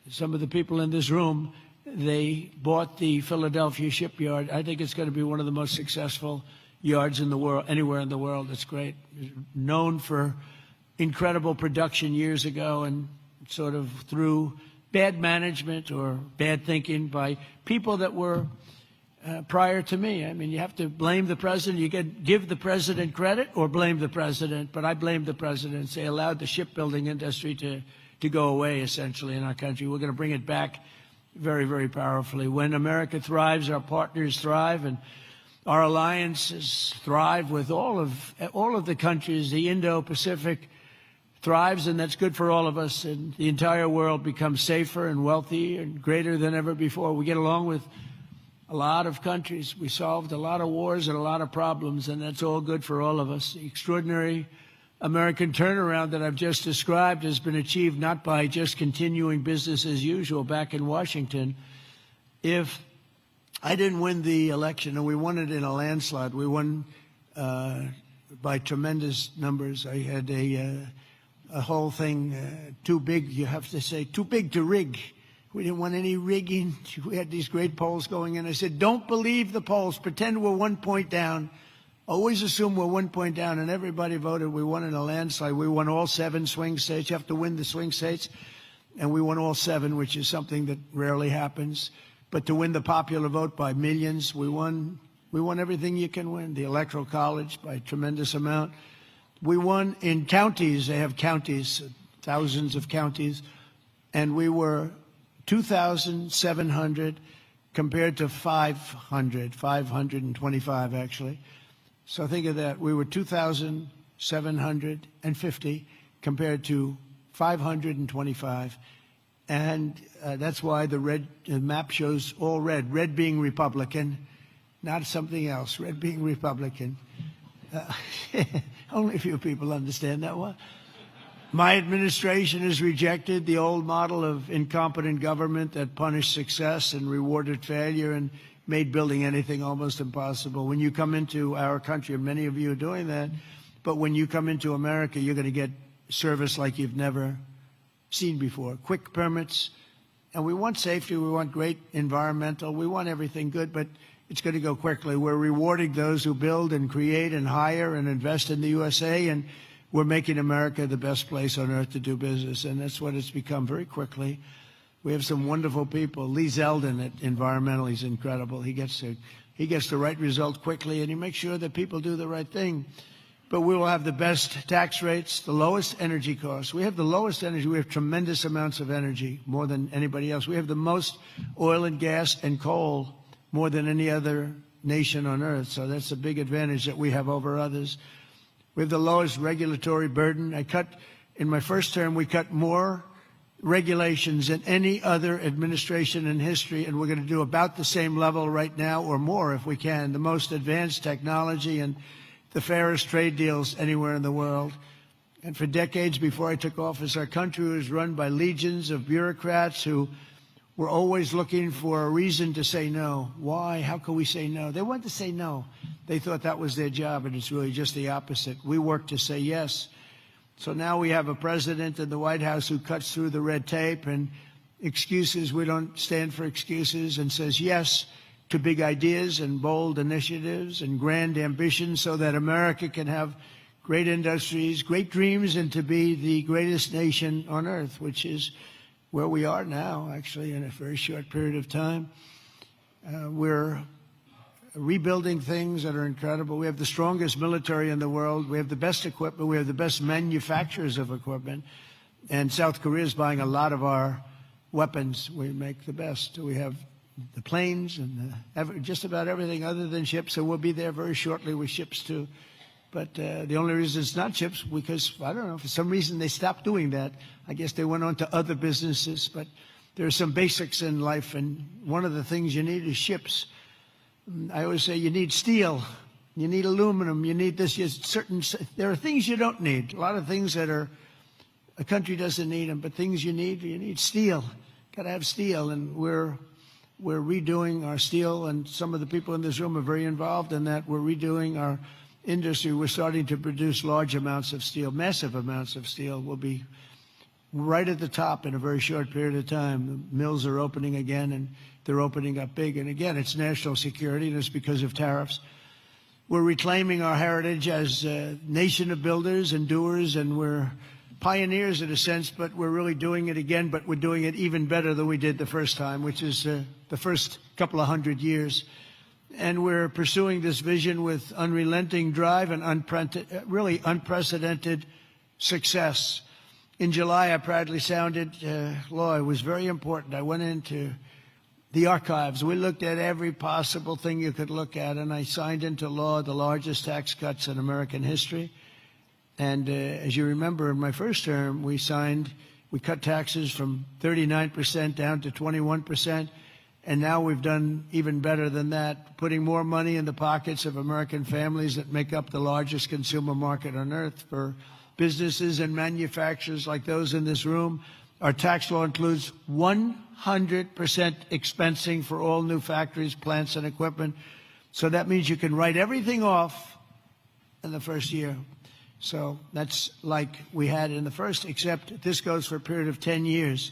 some of the people in this room, they bought the Philadelphia shipyard. I think it's going to be one of the most successful yards in the world, anywhere in the world. It's great. Known for incredible production years ago, and sort of through bad management or bad thinking by people that were prior to me. I mean, you have to blame the president. You can give the president credit or blame the president, but I blame the president. They allowed the shipbuilding industry to go away, essentially, in our country. We're going to bring it back very, very powerfully. When America thrives, our partners thrive, and our alliances thrive with all of the countries. The Indo-Pacific thrives, and that's good for all of us, and the entire world becomes safer and wealthy and greater than ever before. We get along with a lot of countries. We solved a lot of wars and a lot of problems, and that's all good for all of us. The extraordinary American turnaround that I've just described has been achieved not by just continuing business as usual back in Washington. If I didn't win the election, and we won it in a landslide, we won by tremendous numbers. I had a whole thing too big, you have to say, too big to rig. We didn't want any rigging. We had these great polls going in. I said, don't believe the polls. Pretend we're 1 point down. Always assume we're 1 point down. And everybody voted. We won in a landslide. We won all 7 swing states. You have to win the swing states. and we won all 7, which is something that rarely happens. But to win the popular vote by millions, we won everything you can win. The Electoral College by a tremendous amount. We won in counties. They have counties, thousands of counties, and we were 2,700 compared to 525 actually. So think of that. We were 2,750 compared to 525. And that's why the map shows all red. Red being Republican, not something else. Red being Republican. Only a few people understand that one. My administration has rejected the old model of incompetent government that punished success and rewarded failure and made building anything almost impossible. When you come into our country, and many of you are doing that, but when you come into America, you're going to get service like you've never seen before. Quick permits, and we want safety, we want great environmental, we want everything good, but it's going to go quickly. We're rewarding those who build and create and hire and invest in the USA, and we're making America the best place on earth to do business, and that's what it's become very quickly. We have some wonderful people. Lee Zeldin at Environmental, he's incredible. He gets the right result quickly, and he makes sure that people do the right thing. But we will have the best tax rates, the lowest energy costs. We have the lowest energy. We have tremendous amounts of energy, more than anybody else. We have the most oil and gas and coal, more than any other nation on earth. So that's a big advantage that we have over others. We have the lowest regulatory burden. In my first term, we cut more regulations than any other administration in history, and we're going to do about the same level right now or more if we can. The most advanced technology and the fairest trade deals anywhere in the world. And for decades before I took office, our country was run by legions of bureaucrats who were always looking for a reason to say no. Why? How can we say no? They wanted to say no. They thought that was their job, and it's really just the opposite. We work to say yes. So now we have a president in the White House who cuts through the red tape and excuses. We don't stand for excuses, and says yes to big ideas and bold initiatives and grand ambitions so that America can have great industries, great dreams, and to be the greatest nation on earth, which is where we are now, actually, in a very short period of time. We're rebuilding things that are incredible. We have the strongest military in the world. We have the best equipment. We have the best manufacturers of equipment. And South Korea is buying a lot of our weapons. We make the best. We have the planes and just about everything other than ships. So we'll be there very shortly with ships, too. But the only reason it's not ships, because, I don't know, for some reason they stopped doing that. I guess they went on to other businesses. But there are some basics in life, and one of the things you need is ships. I always say you need steel, you need aluminum, you need this. There are things you don't need. A lot of things that a country doesn't need them, but things you need steel. Got to have steel, and we're redoing our steel, and some of the people in this room are very involved in that. We're redoing our industry. We're starting to produce large amounts of steel, massive amounts of steel. We'll be right at the top in a very short period of time. The mills are opening again, and they're opening up big. And again, it's national security, and it's because of tariffs. We're reclaiming our heritage as a nation of builders and doers, and we're pioneers in a sense, but we're really doing it again, but we're doing it even better than we did the first time, which is the first couple of 100 years. And we're pursuing this vision with unrelenting drive and really unprecedented success. In July, I proudly sounded law. It was very important. I went into the archives. We looked at every possible thing you could look at, and I signed into law the largest tax cuts in American history. And as you remember, in my first term, we cut taxes from 39% down to 21%. And now we've done even better than that, putting more money in the pockets of American families that make up the largest consumer market on earth for businesses and manufacturers like those in this room. Our tax law includes 100% expensing for all new factories, plants, and equipment. So that means you can write everything off in the first year. So that's like we had in the first, except this goes for a period of 10 years.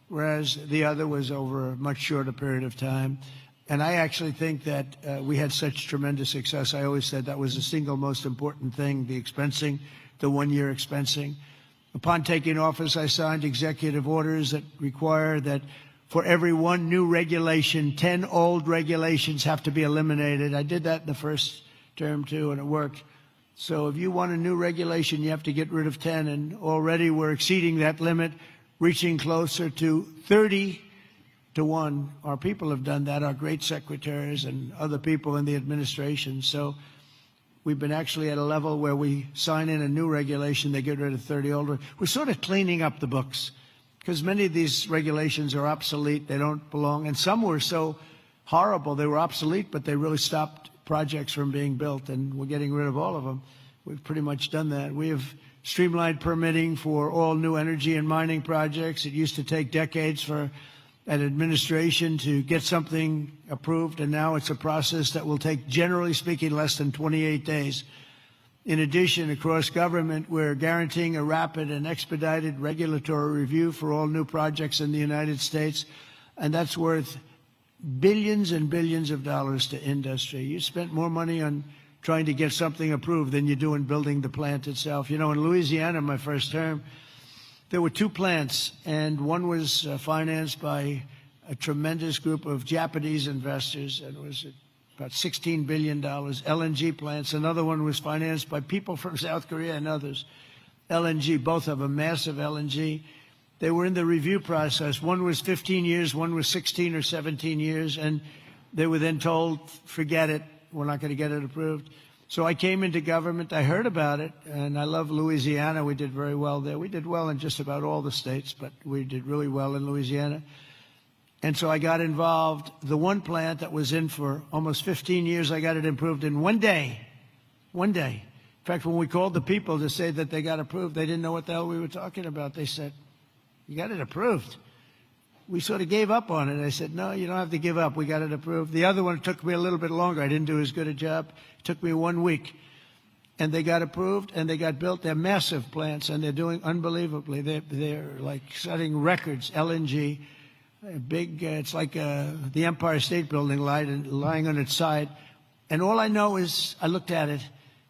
Whereas the other was over a much shorter period of time. And I actually think that we had such tremendous success. I always said that was the single most important thing, the expensing, the one-year expensing. Upon taking office, I signed executive orders that require that for every one new regulation, 10 old regulations have to be eliminated. I did that in the first term, too, and it worked. So if you want a new regulation, you have to get rid of 10, and already we're exceeding that limit, reaching closer to 30 to 1. Our people have done that, our great secretaries and other people in the administration. So we've been actually at a level where we sign in a new regulation, they get rid of 30 old. We're sort of cleaning up the books because many of these regulations are obsolete, they don't belong, and some were so horrible they were obsolete, but they really stopped projects from being built, and we're getting rid of all of them. We've pretty much done that. We have streamlined permitting for all new energy and mining projects. It used to take decades for an administration to get something approved, and now it's a process that will take, generally speaking, less than 28 days. In addition, across government, we're guaranteeing a rapid and expedited regulatory review for all new projects in the United States, and that's worth billions and billions of dollars to industry. You spent more money on trying to get something approved than you do in building the plant itself. You know, in Louisiana, my first term, there were 2 plants, and one was financed by a tremendous group of Japanese investors, and it was about $16 billion, LNG plants. Another one was financed by people from South Korea and others. LNG, both of them, massive LNG. They were in the review process. One was 15 years, one was 16 or 17 years, and they were then told, forget it, we're not going to get it approved. So I came into government, I heard about it, and I love Louisiana. We did very well there. We did well in just about all the states, but we did really well in Louisiana. And so I got involved. The one plant that was in for almost 15 years, I got it approved in one day. One day. In fact, when we called the people to say that they got approved, they didn't know what the hell we were talking about. They said, you got it approved. We sort of gave up on it. I said, no, you don't have to give up. We got it approved. The other one took me a little bit longer. I didn't do as good a job. It took me 1 week. And they got approved, and they got built. They're massive plants, and they're doing unbelievably. They're like setting records, LNG. Big, it's like the Empire State Building lying on its side. And all I know is, I looked at it.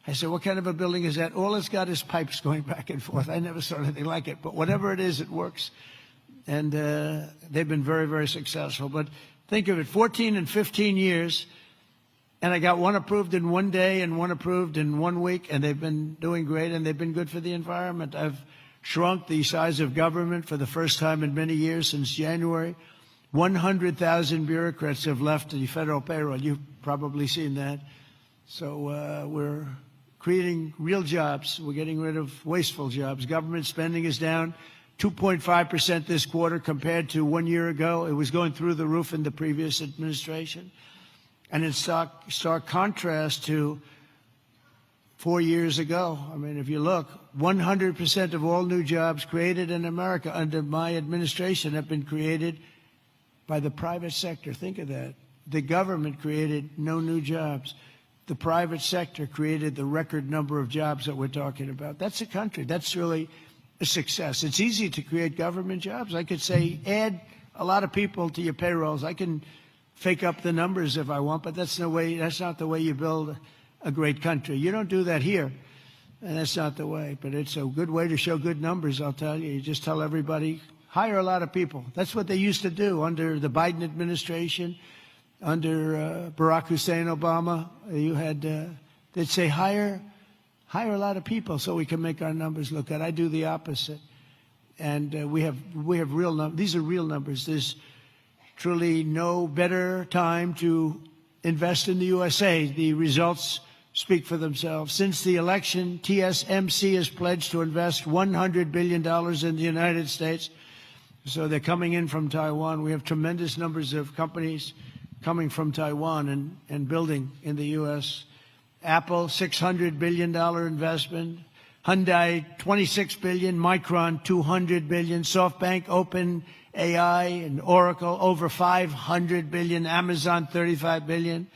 I said, what kind of a building is that? All it's got is pipes going back and forth. I never saw anything like it. But whatever it is, it works. And they've been very, very successful. But think of it, 14 and 15 years, and I got one approved in one day and one approved in 1 week, and they've been doing great, and they've been good for the environment. I've shrunk the size of government for the first time in many years since January. 100,000 bureaucrats have left the federal payroll. You've probably seen that. So we're creating real jobs. We're getting rid of wasteful jobs. Government spending is down 2.5% this quarter compared to 1 year ago. It was going through the roof in the previous administration. And in stark contrast to 4 years ago. I mean, if you look, 100% of all new jobs created in America under my administration have been created by the private sector. Think of that. The government created no new jobs. The private sector created the record number of jobs that we're talking about. That's a country. That's really a success. It's easy to create government jobs. I could say, add a lot of people to your payrolls. I can fake up the numbers if I want, but that's not the way you build a great country. You don't do that here, and that's not the way. But it's a good way to show good numbers, I'll tell you. You just tell everybody, hire a lot of people. That's what they used to do under the Biden administration, under Barack Hussein Obama. You had, they'd say, hire a lot of people so we can make our numbers look good. I do the opposite. And we have real numbers. These are real numbers. There's truly no better time to invest in the USA. The results speak for themselves. Since the election, TSMC has pledged to invest $100 billion in the United States. So they're coming in from Taiwan. We have tremendous numbers of companies coming from Taiwan and building in the U.S. Apple, $600 billion investment. Hyundai, $26 billion. Micron, $200 billion. SoftBank, OpenAI, and Oracle, over $500 billion. Amazon, $35 billion.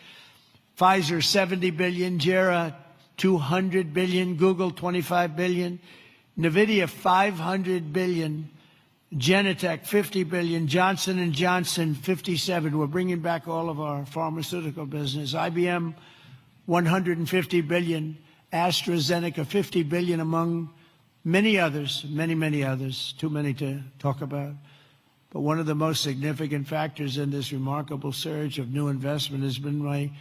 Pfizer, $70 billion. Jera, $200 billion. Google, $25 billion. NVIDIA, $500 billion. Genentech, $50 billion. Johnson & Johnson, $57 billion. We're bringing back all of our pharmaceutical business. IBM, $150 billion. AstraZeneca, $50 billion, among many others, many others, too many to talk about. But one of the most significant factors in this remarkable surge of new investment has been my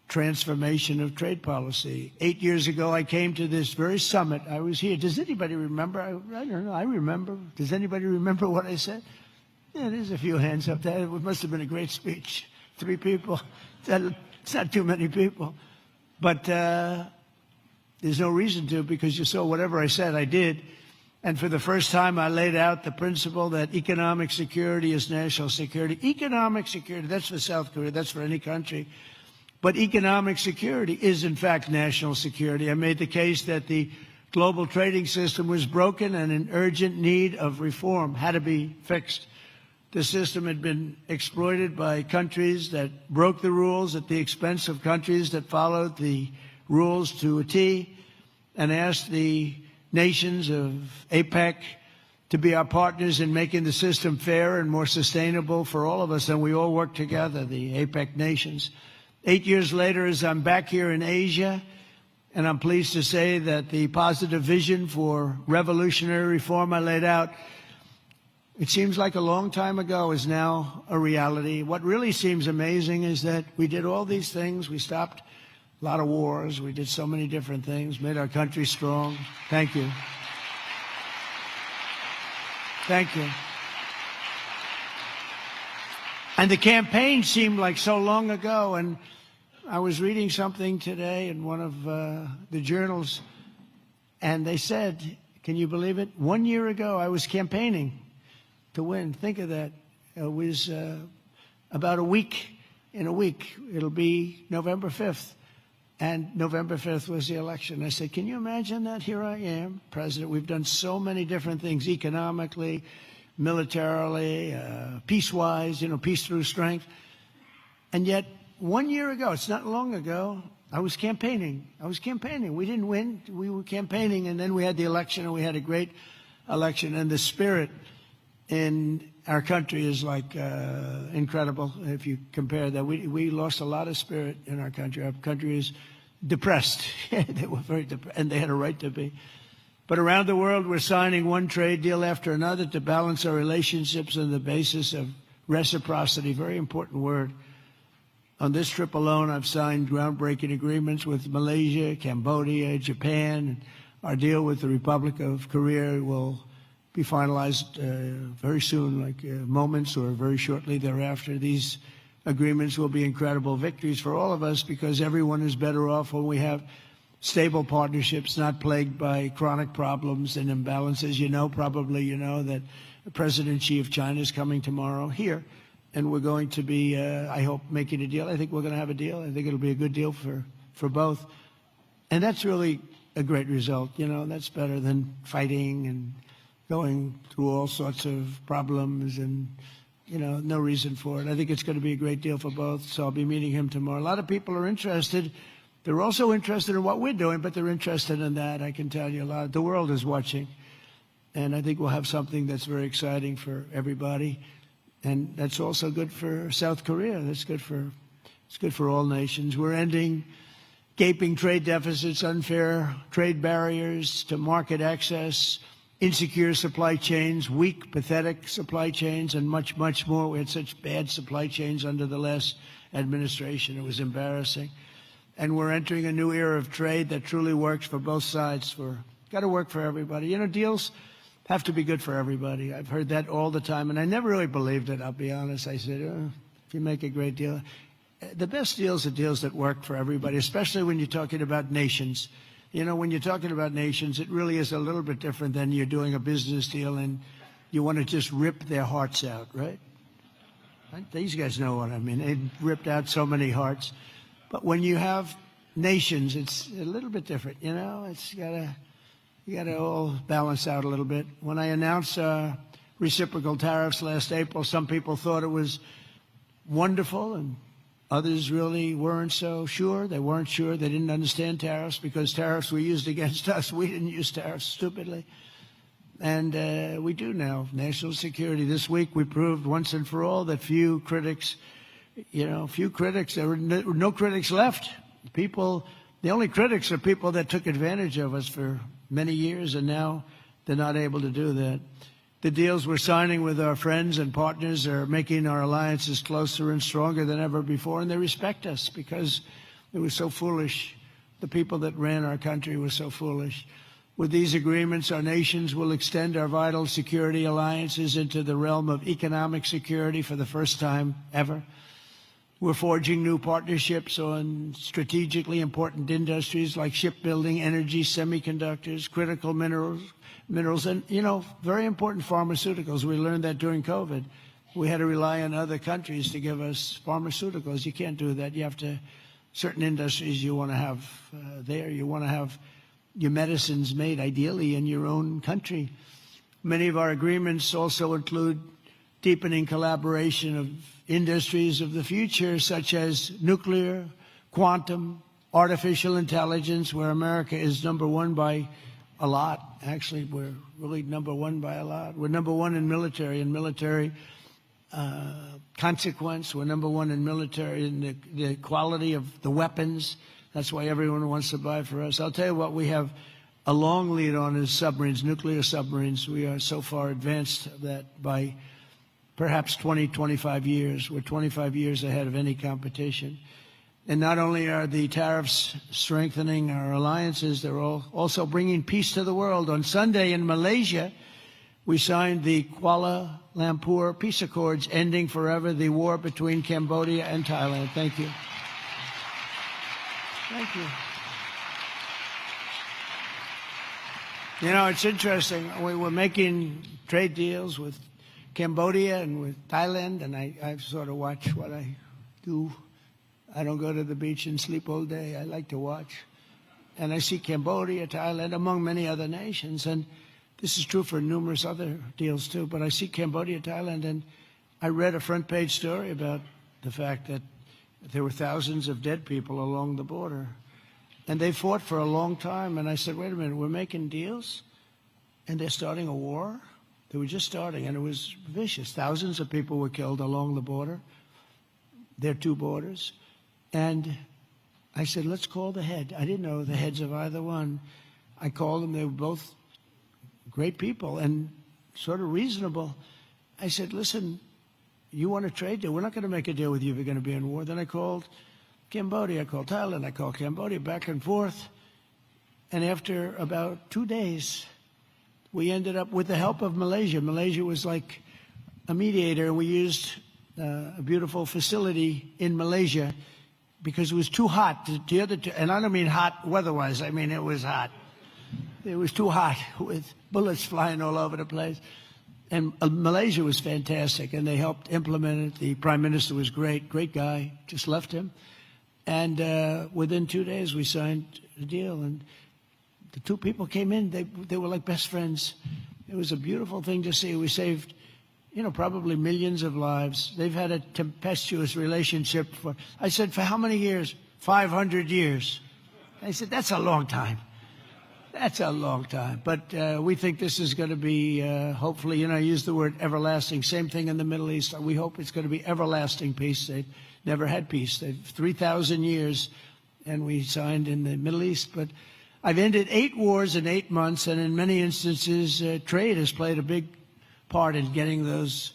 transformation of trade policy. 8 years ago, I came to this very summit. I was here. Does anybody remember? I don't know. I remember. Does anybody remember what I said? Yeah, there's a few hands up there. It must have been a great speech. 3 people. It's not too many people. But there's no reason to, because you saw whatever I said, I did. And for the first time, I laid out the principle that economic security is national security. Economic security, that's for South Korea, that's for any country. But economic security is, in fact, national security. I made the case that the global trading system was broken and in urgent need of reform, had to be fixed. The system had been exploited by countries that broke the rules at the expense of countries that followed the rules to a T, and asked the nations of APEC to be our partners in making the system fair and more sustainable for all of us, and we all work together, the APEC nations. 8 years later, as I'm back here in Asia, and I'm pleased to say that the positive vision for revolutionary reform I laid out, it seems like a long time ago, is now a reality. What really seems amazing is that we did all these things. We stopped a lot of wars. We did so many different things, made our country strong. Thank you. Thank you. And the campaign seemed like so long ago. And I was reading something today in one of the journals, and they said, can you believe it? 1 year ago, I was campaigning to win. Think of that. It was about a week. In a week, it'll be November 5th. And November 5th was the election. I said, can you imagine that? Here I am, president. We've done so many different things economically, militarily, peace-wise, peace through strength. And yet, 1 year ago, it's not long ago, I was campaigning. We didn't win. We were campaigning, and then we had the election, and we had a great election. And the spirit in our country is like incredible. If you compare that, we lost a lot of spirit in our country. Our country is depressed. They were very depressed, and they had a right to be. But around the world, we're signing one trade deal after another to balance our relationships on the basis of reciprocity. Very important word. On this trip alone, I've signed groundbreaking agreements with Malaysia, Cambodia, Japan. Our deal with the Republic of Korea will be finalized very soon, like moments or very shortly thereafter. These agreements will be incredible victories for all of us, because everyone is better off when we have stable partnerships, not plagued by chronic problems and imbalances. Probably you know that President Xi of China is coming tomorrow here, and we're going to be, I hope, making a deal. I think we're going to have a deal. I think it'll be a good deal for both. And that's really a great result. That's better than fighting and going through all sorts of problems and, no reason for it. I think it's going to be a great deal for both, so I'll be meeting him tomorrow. A lot of people are interested. They're also interested in what we're doing, but they're interested in that, I can tell you a lot. The world is watching, and I think we'll have something that's very exciting for everybody, and that's also good for South Korea. It's good for all nations. We're ending gaping trade deficits, unfair trade barriers to market access, insecure supply chains, weak, pathetic supply chains, and much, much more. We had such bad supply chains under the last administration. It was embarrassing. And we're entering a new era of trade that truly works for both sides. Got to work for everybody. Deals have to be good for everybody. I've heard that all the time, and I never really believed it, I'll be honest. I said, if you make a great deal. The best deals are deals that work for everybody, especially when you're talking about nations. When you're talking about nations, it really is a little bit different than you're doing a business deal and you want to just rip their hearts out, right? These guys know what I mean. They ripped out so many hearts. But when you have nations, it's a little bit different, It's you gotta all balance out a little bit. When I announced reciprocal tariffs last April, some people thought it was wonderful, and others really weren't so sure. They weren't sure. They didn't understand tariffs, because tariffs were used against us. We didn't use tariffs stupidly. And we do now. National security. This week we proved once and for all that there were no critics left. The only critics are people that took advantage of us for many years, and now they're not able to do that. The deals we're signing with our friends and partners are making our alliances closer and stronger than ever before, and they respect us because it was so foolish. The people that ran our country were so foolish. With these agreements, our nations will extend our vital security alliances into the realm of economic security for the first time ever. We're forging new partnerships on strategically important industries like shipbuilding, energy, semiconductors, critical minerals, and, very important pharmaceuticals. We learned that during COVID. We had to rely on other countries to give us pharmaceuticals. You can't do that. You have to, certain industries you want to have there. You want to have your medicines made ideally in your own country. Many of our agreements also include deepening collaboration of industries of the future, such as nuclear, quantum, artificial intelligence, where America is number one by a lot. Actually, we're really number one by a lot. We're number one in military consequence. We're number one in military in the quality of the weapons. That's why everyone wants to buy for us. I'll tell you what we have a long lead on is submarines, nuclear submarines. We are so far advanced that by perhaps 20, 25 years, we're 25 years ahead of any competition. And not only are the tariffs strengthening our alliances, they're also bringing peace to the world. On Sunday in Malaysia, we signed the Kuala Lumpur Peace Accords, ending forever the war between Cambodia and Thailand. Thank you. Thank you. It's interesting. We were making trade deals with Cambodia and with Thailand, and I sort of watch what I do. I don't go to the beach and sleep all day. I like to watch. And I see Cambodia, Thailand, among many other nations. And this is true for numerous other deals, too. But I see Cambodia, Thailand, and I read a front-page story about the fact that there were thousands of dead people along the border. And they fought for a long time. And I said, wait a minute, we're making deals? And they're starting a war? They were just starting, and it was vicious. Thousands of people were killed along the border, their two borders. And I said, let's call the head. I didn't know the heads of either one. I called them. They were both great people and sort of reasonable. I said, listen, you want a trade deal? We're not going to make a deal with you if you're going to be in war. Then I called Cambodia. I called Thailand. I called Cambodia, back and forth. And after about 2 days, we ended up with the help of Malaysia. Malaysia was like a mediator. We used a beautiful facility in Malaysia because it was too hot. And I don't mean hot weather-wise. I mean it was hot. It was too hot with bullets flying all over the place. And Malaysia was fantastic, and they helped implement it. The prime minister was great guy. Just left him. And within 2 days, we signed a deal. And the two people came in, they were like best friends. It was a beautiful thing to see. We saved, probably millions of lives. They've had a tempestuous relationship I said, for how many years? 500 years. They said, that's a long time. That's a long time. But we think this is going to be, hopefully, I use the word everlasting. Same thing in the Middle East. We hope it's going to be everlasting peace. They've never had peace. They've 3,000 years, and we signed in the Middle East. But I've ended 8 wars in 8 months, and in many instances, trade has played a big part in getting those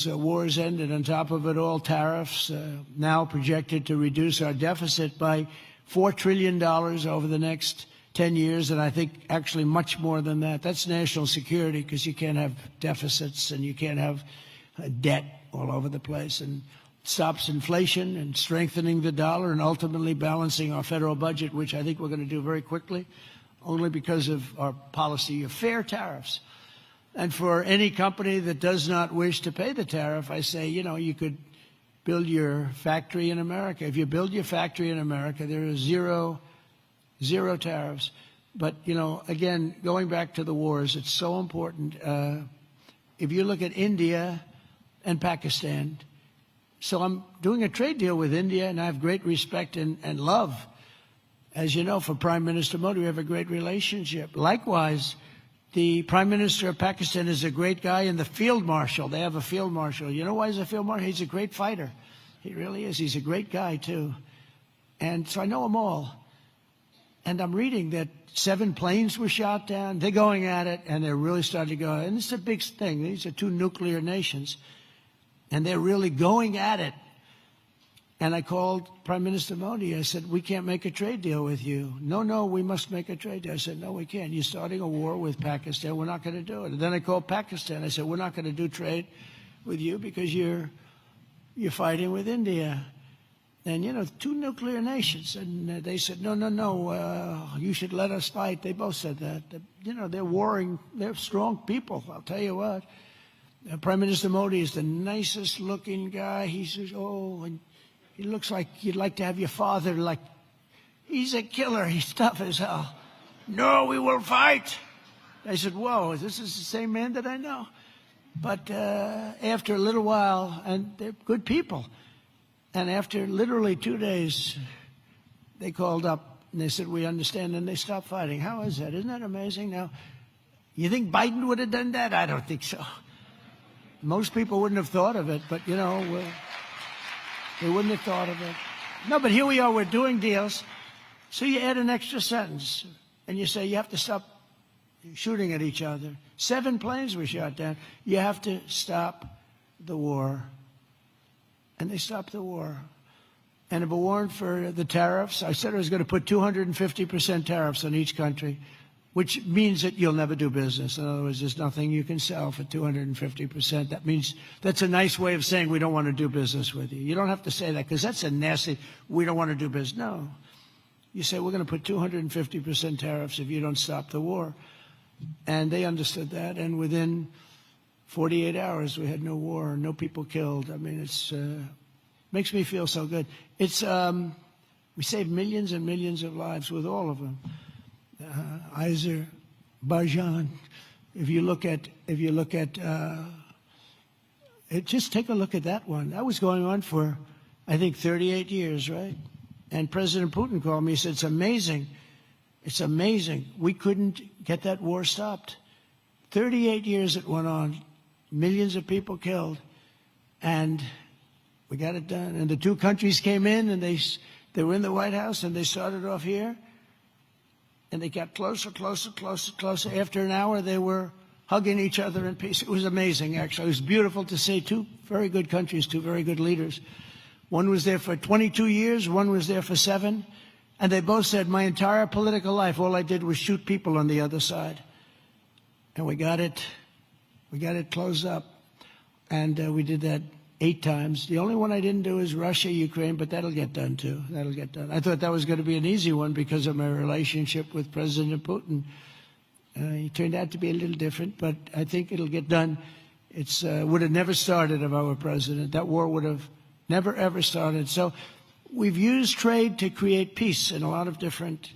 wars ended. On top of it all, tariffs now projected to reduce our deficit by $4 trillion over the next 10 years, and I think actually much more than that. That's national security, because you can't have deficits and you can't have debt all over the place. And stops inflation and strengthening the dollar and ultimately balancing our federal budget, which I think we're going to do very quickly, only because of our policy of fair tariffs. And for any company that does not wish to pay the tariff, I say, you could build your factory in America. If you build your factory in America, there are zero tariffs. But, again, going back to the wars, it's so important. If you look at India and Pakistan, so I'm doing a trade deal with India, and I have great respect and love. As you know, for Prime Minister Modi, we have a great relationship. Likewise, the Prime Minister of Pakistan is a great guy, and the Field Marshal, they have a Field Marshal. You know why he's a Field Marshal? He's a great fighter. He really is. He's a great guy, too. And so I know them all. And I'm reading that 7 planes were shot down. They're going at it, and they're really starting to go. And it's a big thing. These are 2 nuclear nations, and they're really going at it. And I called Prime Minister Modi. I said, we can't make a trade deal with you. No, we must make a trade deal. I said, no, we can't. You're starting a war with Pakistan. We're not going to do it. And then I called Pakistan. I said, we're not going to do trade with you because you're fighting with India. And, 2 nuclear nations. And they said, no, you should let us fight. They both said that. They're warring. They're strong people, I'll tell you what. Prime Minister Modi is the nicest looking guy. He says, and he looks like you'd like to have your father, like, he's a killer. He's tough as hell. No, we will fight. I said, whoa, this is the same man that I know. But after a little while, and they're good people, and after literally 2 days, they called up and they said, we understand, and they stopped fighting. How is that? Isn't that amazing? Now, you think Biden would have done that? I don't think so. Most people wouldn't have thought of it, but, they wouldn't have thought of it. No, but here we are, we're doing deals. So you add an extra sentence, and you say you have to stop shooting at each other. 7 planes were shot down. You have to stop the war. And they stopped the war. And if it weren't for the tariffs, I said I was going to put 250% tariffs on each country, which means that you'll never do business. In other words, there's nothing you can sell for 250%. That means that's a nice way of saying we don't want to do business with you. You don't have to say that because that's a nasty, we don't want to do business. No. You say we're going to put 250% tariffs if you don't stop the war. And they understood that. And within 48 hours, we had no war, no people killed. I mean, it's makes me feel so good. It's we saved millions and millions of lives with all of them. Azerbaijan. If you look at, just take a look at that one. That was going on for, I think, 38 years, right? And President Putin called me. He said, "It's amazing. It's amazing. We couldn't get that war stopped. 38 years it went on, millions of people killed, and we got it done." And the 2 countries came in, and they were in the White House, and they started off here. And they got closer, closer, closer, closer. After an hour, they were hugging each other in peace. It was amazing, actually. It was beautiful to see 2 very good countries, 2 very good leaders. One was there for 22 years, one was there for 7. And they both said, my entire political life, all I did was shoot people on the other side. And we got it closed up. And we did that 8 times. The only one I didn't do is Russia, Ukraine, but that'll get done too. That'll get done. I thought that was going to be an easy one because of my relationship with President Putin. He turned out to be a little different, but I think it'll get done. It's would have never started if I were president. That war would have never, ever started. So we've used trade to create peace in a lot of different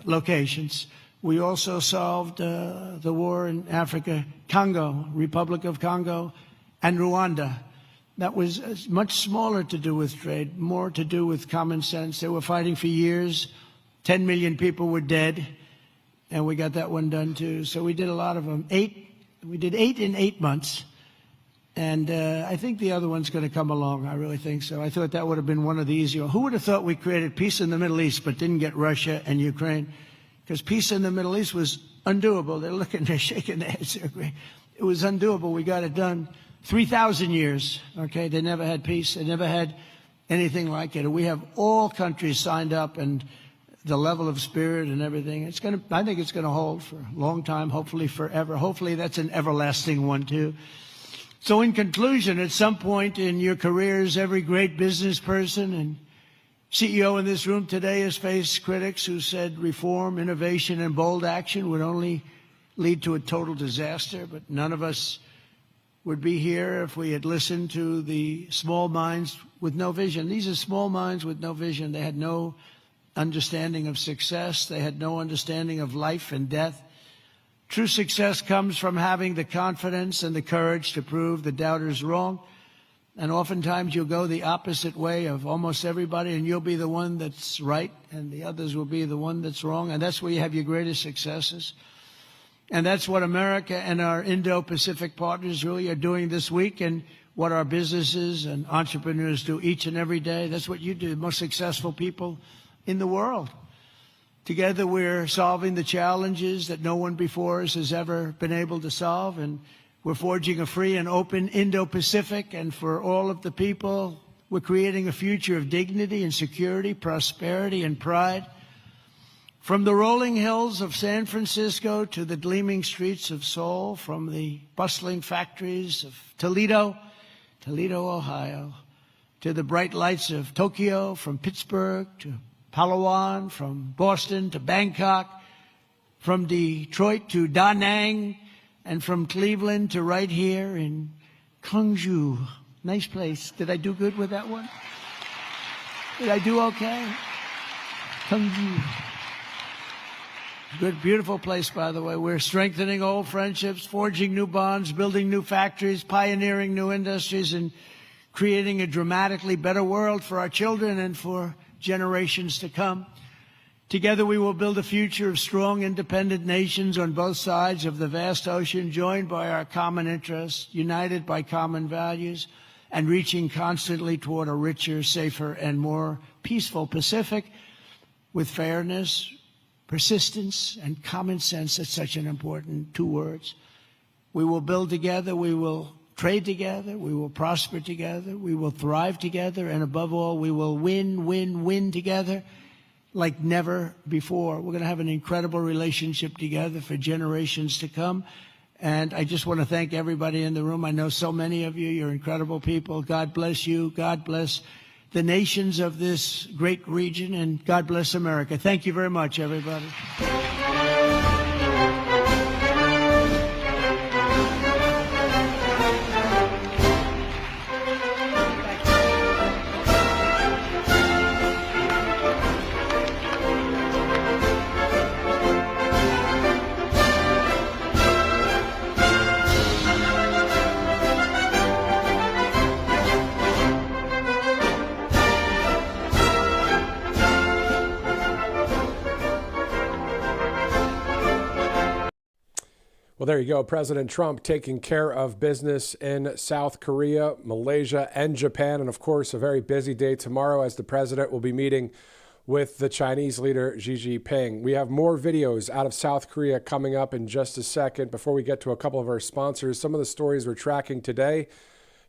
locations. We also solved the war in Africa, Congo, Republic of Congo, and Rwanda. That was much smaller to do with trade, more to do with common sense. They were fighting for years. 10 million people were dead, and we got that one done too. So we did a lot of them. We did 8 in 8 months, and I think the other one's going to come along. I really think so. I thought that would have been one of the easier. Who would have thought we created peace in the Middle East but didn't get Russia and Ukraine? Because peace in the Middle East was undoable. They're shaking their heads. It was undoable. We got it done. 3,000 years, okay? They never had peace. They never had anything like it. We have all countries signed up, and the level of spirit and everything, I think it's going to hold for a long time, hopefully forever. Hopefully that's an everlasting one, too. So in conclusion, at some point in your careers, every great business person and CEO in this room today has faced critics who said reform, innovation, and bold action would only lead to a total disaster, but none of us would be here if we had listened to the small minds with no vision. These are small minds with no vision. They had no understanding of success. They had no understanding of life and death. True success comes from having the confidence and the courage to prove the doubters wrong. And oftentimes you'll go the opposite way of almost everybody, and you'll be the one that's right, and the others will be the one that's wrong. And that's where you have your greatest successes. And that's what America and our Indo-Pacific partners really are doing this week, and what our businesses and entrepreneurs do each and every day. That's what you do, the most successful people in the world. Together we're solving the challenges that no one before us has ever been able to solve, and we're forging a free and open Indo-Pacific, and for all of the people, we're creating a future of dignity and security, prosperity and pride. From the rolling hills of San Francisco to the gleaming streets of Seoul, from the bustling factories of Toledo, Ohio, to the bright lights of Tokyo, from Pittsburgh to Palawan, from Boston to Bangkok, from Detroit to Da Nang, and from Cleveland to right here in Gwangju. Nice place. Did I do good with that one? Did I do okay? Gwangju. Good, beautiful place, by the way. We're strengthening old friendships, forging new bonds, building new factories, pioneering new industries, and creating a dramatically better world for our children and for generations to come. Together we will build a future of strong, independent nations on both sides of the vast ocean, joined by our common interests, united by common values, and reaching constantly toward a richer, safer, and more peaceful Pacific with fairness, persistence, and common sense. That's such an important two words. We will build together, we will trade together, we will prosper together, we will thrive together, and above all, we will win together like never before. We're going to have an incredible relationship together for generations to come. And I just want to thank everybody in the room. I know so many of you. You're incredible people. God bless you. God bless the nations of this great region, and God bless America. Thank you very much, everybody. Well, there you go. President Trump taking care of business in South Korea, Malaysia, and Japan. And of course, a very busy day tomorrow as the president will be meeting with the Chinese leader Xi Jinping. We have more videos out of South Korea coming up in just a second. Before we get to a couple of our sponsors, some of the stories we're tracking today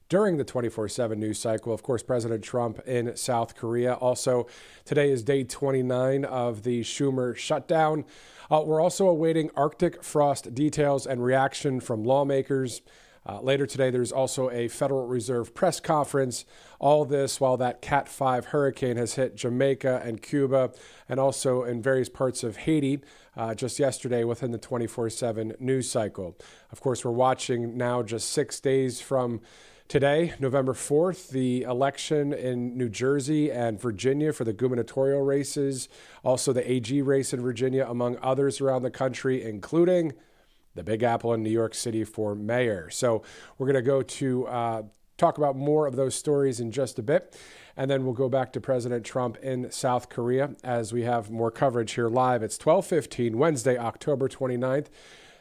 during the 24/7 news cycle. Of course, President Trump in South Korea. Also, today is day 29 of the Schumer shutdown. We're also awaiting Arctic frost details and reaction from lawmakers. Later today, there's also a Federal Reserve press conference. All this while that Cat 5 hurricane has hit Jamaica and Cuba, and also in various parts of Haiti just yesterday within the 24/7 news cycle. Of course, we're watching now just 6 days from today, November 4th, the election in New Jersey and Virginia for the gubernatorial races, also the AG race in Virginia, among others around the country, including the Big Apple in New York City for mayor. So we're going to go to talk about more of those stories in just a bit, and then we'll go back to President Trump in South Korea as we have more coverage here live. It's 12:15, Wednesday, October 29th.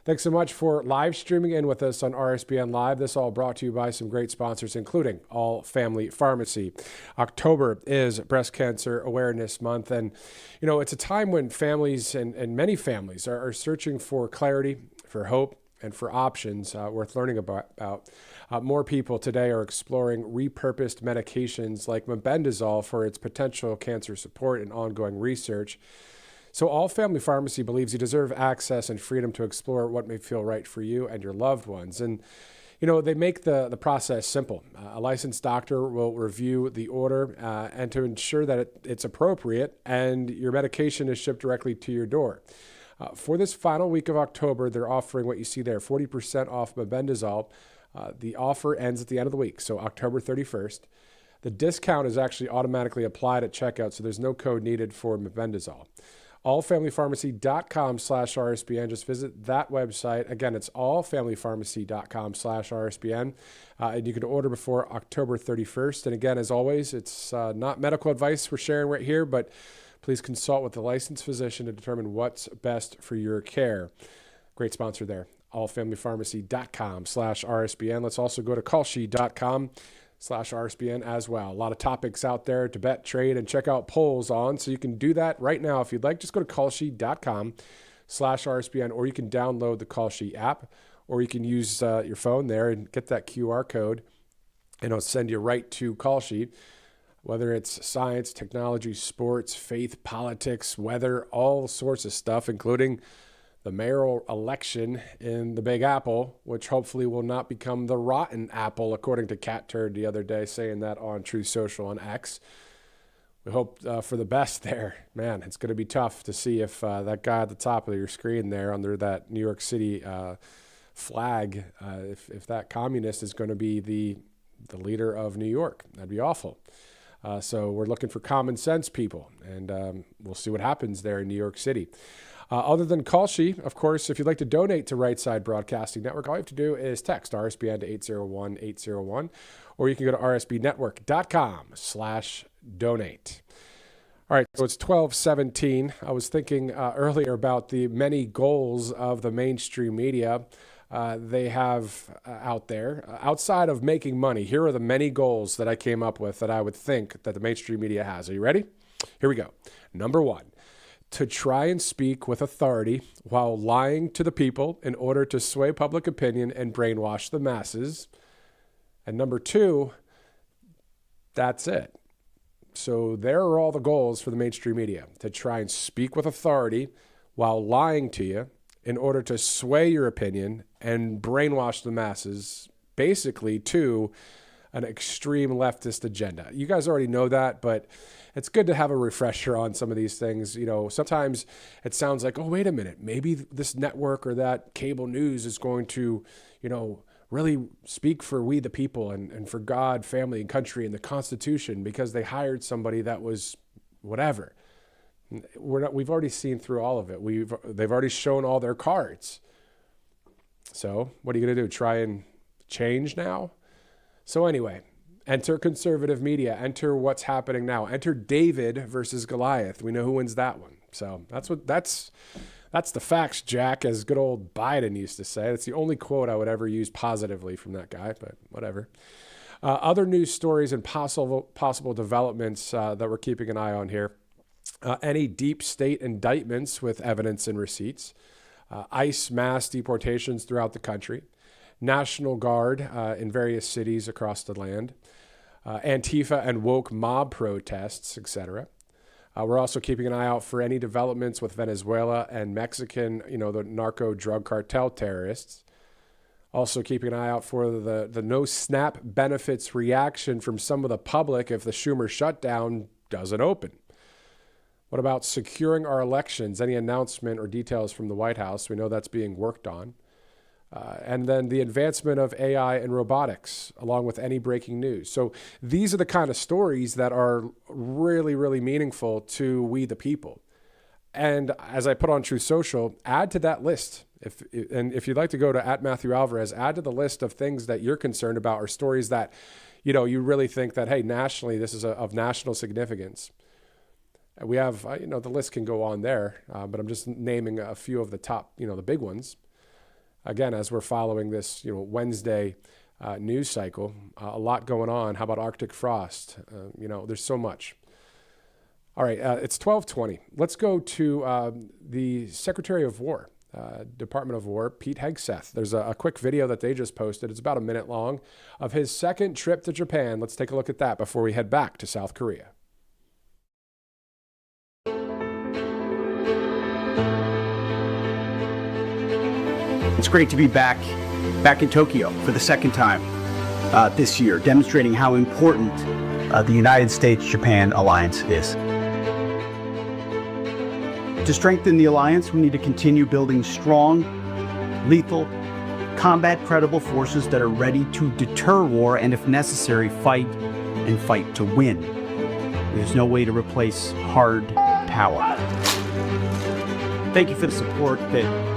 Thanks so much for live streaming in with us on RSBN Live. This all brought to you by some great sponsors, including All Family Pharmacy. October is Breast Cancer Awareness Month, and you know it's a time when families and many families are searching for clarity, for hope, and for options worth learning about. More people today are exploring repurposed medications like mebendazole for its potential cancer support and ongoing research. So All Family Pharmacy believes you deserve access and freedom to explore what may feel right for you and your loved ones. And, you know, they make the process simple. A licensed doctor will review the order and to ensure that it's appropriate and your medication is shipped directly to your door. For this final week of October, they're offering what you see there, 40% off mebendazole. The offer ends at the end of the week, so October 31st. The discount is actually automatically applied at checkout, so there's no code needed for mebendazole. allfamilypharmacy.com/RSBN. Just visit that website. Again, it's allfamilypharmacy.com/RSBN. And you can order before October 31st. And again, as always, it's not medical advice we're sharing right here, but please consult with a licensed physician to determine what's best for your care. Great sponsor there, allfamilypharmacy.com/RSBN. Let's also go to callshe.com. /RSBN as well. A lot of topics out there to bet, trade, and check out polls on. So you can do that right now if you'd like. Just go to callsheet.com/RSBN, or you can download the Call Sheet app, or you can use your phone there and get that QR code, and it'll send you right to Call Sheet. Whether it's science, technology, sports, faith, politics, weather, all sorts of stuff, including the mayoral election in the Big Apple, which hopefully will not become the rotten apple, according to Cat Turd the other day, saying that on Truth Social on X. We hope for the best there. Man, it's going to be tough to see if that guy at the top of your screen there under that New York City flag, if that communist is going to be the leader of New York. That'd be awful. So we're looking for common sense people, and we'll see what happens there in New York City. Other than Call Sheet, of course, if you'd like to donate to Right Side Broadcasting Network, all you have to do is text RSBN to 801-801, or you can go to rsbnetwork.com/donate. All right, so it's 12:17. I was thinking earlier about the many goals of the mainstream media they have out there. Outside of making money, here are the many goals that I came up with that I would think that the mainstream media has. Are you ready? Here we go. Number one, to try and speak with authority while lying to the people in order to sway public opinion and brainwash the masses. And number two, that's it. So there are all the goals for the mainstream media, to try and speak with authority while lying to you in order to sway your opinion and brainwash the masses, basically to an extreme leftist agenda. You guys already know that, but it's good to have a refresher on some of these things. You know, sometimes it sounds like, oh, wait a minute, maybe this network or that cable news is going to, you know, really speak for we the people and for God, family, and country and the Constitution because they hired somebody that was whatever. We've already seen through all of it. They've already shown all their cards. So what are you going to do? Try and change now? So anyway, enter conservative media. Enter what's happening now. Enter David versus Goliath. We know who wins that one. So that's the facts, Jack, as good old Biden used to say. That's the only quote I would ever use positively from that guy, but whatever. Other news stories and possible developments that we're keeping an eye on here. Any deep state indictments with evidence and receipts. ICE mass deportations throughout the country. National Guard in various cities across the land. Antifa and woke mob protests, etc. We're also keeping an eye out for any developments with Venezuela and Mexican, the narco drug cartel terrorists. Also keeping an eye out for the no SNAP benefits reaction from some of the public if the Schumer shutdown doesn't open. What about securing our elections? Any announcement or details from the White House? We know that's being worked on. And then the advancement of AI and robotics, along with any breaking news. So these are the kind of stories that are really, really meaningful to we the people. And as I put on Truth Social, add to that list. If you'd like to go to @MatthewAlvarez, add to the list of things that you're concerned about or stories that, you really think that, hey, nationally, this is of national significance. We have, the list can go on there, but I'm just naming a few of the top, the big ones. Again, as we're following this, Wednesday news cycle, a lot going on. How about Arctic frost? There's so much. All right, it's 12:20. Let's go to the Secretary of War, Department of War, Pete Hegseth. There's a quick video that they just posted. It's about a minute long of his second trip to Japan. Let's take a look at that before we head back to South Korea. It's great to be back in Tokyo for the second time this year, demonstrating how important the United States-Japan alliance is. To strengthen the alliance, we need to continue building strong, lethal, combat-credible forces that are ready to deter war and, if necessary, fight and fight to win. There's no way to replace hard power. Thank you for the support that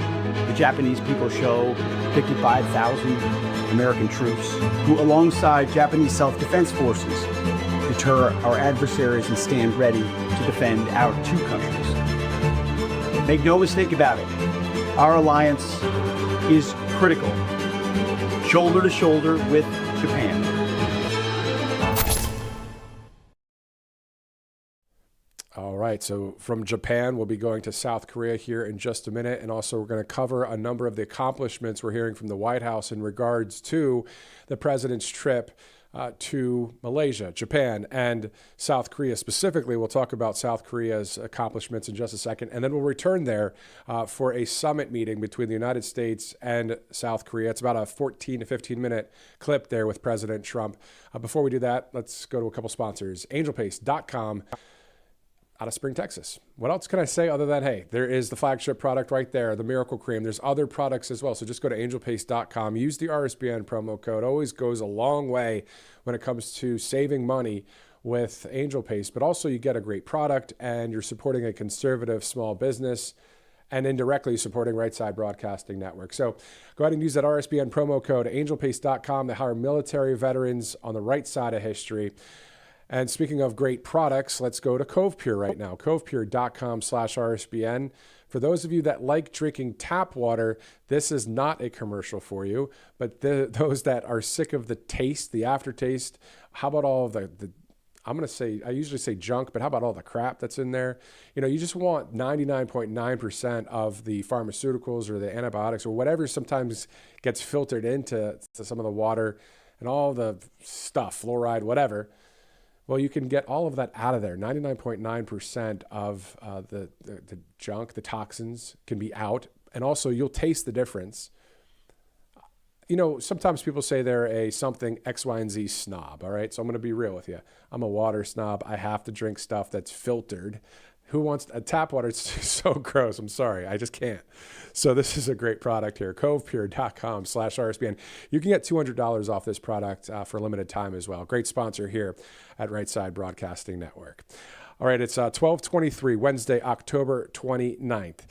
the Japanese people show. 55,000 American troops who, alongside Japanese self-defense forces, deter our adversaries and stand ready to defend our two countries. Make no mistake about it, our alliance is critical, shoulder to shoulder with Japan. All right, so from Japan, we'll be going to South Korea here in just a minute. And also, we're going to cover a number of the accomplishments we're hearing from the White House in regards to the president's trip to Malaysia, Japan, and South Korea. Specifically, we'll talk about South Korea's accomplishments in just a second. And then we'll return there for a summit meeting between the United States and South Korea. It's about a 14 to 15-minute clip there with President Trump. Before we do that, let's go to a couple sponsors. AngelPaste.com. Out of Spring, Texas. What else can I say other than, hey, there is the flagship product right there, the Miracle Cream. There's other products as well. So just go to angelpaste.com. Use the RSBN promo code. Always goes a long way when it comes to saving money with Angel Paste. But also you get a great product and you're supporting a conservative small business and indirectly supporting Right Side Broadcasting Network. So go ahead and use that RSBN promo code, angelpaste.com. They hire military veterans on the right side of history. And speaking of great products, let's go to Cove Pure right now, covepure.com/RSBN. For those of you that like drinking tap water, this is not a commercial for you, but those that are sick of the taste, the aftertaste, how about all of the I'm going to say, I usually say junk, but how about all the crap that's in there? You know, you just want 99.9% of the pharmaceuticals or the antibiotics or whatever sometimes gets filtered into some of the water and all the stuff, fluoride, whatever. Well, you can get all of that out of there. 99.9% of the junk, the toxins can be out. And also you'll taste the difference. You know, sometimes people say they're a something X, Y, and Z snob. All right. So I'm going to be real with you. I'm a water snob. I have to drink stuff that's filtered. Who wants a tap water? It's so gross. I'm sorry. I just can't. So this is a great product here. Covepure.com/RSBN. You can get $200 off this product for a limited time as well. Great sponsor here at Right Side Broadcasting Network. All right. It's 12/23, Wednesday, October 29th.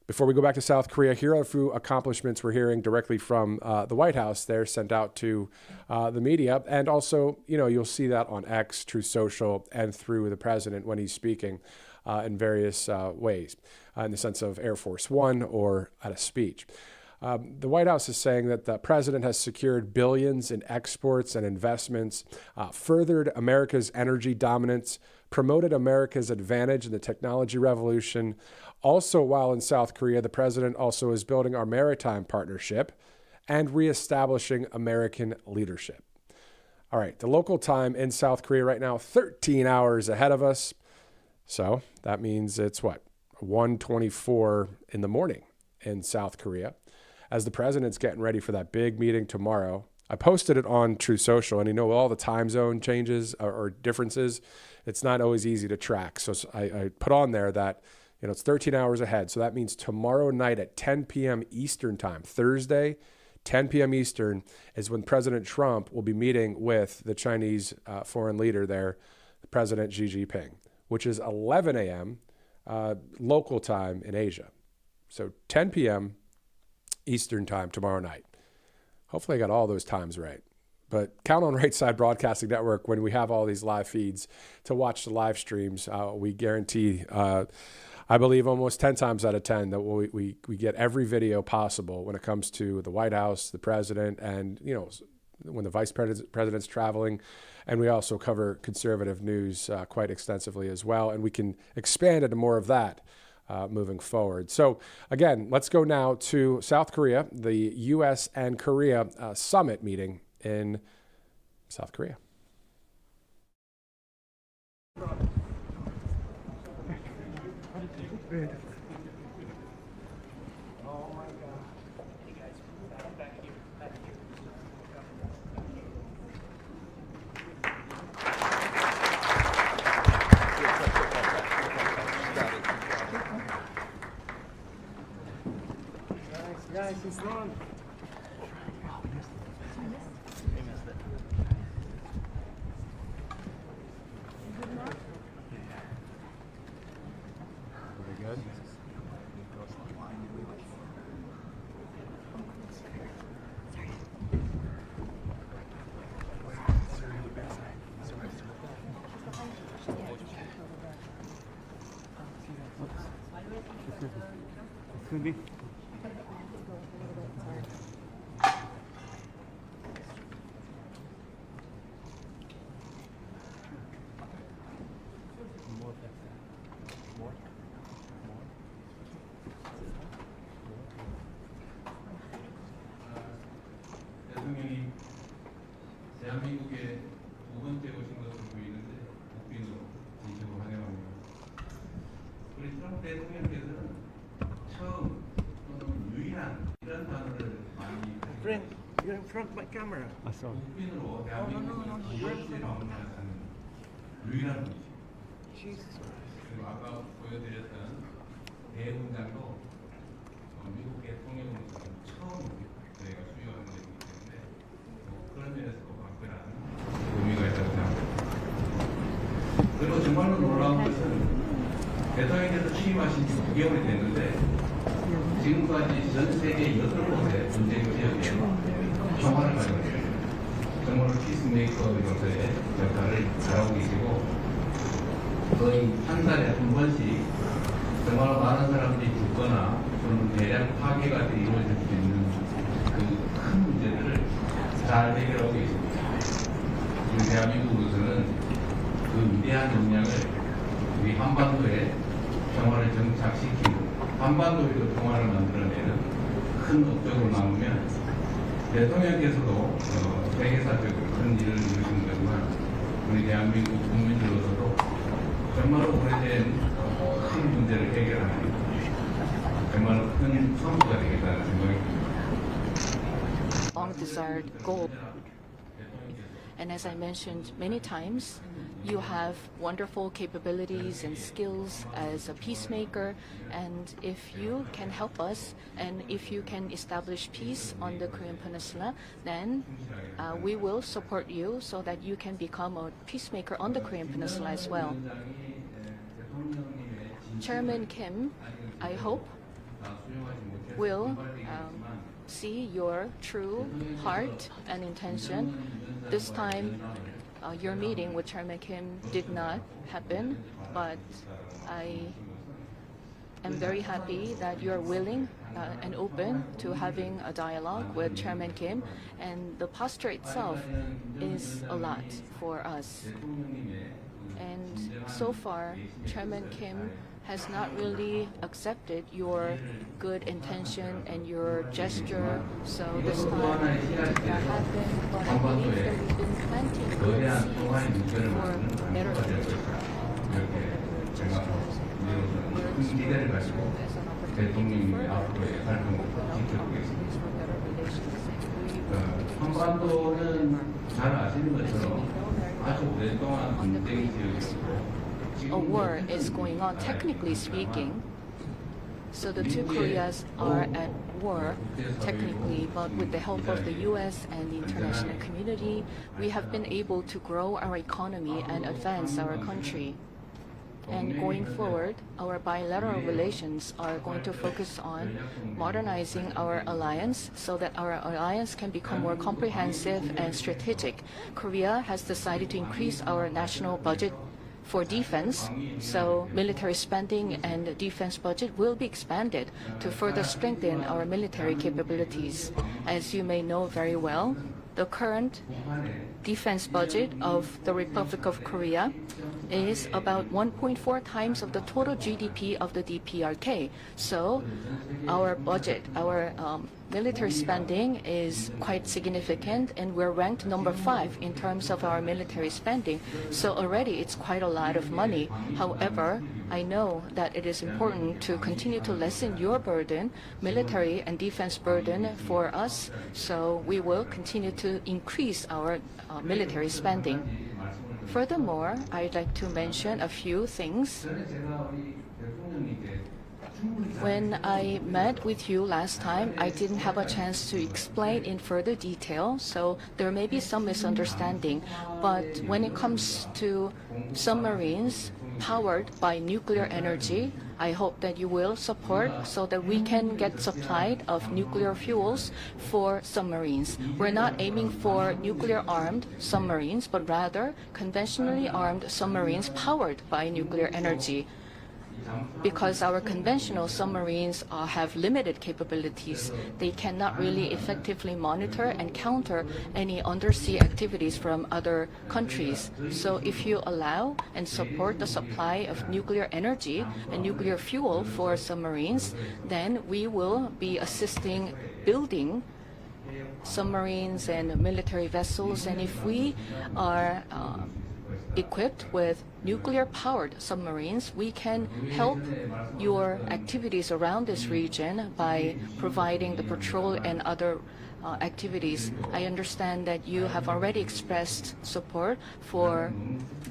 Before we go back to South Korea, here are a few accomplishments we're hearing directly from the White House. They're sent out to the media. And also, you know, you'll see that on X, Truth Social, and through the president when he's speaking in various ways, in the sense of Air Force One or at a speech. The White House is saying that the president has secured billions in exports and investments, furthered America's energy dominance, promoted America's advantage in the technology revolution. Also, while in South Korea, the president also is building our maritime partnership and reestablishing American leadership. All right, the local time in South Korea right now, 13 hours ahead of us. So that means it's what, 1:24 in the morning in South Korea as the president's getting ready for that big meeting tomorrow. I posted it on Truth Social, and you know, all the time zone changes or differences, it's not always easy to track. So I put on there that, you know, it's 13 hours ahead. So that means tomorrow night at 10 p.m. Eastern time, Thursday, 10 p.m. Eastern is when President Trump will be meeting with the Chinese foreign leader there, President Xi Jinping, which is 11 a.m. Local time in Asia. So 10 p.m. Eastern time tomorrow night. Hopefully I got all those times right. But count on Right Side Broadcasting Network when we have all these live feeds to watch the live streams. We guarantee, I believe almost 10 times out of 10 that we get every video possible when it comes to the White House, the president, and, you know, when the vice president's traveling. And we also cover conservative news quite extensively as well. And we can expand into more of that moving forward. So again, let's go now to South Korea, the U.S. and Korea summit meeting in South Korea. Guys, it's on. 대한민국에 두 번째 오신 것으로 보이는데 국빈으로 진심으로 환영합니다. 우리 트럼프 대통령께서는 처음 또는 유일한 이런 단어를 많이 Friend, you're in front of my camera. 국빈으로 대한민국을 기업체 방문하는 유일한 분이십니다. 그리고 아까 보여드렸던 대문장도 미국 대통령으로서는 처음 저희가 수여하는 것이기 때문에 그런 면에서도 각별한 의미가 있다고 생각합니다. 그리고 정말로 놀라운 것은 대통령께서 취임하신 지 9개월이 됐는데 지금까지 전 세계 8곳의 전쟁 지역에 평화를 가지고 있습니다. 정말로 피스메이커로서의 역할을 잘하고 계시고 거의 한 달에 한 번씩 정말 많은 사람들이 죽거나 또는 대량 파괴가 이루어질 수 있는 그 큰 문제들을 잘 해결하고 계십니다. 지금 대한민국으로서는 그 위대한 역량을 우리 한반도에 평화를 정착시키고 한반도에도 평화를 만들어내는 큰 업적으로 남으면 대통령께서도 세계사적으로 큰 일을 이루시는 거지만 우리 대한민국 국민들로서도 정말로 오래된 큰 문제를 해결하는 정말 큰 선수가 되겠다는 생각이 듭니다. Long-desired goal. And as I mentioned many times, you have wonderful capabilities and skills as a peacemaker, and if you can help us and if you can establish peace on the Korean Peninsula, then we will support you so that you can become a peacemaker on the Korean Peninsula as well. Chairman Kim, I hope, will see your true heart and intention. This time, your meeting with Chairman Kim did not happen, but I am very happy that you're willing and open to having a dialogue with Chairman Kim, and the posture itself is a lot for us. And so far, Chairman Kim has not really accepted your good intention and your gesture, so this time it did not happen, but I believe that we've been planting good seeds for better future. 기대를 가지고 대통령님이 앞으로의 활동을 지켜보겠습니다. 한반도는 잘 아시는 것처럼 아주 오랫동안 분쟁 지역이었고 A war is going on, technically speaking. So the two Koreas are at war, technically, but with the help of the US and the international community, we have been able to grow our economy and advance our country. And going forward, our bilateral relations are going to focus on modernizing our alliance so that our alliance can become more comprehensive and strategic. Korea has decided to increase our national budget for defense, so military spending and defense budget will be expanded to further strengthen our military capabilities. As you may know very well, the current defense budget of the Republic of Korea is about 1.4 times of the total GDP of the DPRK. So our budget, our military spending is quite significant, and we're ranked number 5 in terms of our military spending. So already it's quite a lot of money. However, I know that it is important to continue to lessen your burden, military and defense burden for us. So we will continue to increase our military spending. Furthermore, I'd like to mention a few things. When I met with you last time, I didn't have a chance to explain in further detail, so there may be some misunderstanding. But when it comes to submarines powered by nuclear energy, I hope that you will support so that we can get supplied of nuclear fuels for submarines. We're not aiming for nuclear-armed submarines, but rather conventionally armed submarines powered by nuclear energy. Because our conventional submarines have limited capabilities, they cannot really effectively monitor and counter any undersea activities from other countries. So if you allow and support the supply of nuclear energy and nuclear fuel for submarines, then we will be assisting building submarines and military vessels, and if we are equipped with nuclear-powered submarines, we can help your activities around this region by providing the patrol and other activities. I understand that you have already expressed support for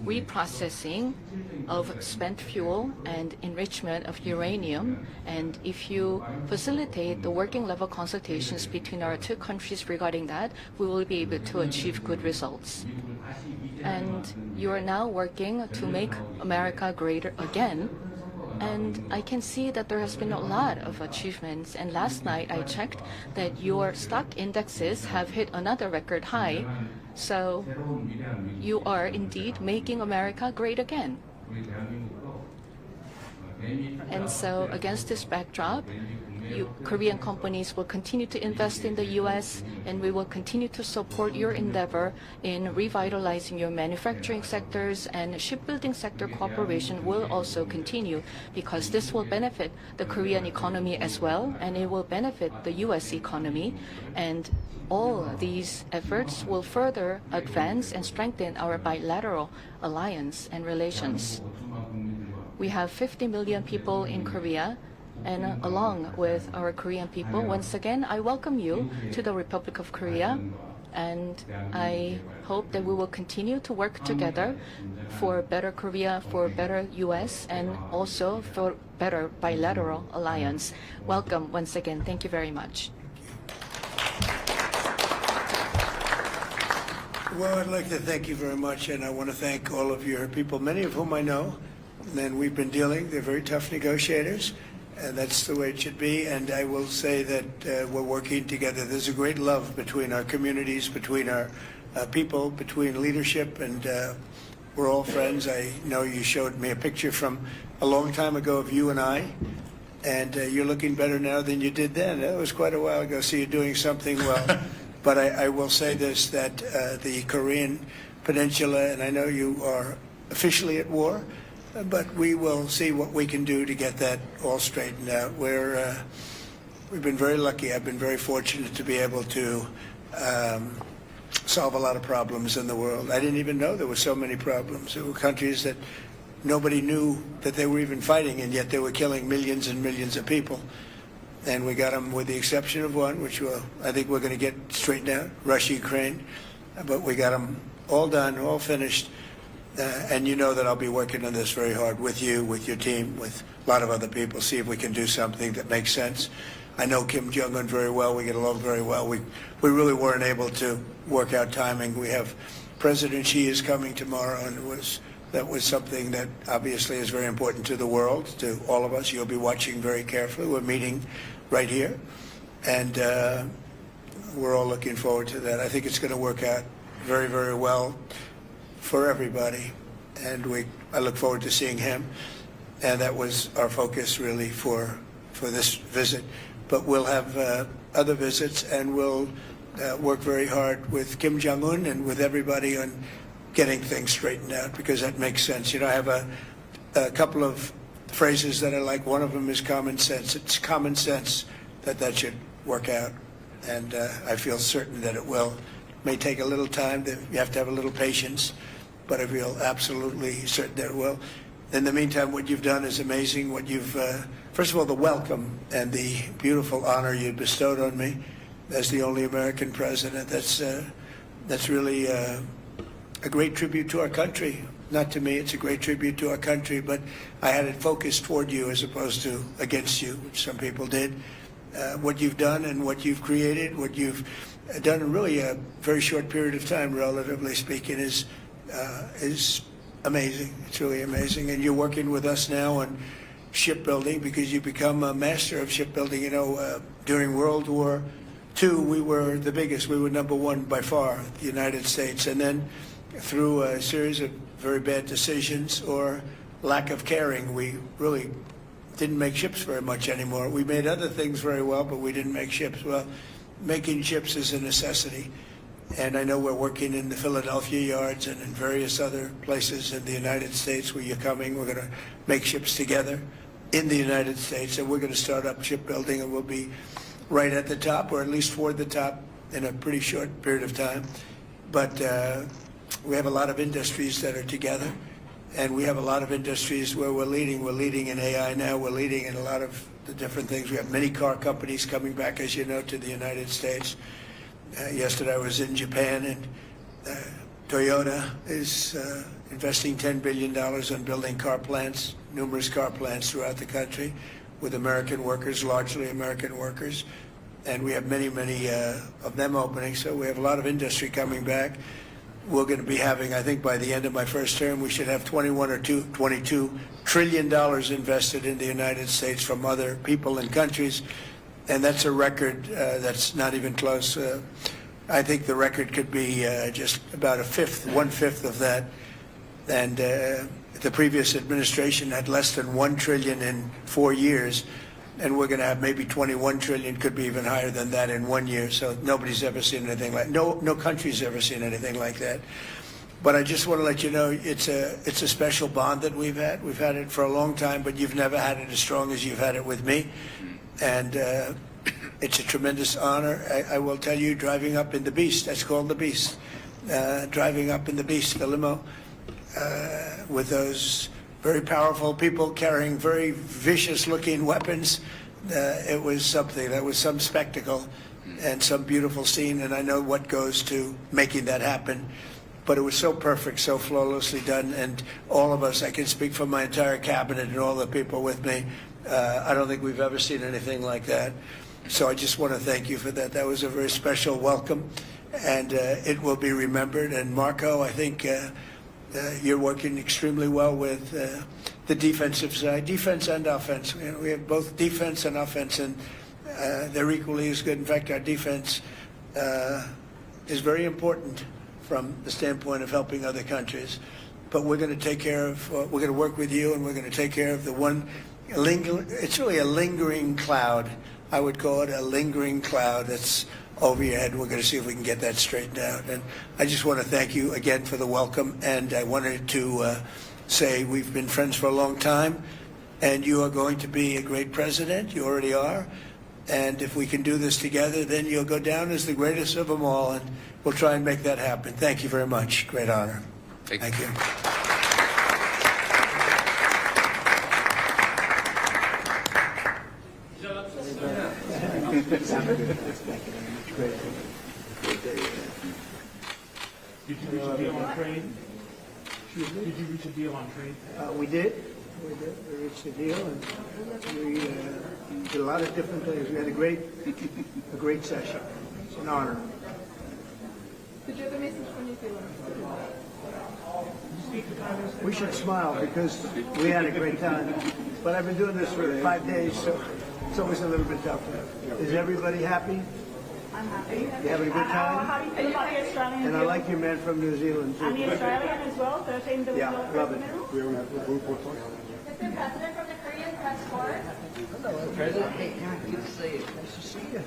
reprocessing of spent fuel and enrichment of uranium, and if you facilitate the working level consultations between our two countries regarding that, we will be able to achieve good results. And you are now working to make America greater again. And I can see that there has been a lot of achievements. And last night I checked that your stock indexes have hit another record high. So you are indeed making America great again. And so against this backdrop, Korean companies will continue to invest in the U.S., and we will continue to support your endeavor in revitalizing your manufacturing sectors, and shipbuilding sector cooperation will also continue because this will benefit the Korean economy as well, and it will benefit the U.S. economy. And all these efforts will further advance and strengthen our bilateral alliance and relations. We have 50 million people in Korea, and along with our Korean people, once again, I welcome you to the Republic of Korea, and I hope that we will continue to work together for better Korea, for better U.S., and also for better bilateral alliance. Welcome once again. Thank you very much. Well, I'd like to thank you very much, and I want to thank all of your people, many of whom I know, and we've been dealing. They're very tough negotiators. And that's the way it should be. And I will say that we're working together. There's a great love between our communities, between our people, between leadership, and we're all friends. I know you showed me a picture from a long time ago of you and I, and you're looking better now than you did then. That was quite a while ago, so you're doing something well. But I will say this, that the Korean Peninsula, and I know you are officially at war, but we will see what we can do to get that all straightened out. We've been very lucky. I've been very fortunate to be able to solve a lot of problems in the world. I didn't even know there were so many problems. There were countries that nobody knew that they were even fighting, and yet they were killing millions and millions of people. And we got them, with the exception of one, which I think we're going to get straightened out, Russia, Ukraine. But we got them all done, all finished. And you know that I'll be working on this very hard with you, with your team, with a lot of other people, see if we can do something that makes sense. I know Kim Jong-un very well. We get along very well. We really weren't able to work out timing. We have President Xi is coming tomorrow, and that was something that obviously is very important to the world, to all of us. You'll be watching very carefully. We're meeting right here, and we're all looking forward to that. I think it's going to work out very, very well for everybody, and I look forward to seeing him. And that was our focus really for this visit. But we'll have other visits, and we'll work very hard with Kim Jong-un and with everybody on getting things straightened out, because that makes sense. You know, I have a couple of phrases that I like. One of them is common sense. It's common sense that should work out, and I feel certain that it will. It may take a little time. You have to have a little patience, but I feel absolutely certain that it will. In the meantime, what you've done is amazing. What you've, first of all, the welcome and the beautiful honor you bestowed on me as the only American president. That's really a great tribute to our country. Not to me, it's a great tribute to our country, but I had it focused toward you as opposed to against you, which some people did. What you've done and what you've created, what you've done in really a very short period of time, relatively speaking, is amazing. It's really amazing. And you're working with us now on shipbuilding because you become a master of shipbuilding. You know, during World War II, we were the biggest. We were number one by far, the United States. And then through a series of very bad decisions or lack of caring, we really didn't make ships very much anymore. We made other things very well, but we didn't make ships. Well, making ships is a necessity. And I know we're working in the Philadelphia yards and in various other places in the United States where you're coming. We're going to make ships together in the United States, and we're going to start up shipbuilding, and we'll be right at the top, or at least toward the top, in a pretty short period of time. But we have a lot of industries that are together, and we have a lot of industries where we're leading. We're leading in AI now. We're leading in a lot of the different things. We have many car companies coming back, as you know, to the United States. Yesterday I was in Japan, and Toyota is investing $10 billion on building car plants, numerous car plants throughout the country with American workers, largely American workers. And we have many, many of them opening. So we have a lot of industry coming back. We're going to be having, I think by the end of my first term, we should have $22 trillion invested in the United States from other people and countries. And that's a record that's not even close. I think the record could be just about one-fifth of that. And the previous administration had less than $1 trillion in 4 years. And we're going to have maybe 21 trillion, could be even higher than that in 1 year. So nobody's ever seen anything like, no country's ever seen anything like that. But I just want to let you know, it's a special bond that we've had. We've had it for a long time, but you've never had it as strong as you've had it with me. And it's a tremendous honor. I will tell you, driving up in the Beast, that's called the Beast, driving up in the Beast, the limo, with those very powerful people carrying very vicious-looking weapons. It was something. That was some spectacle and some beautiful scene, and I know what goes to making that happen. But it was so perfect, so flawlessly done, and all of us, I can speak for my entire cabinet and all the people with me, I don't think we've ever seen anything like that. So I just want to thank you for that. That was a very special welcome, and it will be remembered. And Marco, I think you're working extremely well with the defensive side, defense and offense. You know, we have both defense and offense, and they're equally as good. In fact, our defense is very important from the standpoint of helping other countries. But we're going to take care of, we're going to work with you, and we're going to take care of the one, it's really a lingering cloud. I would call it a lingering cloud that's over your head. We're going to see if we can get that straightened out. And I just want to thank you again for the welcome. And I wanted to say we've been friends for a long time, and you are going to be a great president. You already are. And if we can do this together, then you'll go down as the greatest of them all, and we'll try and make that happen. Thank you very much. Great honor. Thank you. Did you reach a deal on trade? Did you reach a deal on trade? We did. We reached a deal, and we did a lot of different things. We had a great session. It's an honor. Did you have a message from New Zealand? We should smile because we had a great time. But I've been doing this for 5 days, so it's always a little bit tougher. Is everybody happy? I'm happy. You having a good time? How do you feel about the Australian And I like your man from New Zealand, too. And the Australian as well, 13 billion Yeah, love it. Is the president from the Korean press corps? Hello, President. Hey, good to see you. Nice to see you.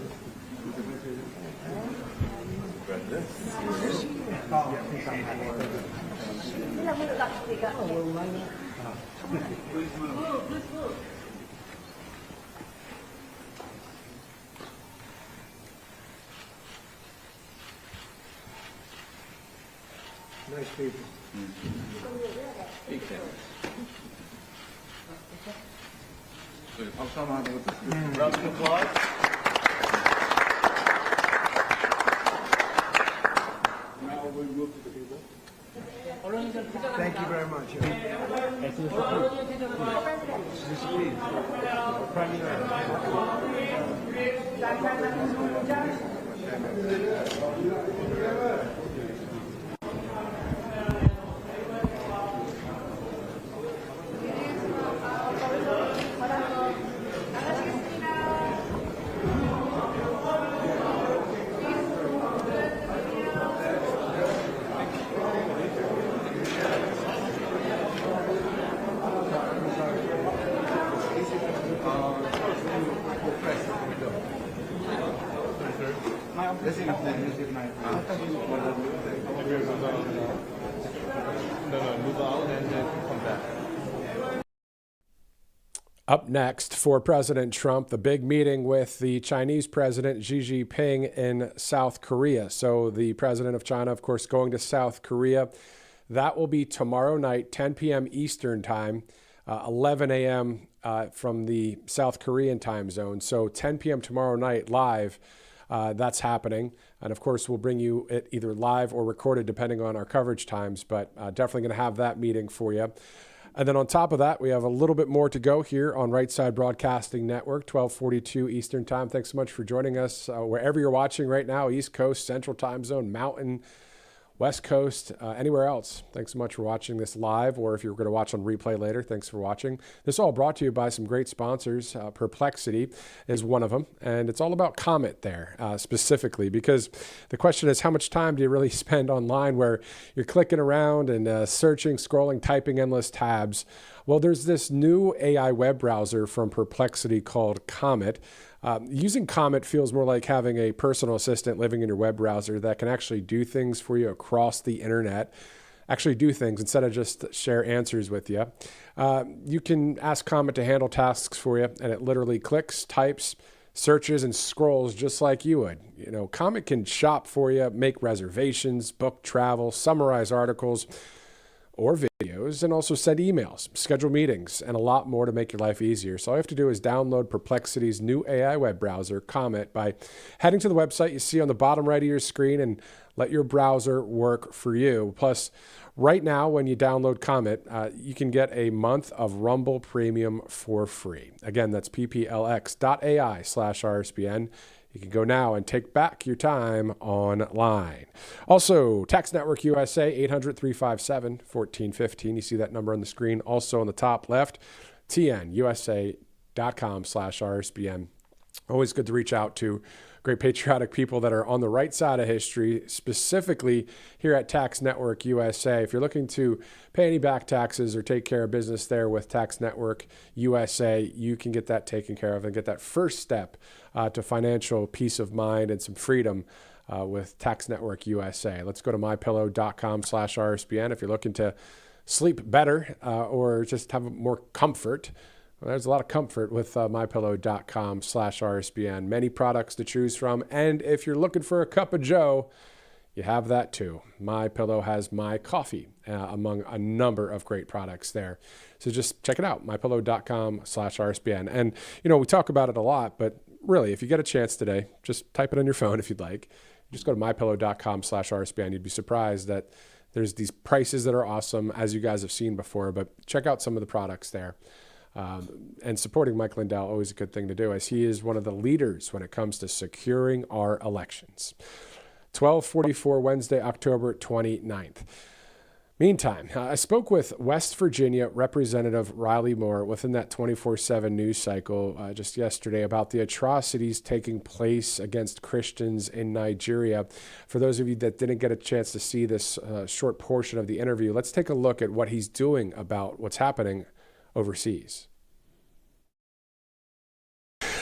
Nice people. Round of applause. Now we move to the people. Thank you very much. Up next for President Trump, the big meeting with the Chinese president Xi Jinping in South Korea. So the president of China, of course, going to South Korea. That will be tomorrow night, 10 p.m. Eastern time, 11 a.m. From the South Korean time zone. So 10 p.m. tomorrow night live. That's happening. And of course, we'll bring you it either live or recorded depending on our coverage times, but definitely going to have that meeting for you. And then on top of that, we have a little bit more to go here on Right Side Broadcasting Network, 1242 Eastern Time. Thanks so much for joining us wherever you're watching right now, East Coast, Central Time Zone, Mountain, West Coast, anywhere else. Thanks so much for watching this live, or if you're going to watch on replay later, thanks for watching. This is all brought to you by some great sponsors. Perplexity is one of them, and it's all about Comet there specifically, because the question is, how much time do you really spend online where you're clicking around and searching, scrolling, typing endless tabs? Well, there's this new AI web browser from Perplexity called Comet. Using Comet feels more like having a personal assistant living in your web browser that can actually do things for you across the internet, actually do things instead of just share answers with you. You can ask Comet to handle tasks for you, and it literally clicks, types, searches, and scrolls just like you would. You know, Comet can shop for you, make reservations, book travel, summarize articles or videos, and also send emails, schedule meetings, and a lot more to make your life easier. So all you have to do is download Perplexity's new AI web browser, Comet, by heading to the website you see on the bottom right of your screen and let your browser work for you. Plus, right now, when you download Comet, you can get a month of Rumble Premium for free. Again, that's pplx.ai/RSBN. You can go now and take back your time online. Also, Tax Network USA, 800-357-1415. You see that number on the screen. Also on the top left, tnusa.com/RSBN. Always good to reach out to great patriotic people that are on the right side of history, specifically here at Tax Network USA. If you're looking to pay any back taxes or take care of business there with Tax Network USA, you can get that taken care of and get that first step to financial peace of mind and some freedom with Tax Network USA. Let's go to mypillow.com/RSBN if you're looking to sleep better or just have more comfort. Well, there's a lot of comfort with mypillow.com/RSBN. Many products to choose from. And if you're looking for a cup of joe, you have that too. MyPillow has My Coffee among a number of great products there. So just check it out, mypillow.com/RSBN. And, you know, we talk about it a lot, but really, if you get a chance today, just type it on your phone if you'd like. Just go to mypillow.com/RSBN. You'd be surprised that there's these prices that are awesome, as you guys have seen before, but check out some of the products there. And supporting Mike Lindell, always a good thing to do, as he is one of the leaders when it comes to securing our elections. 1244 Wednesday, October 29th. Meantime, I spoke with West Virginia Representative Riley Moore within that 24/7 news cycle just yesterday about the atrocities taking place against Christians in Nigeria. For those of you that didn't get a chance to see this short portion of the interview, let's take a look at what he's doing about what's happening overseas.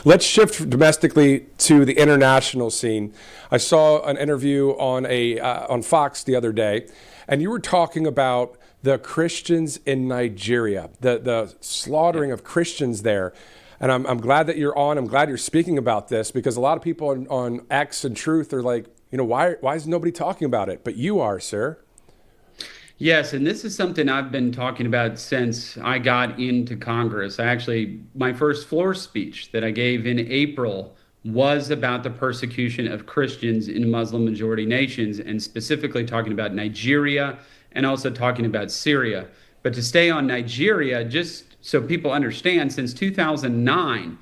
Let's shift domestically to the international scene. I saw an interview on Fox the other day, and you were talking about the Christians in Nigeria, the slaughtering of Christians there. And I'm glad that you're on. I'm glad you're speaking about this, because a lot of people on X and Truth are like, you know, why is nobody talking about it? But you are, sir. Yes, and this is something I've been talking about since I got into Congress. My first floor speech that I gave in April was about the persecution of Christians in Muslim-majority nations, and specifically talking about Nigeria and also talking about Syria. But to stay on Nigeria, just so people understand, since 2009,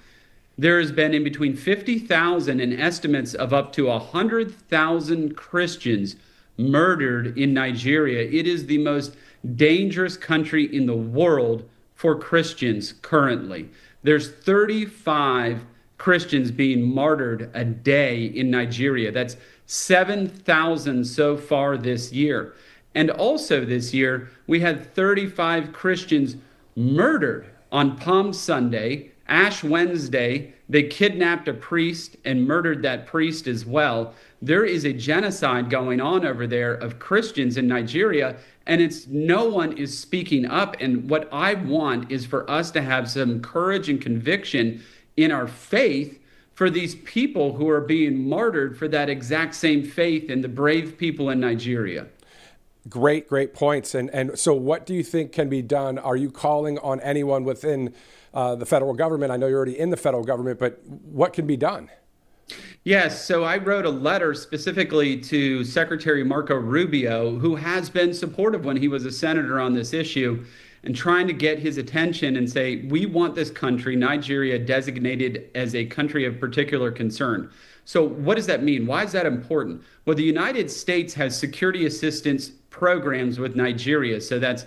there has been in between 50,000 and estimates of up to 100,000 Christians murdered in Nigeria. It is the most dangerous country in the world for Christians currently. There's 35 Christians being martyred a day in Nigeria. That's 7,000 so far this year. And also this year, we had 35 Christians murdered on Palm Sunday Ash Wednesday, they kidnapped a priest and murdered that priest as well. There is a genocide going on over there of Christians in Nigeria, and no one is speaking up. And what I want is for us to have some courage and conviction in our faith for these people who are being martyred for that exact same faith and the brave people in Nigeria. Great points. And so what do you think can be done? Are you calling on anyone within the federal government? I know you're already in the federal government, but what can be done? Yes, so I wrote a letter specifically to Secretary Marco Rubio, who has been supportive when he was a senator on this issue, and trying to get his attention and say, we want this country, Nigeria, designated as a country of particular concern. So what does that mean? Why is that important? Well, the United States has security assistance programs with Nigeria. So that's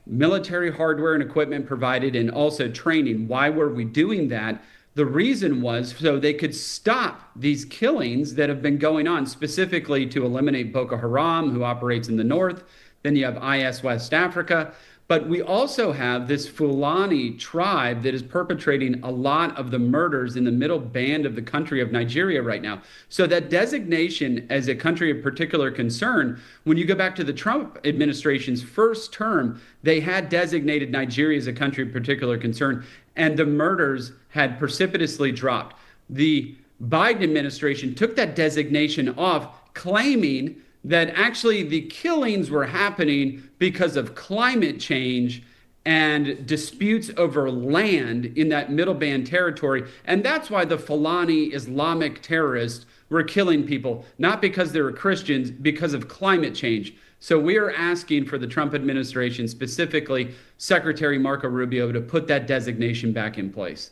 military hardware and equipment provided and also training. Why were we doing that? The reason was so they could stop these killings that have been going on, specifically to eliminate Boko Haram, who operates in the north. Then you have IS West Africa. But we also have this Fulani tribe that is perpetrating a lot of the murders in the middle band of the country of Nigeria right now. So that designation as a country of particular concern, when you go back to the Trump administration's first term, they had designated Nigeria as a country of particular concern, and the murders had precipitously dropped. The Biden administration took that designation off, claiming that actually the killings were happening because of climate change and disputes over land in that middle band territory. And that's why the Fulani Islamic terrorists were killing people, not because they were Christians, because of climate change. So we are asking for the Trump administration, specifically Secretary Marco Rubio, to put that designation back in place.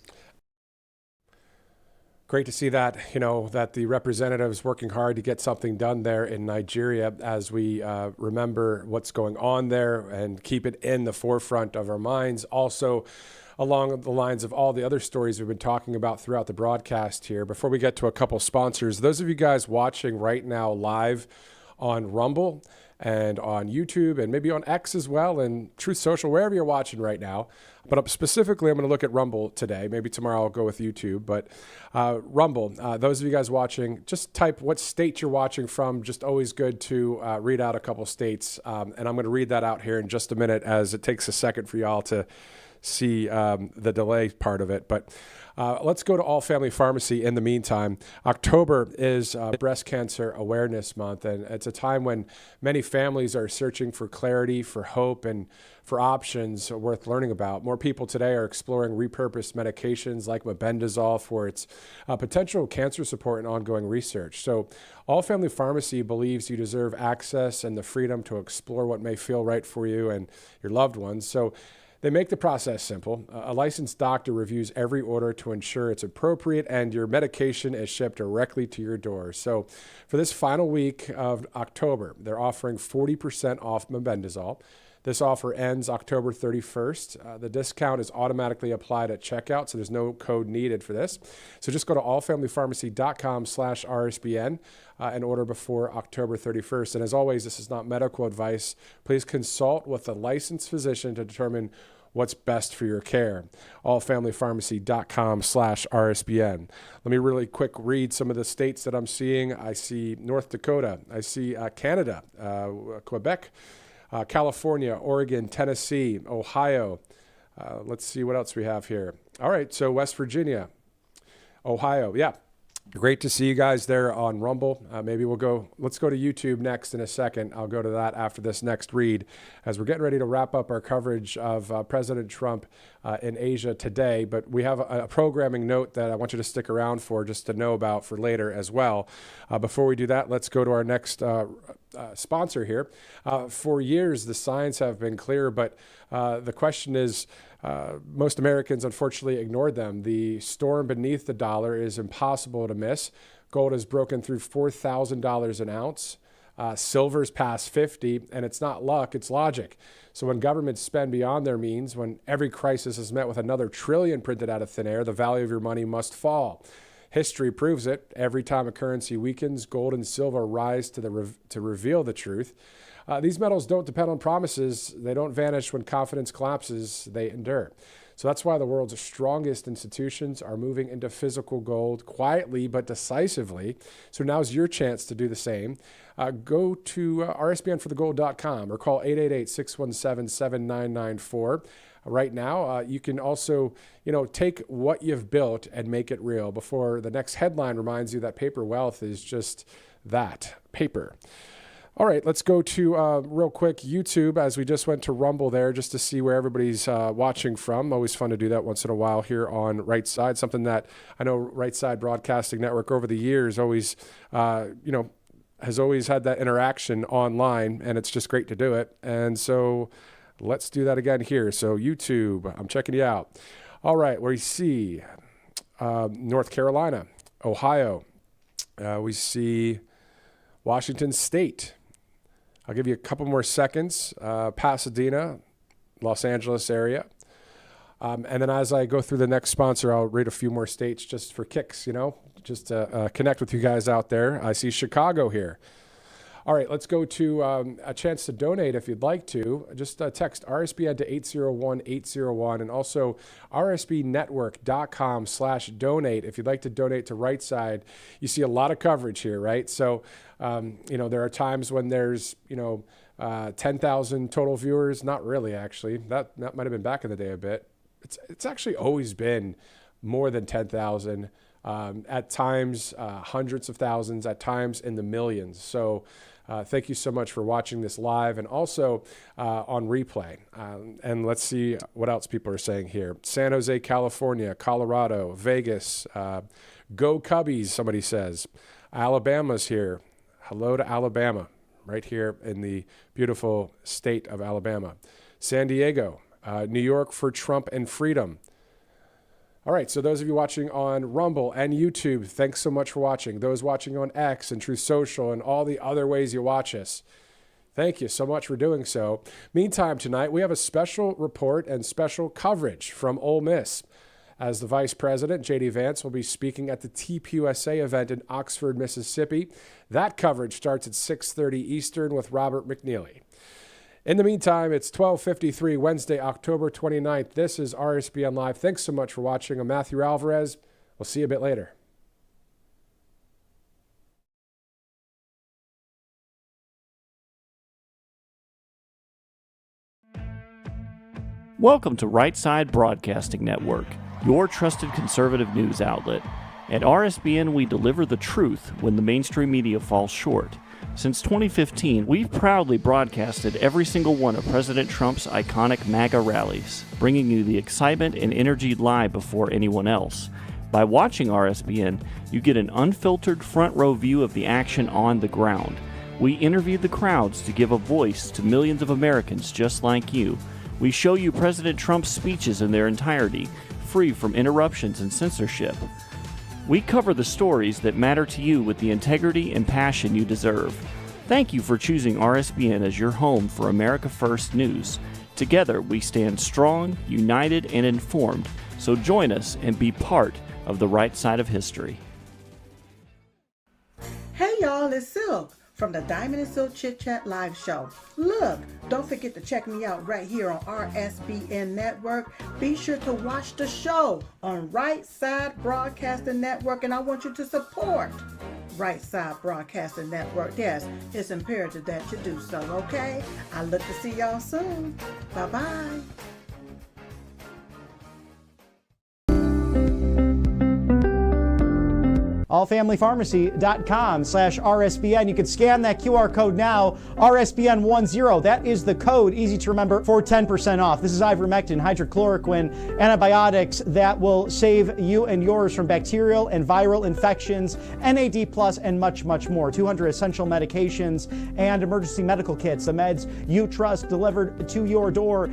Great to see that, that the representatives working hard to get something done there in Nigeria as we remember what's going on there and keep it in the forefront of our minds. Also, along the lines of all the other stories we've been talking about throughout the broadcast here. Before we get to a couple sponsors, those of you guys watching right now live on Rumble and on YouTube and maybe on X as well and Truth Social, wherever you're watching right now. But specifically, I'm going to look at Rumble today. Maybe tomorrow I'll go with YouTube. But Rumble, those of you guys watching, just type what state you're watching from. Just always good to read out a couple states. And I'm going to read that out here in just a minute as it takes a second for y'all to see the delay part of it. But let's go to All Family Pharmacy in the meantime. October is Breast Cancer Awareness Month, and it's a time when many families are searching for clarity, for hope, and for options worth learning about. More people today are exploring repurposed medications like mebendazole for its potential cancer support and ongoing research. So All Family Pharmacy believes you deserve access and the freedom to explore what may feel right for you and your loved ones. So they make the process simple. A licensed doctor reviews every order to ensure it's appropriate and your medication is shipped directly to your door. So for this final week of October, they're offering 40% off mebendazole. This offer ends October 31st. The discount is automatically applied at checkout, so there's no code needed for this. So just go to allfamilypharmacy.com/RSBN and order before October 31st. And as always, this is not medical advice. Please consult with a licensed physician to determine what's best for your care. allfamilypharmacy.com/RSBN. Let me really quick read some of the states that I'm seeing. I see North Dakota. I see Canada, Quebec, California, Oregon, Tennessee, Ohio. Let's see what else we have here. All right, so West Virginia, Ohio. Yeah, great to see you guys there on Rumble. Maybe let's go to YouTube next in a second. I'll go to that after this next read as we're getting ready to wrap up our coverage of President Trump in Asia today. But we have a programming note that I want you to stick around for just to know about for later as well. Before we do that, let's go to our next sponsor here. For years, the signs have been clear, but the question is, most Americans unfortunately ignored them. The storm beneath the dollar is impossible to miss. Gold has broken through $4,000 an ounce. Silver's past 50, and it's not luck, it's logic. So when governments spend beyond their means, when every crisis is met with another trillion printed out of thin air, the value of your money must fall. History proves it. Every time a currency weakens, gold and silver rise to reveal the truth. These metals don't depend on promises. They don't vanish when confidence collapses. They endure. So that's why the world's strongest institutions are moving into physical gold quietly but decisively. So now's your chance to do the same. Go to rsbnforthegold.com or call 888-617-7994. Right now, you can also, take what you've built and make it real before the next headline reminds you that paper wealth is just that, paper. All right, let's go to real quick YouTube as we just went to Rumble there just to see where everybody's watching from. Always fun to do that once in a while here on Right Side, something that I know Right Side Broadcasting Network over the years always, has always had that interaction online, and it's just great to do it. And so let's do that again here. So YouTube, I'm checking you out. All right, we see North Carolina, Ohio. We see Washington State. I'll give you a couple more seconds. Pasadena, Los Angeles area. And then as I go through the next sponsor, I'll read a few more states just for kicks, just to connect with you guys out there. I see Chicago here. All right, let's go to a chance to donate if you'd like to. Just text RSBN to 801-801 and also rsbnetwork.com/donate if you'd like to donate to Right Side. You see a lot of coverage here, right? So, there are times when there's, 10,000 total viewers. Not really, actually. That might have been back in the day a bit. It's actually always been more than 10,000. At times, hundreds of thousands, at times in the millions. So thank you so much for watching this live and also on replay. And let's see what else people are saying here. San Jose, California, Colorado, Vegas, go Cubbies, somebody says. Alabama's here. Hello to Alabama, right here in the beautiful state of Alabama. San Diego, New York for Trump and freedom. All right, so those of you watching on Rumble and YouTube, thanks so much for watching. Those watching on X and Truth Social and all the other ways you watch us, thank you so much for doing so. Meantime, tonight we have a special report and special coverage from Ole Miss, as the Vice President, J.D. Vance, will be speaking at the TPUSA event in Oxford, Mississippi. That coverage starts at 6:30 Eastern with Robert McNeely. In the meantime, it's 12:53 Wednesday, October 29th. This is RSBN Live. Thanks so much for watching. I'm Matthew Alvarez. We'll see you a bit later. Welcome to Right Side Broadcasting Network, your trusted conservative news outlet. At RSBN, we deliver the truth when the mainstream media falls short. Since 2015, we've proudly broadcasted every single one of President Trump's iconic MAGA rallies, bringing you the excitement and energy live before anyone else. By watching RSBN, you get an unfiltered front row view of the action on the ground. We interview the crowds to give a voice to millions of Americans just like you. We show you President Trump's speeches in their entirety, free from interruptions and censorship. We cover the stories that matter to you with the integrity and passion you deserve. Thank you for choosing RSBN as your home for America First News. Together, we stand strong, united, and informed. So join us and be part of the right side of history. Hey y'all, it's Silk from the Diamond and Silk Chit Chat live show. Look, don't forget to check me out right here on RSBN Network. Be sure to watch the show on Right Side Broadcasting Network, and I want you to support Right Side Broadcasting Network. Yes, it's imperative that you do so, okay? I look to see y'all soon. Bye-bye. allfamilypharmacy.com/RSBN. You can scan that QR code now, RSBN10. That is the code, easy to remember, for 10% off. This is ivermectin, hydrochloroquine, antibiotics that will save you and yours from bacterial and viral infections, NAD+, and much, much more. 200 essential medications and emergency medical kits, the meds you trust delivered to your door.